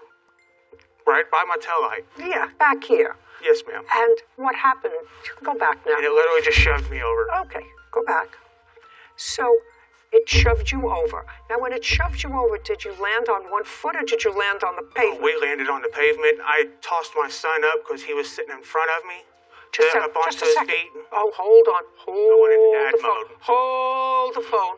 right by my taillight. Yeah, back here. Yes, ma'am. And what happened? Go back now. And it literally just shoved me over. Okay, go back. So it shoved you over. Now, when it shoved you over, did you land on one foot or did you land on the pavement? We landed on the pavement. I tossed my son up because he was sitting in front of me. Just up onto his feet. Oh, hold on. Hold into dad the phone. mode. Hold the phone.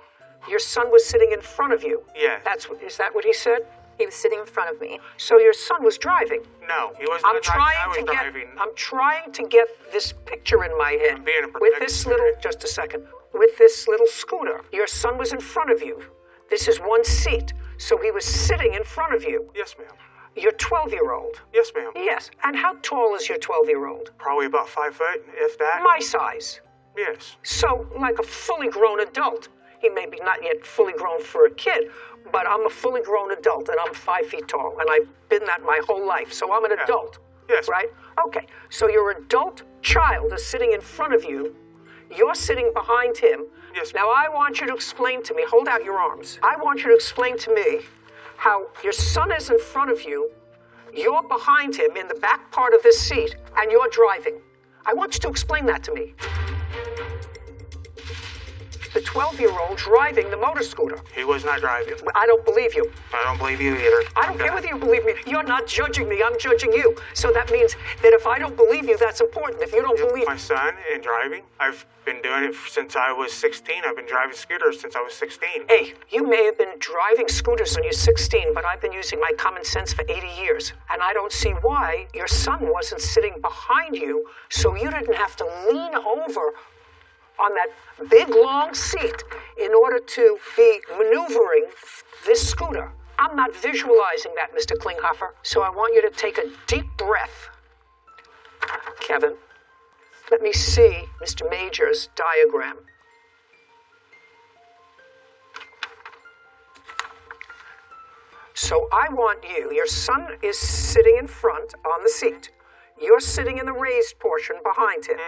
Your son was sitting in front of you. Yes. Is that what he said? He was sitting in front of me. So your son was driving. No, he was not driving. I was driving. I'm trying to get this picture in my head. I'm being a with this little, just a second, with this little scooter. Your son was in front of you. This is one seat. So he was sitting in front of you. Yes, ma'am. Your 12-year-old. Yes, ma'am. Yes. And how tall is your 12-year-old? Probably about 5 foot, if that. My size. Yes. So, like a fully grown adult. He may be not yet fully grown for a kid, but I'm a fully grown adult, and I'm 5 feet tall, and I've been that my whole life, so I'm an adult. Yes. Right? Okay, so your adult child is sitting in front of you, you're sitting behind him. Yes. Now I want you to explain to me, hold out your arms. I want you to explain to me how your son is in front of you, you're behind him in the back part of this seat, and you're driving. I want you to explain that to me. The 12-year-old driving the motor scooter. He was not driving. I don't believe you. I don't believe you either. I don't care whether you believe me. You're not judging me. I'm judging you. So that means that if I don't believe you, that's important. If you don't believe my son in driving, I've been doing it since I was 16. I've been driving scooters since I was 16. Hey, you may have been driving scooters when you're 16, but I've been using my common sense for 80 years. And I don't see why your son wasn't sitting behind you so you didn't have to lean over on that big, long seat in order to be maneuvering this scooter. I'm not visualizing that, Mr. Klinghoffer, so I want you to take a deep breath. Kevin, let me see Mr. Major's diagram. So I want you, your son is sitting in front on the seat. You're sitting in the raised portion behind him.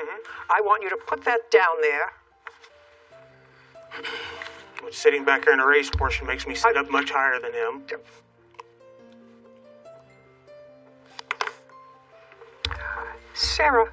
I want you to put that down there. Sitting back there in the raised portion makes me sit up much higher than him. Sarah,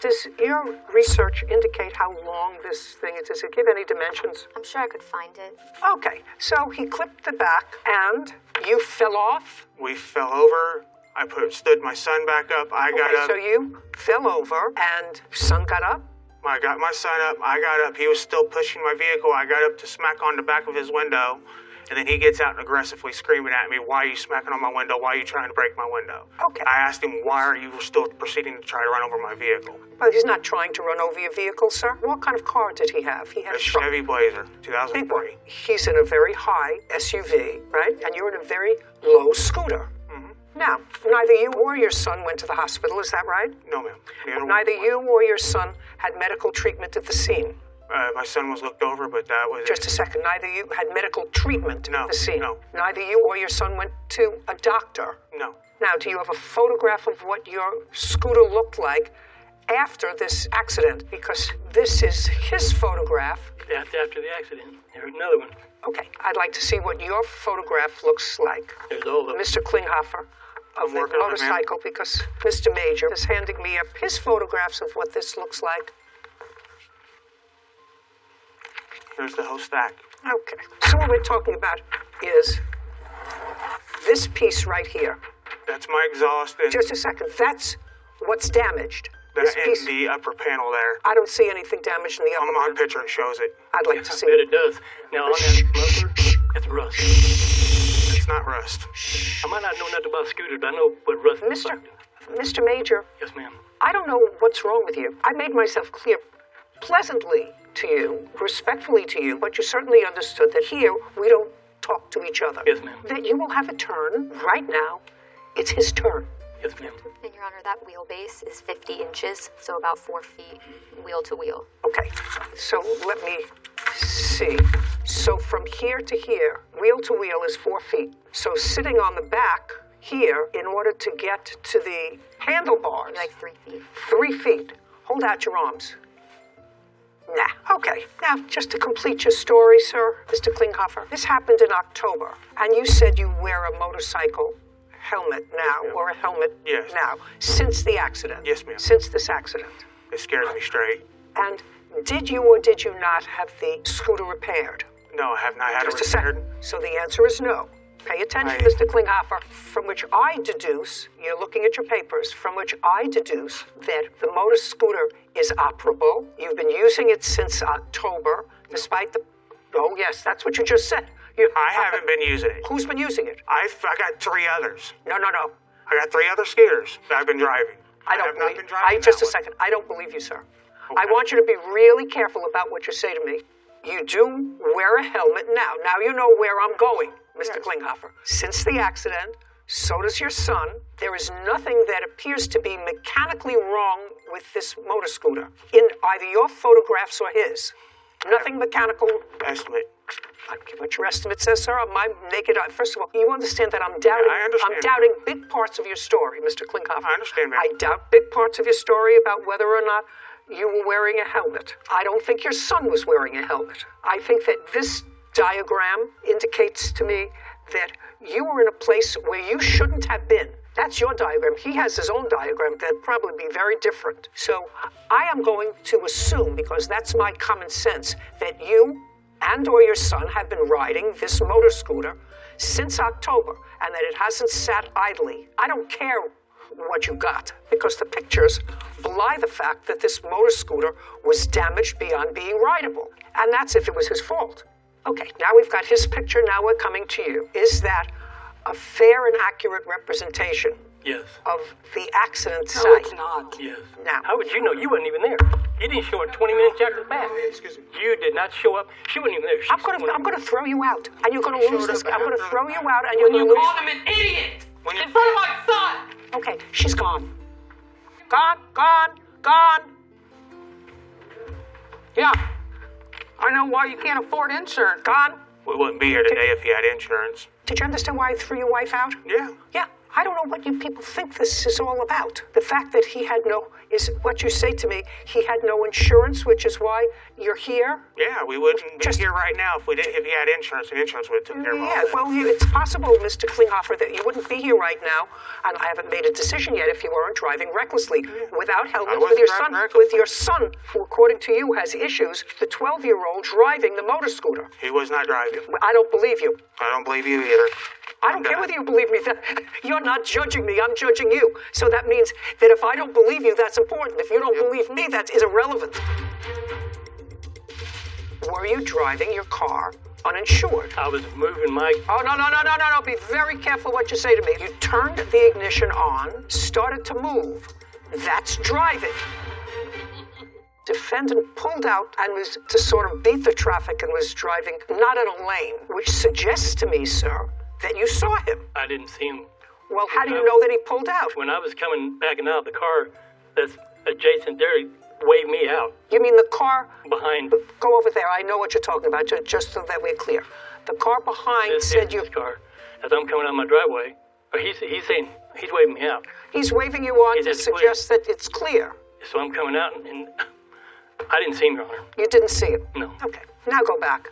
does your research indicate how long this thing is? Does it give any dimensions? I'm sure I could find it. Okay, so he clipped the back and you fell off? We fell over. I stood my son back up. I got up. So you fell over and son got up? I got my son up. I got up. He was still pushing my vehicle. I got up to smack on the back of his window. And then he gets out and aggressively screaming at me, why are you smacking on my window? Why are you trying to break my window? Okay. I asked him, why are you still proceeding to try to run over my vehicle? Well, he's not trying to run over your vehicle, sir. What kind of car did he have? He had A Chevy Blazer, 2003. He's in a very high SUV, right? And you're in a very low scooter. Now, neither you or your son went to the hospital, is that right? No, ma'am. Neither you or your son had medical treatment at the scene. My son was looked over, but that was Just a second. Neither you had medical treatment at the scene. No. Neither you or your son went to a doctor. No. Now, do you have a photograph of what your scooter looked like after this accident? Because this is his photograph. That's after the accident. There's another one. Okay, I'd like to see what your photograph looks like. There's all of them. Mr. Klinghofer of the working on it, ma'am. motorcycle, because Mr. Major is handing me up his photographs of what this looks like. Here's the whole stack. Okay, so what we're talking about is this piece right here. That's my exhaust and Just a second, that's what's damaged. that This piece, the upper panel there. I don't see anything damaged in the On upper my part. picture, it shows it. I'd like to see Bet it. it does. Now, on that muffler, that's rust. It's not rust. I might not know nothing about scooters, but I know what rust is. Mr. Major, Yes, ma'am. I don't know what's wrong with you. I made myself clear pleasantly to you, respectfully to you, but you certainly understood that here we don't talk to each other. Yes, ma'am. That you will have a turn right now. It's his turn. Yes, ma'am. And Your Honor, that wheelbase is 50 inches, so about 4 feet wheel to wheel. Okay, so let me see. So from here to here, wheel to wheel is 4 feet. So sitting on the back here, in order to get to the handlebars, Like 3 feet. 3 feet. Hold out your arms. Nah, okay. Now, just to complete your story, sir, Mr. Klinghofer, this happened in October, and you said you wear a motorcycle helmet now, or a helmet Yes. now, since the accident. Yes, ma'am. Since this accident. It scares me straight. And did you or did you not have the scooter repaired? No, I have not had Just it a second. repaired. So the answer is no. Pay attention, Mr. Klinghofer, from which I deduce, you're looking at your papers, from which I deduce that the motor scooter is operable. You've been using it since October, despite the... Oh, yes, that's what you just said. I haven't been using it. Who's been using it? I got 3 others. No. I got 3 other scooters that I've been driving. I don't have believe... not been driving Just that a second. I don't believe you, sir. Okay. I want you to be really careful about what you say to me. You do wear a helmet now. Now you know where I'm going, Mr. Klinghofer. Since the accident, so does your son. There is nothing that appears to be mechanically wrong with this motor scooter in either your photographs or his. Nothing mechanical. Estimate. I don't care what your estimate says, sir. My naked eye. First of all, you understand that I'm doubting. I understand. I'm doubting big parts of your story, Mr. Klinghofer. I understand, ma'am. I doubt big parts of your story about whether or not you were wearing a helmet. I don't think your son was wearing a helmet. I think that this diagram indicates to me that you were in a place where you shouldn't have been. That's your diagram. He has his own diagram that'd probably be very different. So I am going to assume, because that's my common sense, that you and or your son have been riding this motor scooter since October and that it hasn't sat idly. I don't care what you got, because the pictures belie the fact that this motor scooter was damaged beyond being rideable. And that's if it was his fault. Okay, now we've got his picture, now we're coming to you. Is that a fair and accurate representation Yes. of the accident site? No, it's not. Yes. Now, How would you know? You wasn't even there. You didn't show up 20 minutes after the fact. Excuse me. You did not show up. She wasn't even there. I'm gonna throw you out, and you're gonna lose this. I'm gonna throw you out, and When you're gonna you lose. called him an idiot in front of my son. Okay, she's gone. Gone. Yeah. I know why you can't afford insurance. Gone. We wouldn't be here today if he had insurance. Did you understand why I threw your wife out? Yeah. Yeah. I don't know what you people think this is all about. The fact that he had no, is what you say to me, he had no insurance, which is why you're here? Yeah, we wouldn't be here right now if he had insurance, and insurance would have taken care of all Yeah, that. well, it's possible, Mr. Klinghofer, that you wouldn't be here right now, and I haven't made a decision yet if you weren't driving recklessly, without helmets, with your son, who according to you has issues, the 12-year-old driving the motor scooter. He was not driving. I don't believe you. I don't believe you either. I don't care whether you believe me. You're not judging me. I'm judging you. So that means that if I don't believe you, that's important. If you don't believe me, that is irrelevant. Were you driving your car uninsured. I was moving my... Oh, no. Be very careful what you say to me. You turned the ignition on, started to move. That's driving. Defendant pulled out and was to sort of beat the traffic and was driving not in a lane, which suggests to me, sir, that you saw him. I didn't see him. Well, how do you know that he pulled out? When I was backing out of the car that's adjacent there, he waved me out. You mean the car? Behind. Go over there. I know what you're talking about, just so that we're clear. The car behind said you... This car, as I'm coming out my driveway, he's saying, he's waving me out. He's waving you on to suggest that it's clear. So I'm coming out, and I didn't see him, Your Honor. You didn't see him? No. Okay, now go back.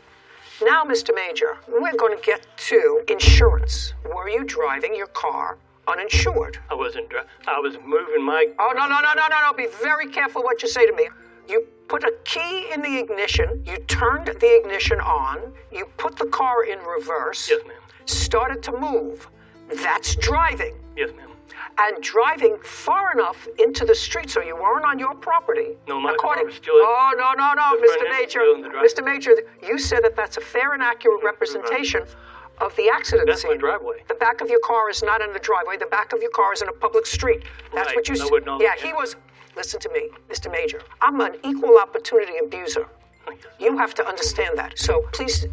Now, Mr. Major, we're going to get to insurance. Were you driving your car uninsured? I wasn't driving. I was moving my... Oh, no. Be very careful what you say to me. You put a key in the ignition. You turned the ignition on. You put the car in reverse. Yes, ma'am. Started to move. That's driving. Yes, ma'am. And driving far enough into the street so you weren't on your property. No, my car was still... Oh, no, Mr. Major. Mr. Major, you said that that's a fair and accurate representation of the accident That's scene. my driveway. The back of your car is not in the driveway. The back of your car is in a public street. That's Right, what you I said. would know Yeah, that. he was... Listen to me, Mr. Major. I'm an equal opportunity abuser. You have to understand that. So please,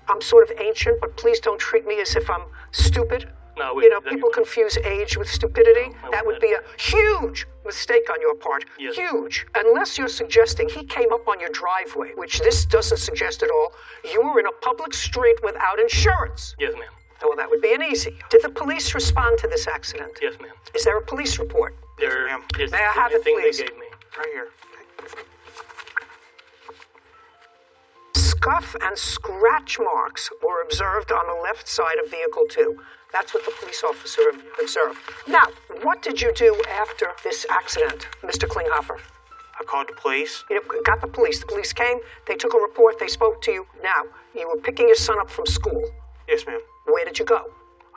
I'm sort of ancient, but please don't treat me as if I'm stupid. No, people confuse age with stupidity. That would be a huge mistake on your part. Yes. Huge. Unless you're suggesting he came up on your driveway, which this doesn't suggest at all. You were in a public street without insurance. Yes, ma'am. Well, that would be an easy. Did the police respond to this accident? Yes, ma'am. Is there a police report? There is May I have it, thing please? they gave me. Right here. Scuff and scratch marks were observed on the left side of vehicle 2. That's what the police officer observed. Now, what did you do after this accident, Mr. Klinghoffer? I called the police. You got the police. The police came, they took a report, they spoke to you. Now, you were picking your son up from school. Yes, ma'am. Where did you go?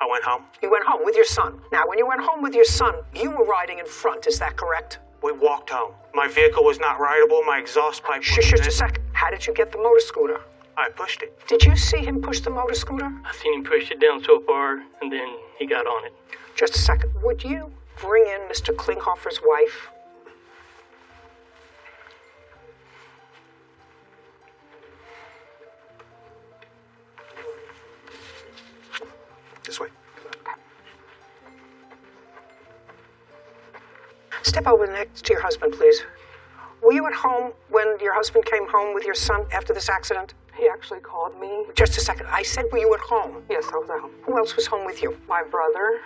I went home. You went home with your son. Now, when you went home with your son, you were riding in front, is that correct? We walked home. My vehicle was not rideable. My exhaust pipe was... Just a sec. How did you get the motor scooter? I pushed it. Did you see him push the motor scooter? I seen him push it down so far, and then he got on it. Just a second. Would you bring in Mr. Klinghoffer's wife? This way. Step over next to your husband, please. Were you at home when your husband came home with your son after this accident? He actually called me. Just a second. I said, were you at home? Yes, I was at home. Who else was home with you? My brother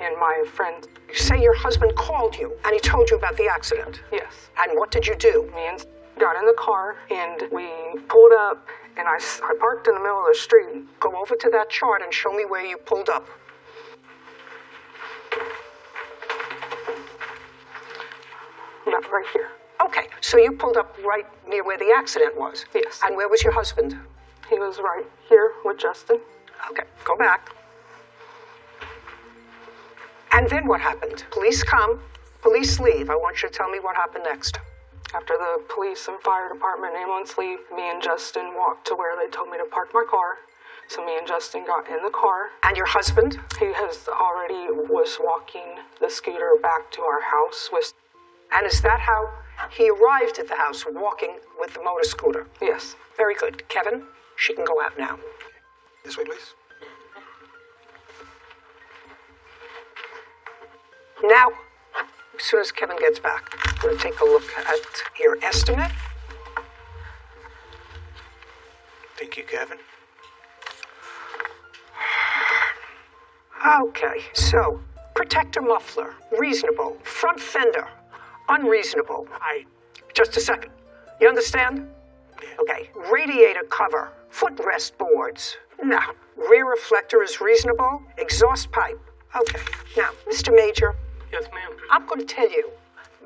and my friend. You say your husband called you and he told you about the accident? Yes. And what did you do? Me and got in the car and we pulled up and I parked in the middle of the street. Go over to that chart and show me where you pulled up. About right here. Okay, so you pulled up right near where the accident was? Yes. And where was your husband? He was right here with Justin. Okay, go back. And then what happened? Police come, police leave. I want you to tell me what happened next. After the police and fire department and ambulance leave, me and Justin walked to where they told me to park my car. So me and Justin got in the car. And your husband? He was walking the scooter back to our house with... And is that how he arrived at the house, walking with the motor scooter? Yes. Very good. Kevin, she can go out now. This way, please. Now, as soon as Kevin gets back, we're going to take a look at your estimate. Thank you, Kevin. Okay, so protector muffler, reasonable. Front fender, unreasonable. Just a second. You understand? Okay, radiator cover, footrest boards. Now, rear reflector is reasonable. Exhaust pipe. Okay, now, Mr. Major. Yes, ma'am. I'm going to tell you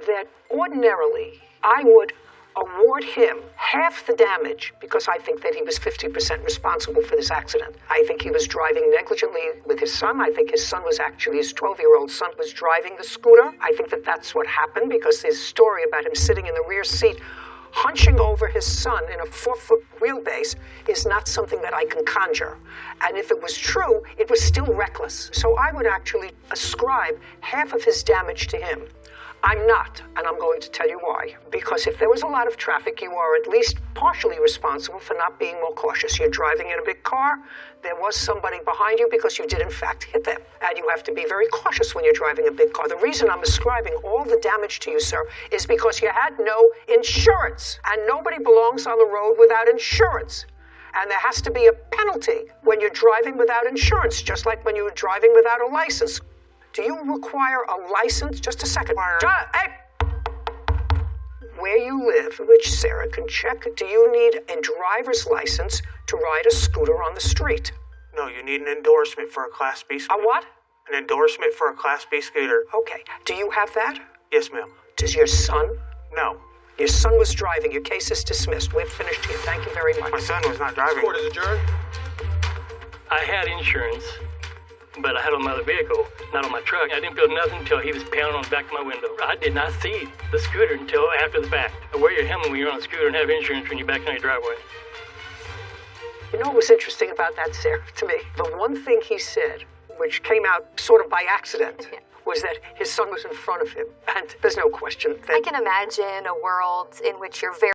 that ordinarily I would award him half the damage because I think that he was 50% responsible for this accident. I think he was driving negligently with his son. I think his 12-year-old son was driving the scooter. I think that that's what happened because his story about him sitting in the rear seat hunching over his son in a 4-foot wheelbase is not something that I can conjure. And if it was true, it was still reckless. So I would actually ascribe half of his damage to him. I'm not, and I'm going to tell you why. Because if there was a lot of traffic, you are at least partially responsible for not being more cautious. You're driving in a big car, there was somebody behind you because you did in fact hit them. And you have to be very cautious when you're driving a big car. The reason I'm ascribing all the damage to you, sir, is because you had no insurance. And nobody belongs on the road without insurance. And there has to be a penalty when you're driving without insurance, just like when you were driving without a license. Do you require a license? Just a second. Hey! Where you live, which Sarah can check, do you need a driver's license to ride a scooter on the street? No, you need an endorsement for a Class B scooter. A what? An endorsement for a Class B scooter. Okay. Do you have that? Yes, ma'am. Does your son? No. Your son was driving. Your case is dismissed. We've finished here. Thank you very much. My son was not driving. Court is adjourned. I had insurance, but I had it on my other vehicle, not on my truck. I didn't feel nothing until he was pounding on the back of my window. I did not see the scooter until after the fact. Wear your helmet when you're on a scooter and have insurance when you're back on your driveway. You know what was interesting about that, Sarah, to me? The one thing he said, which came out sort of by accident, was that his son was in front of him. And there's no question that... I can imagine a world in which you're very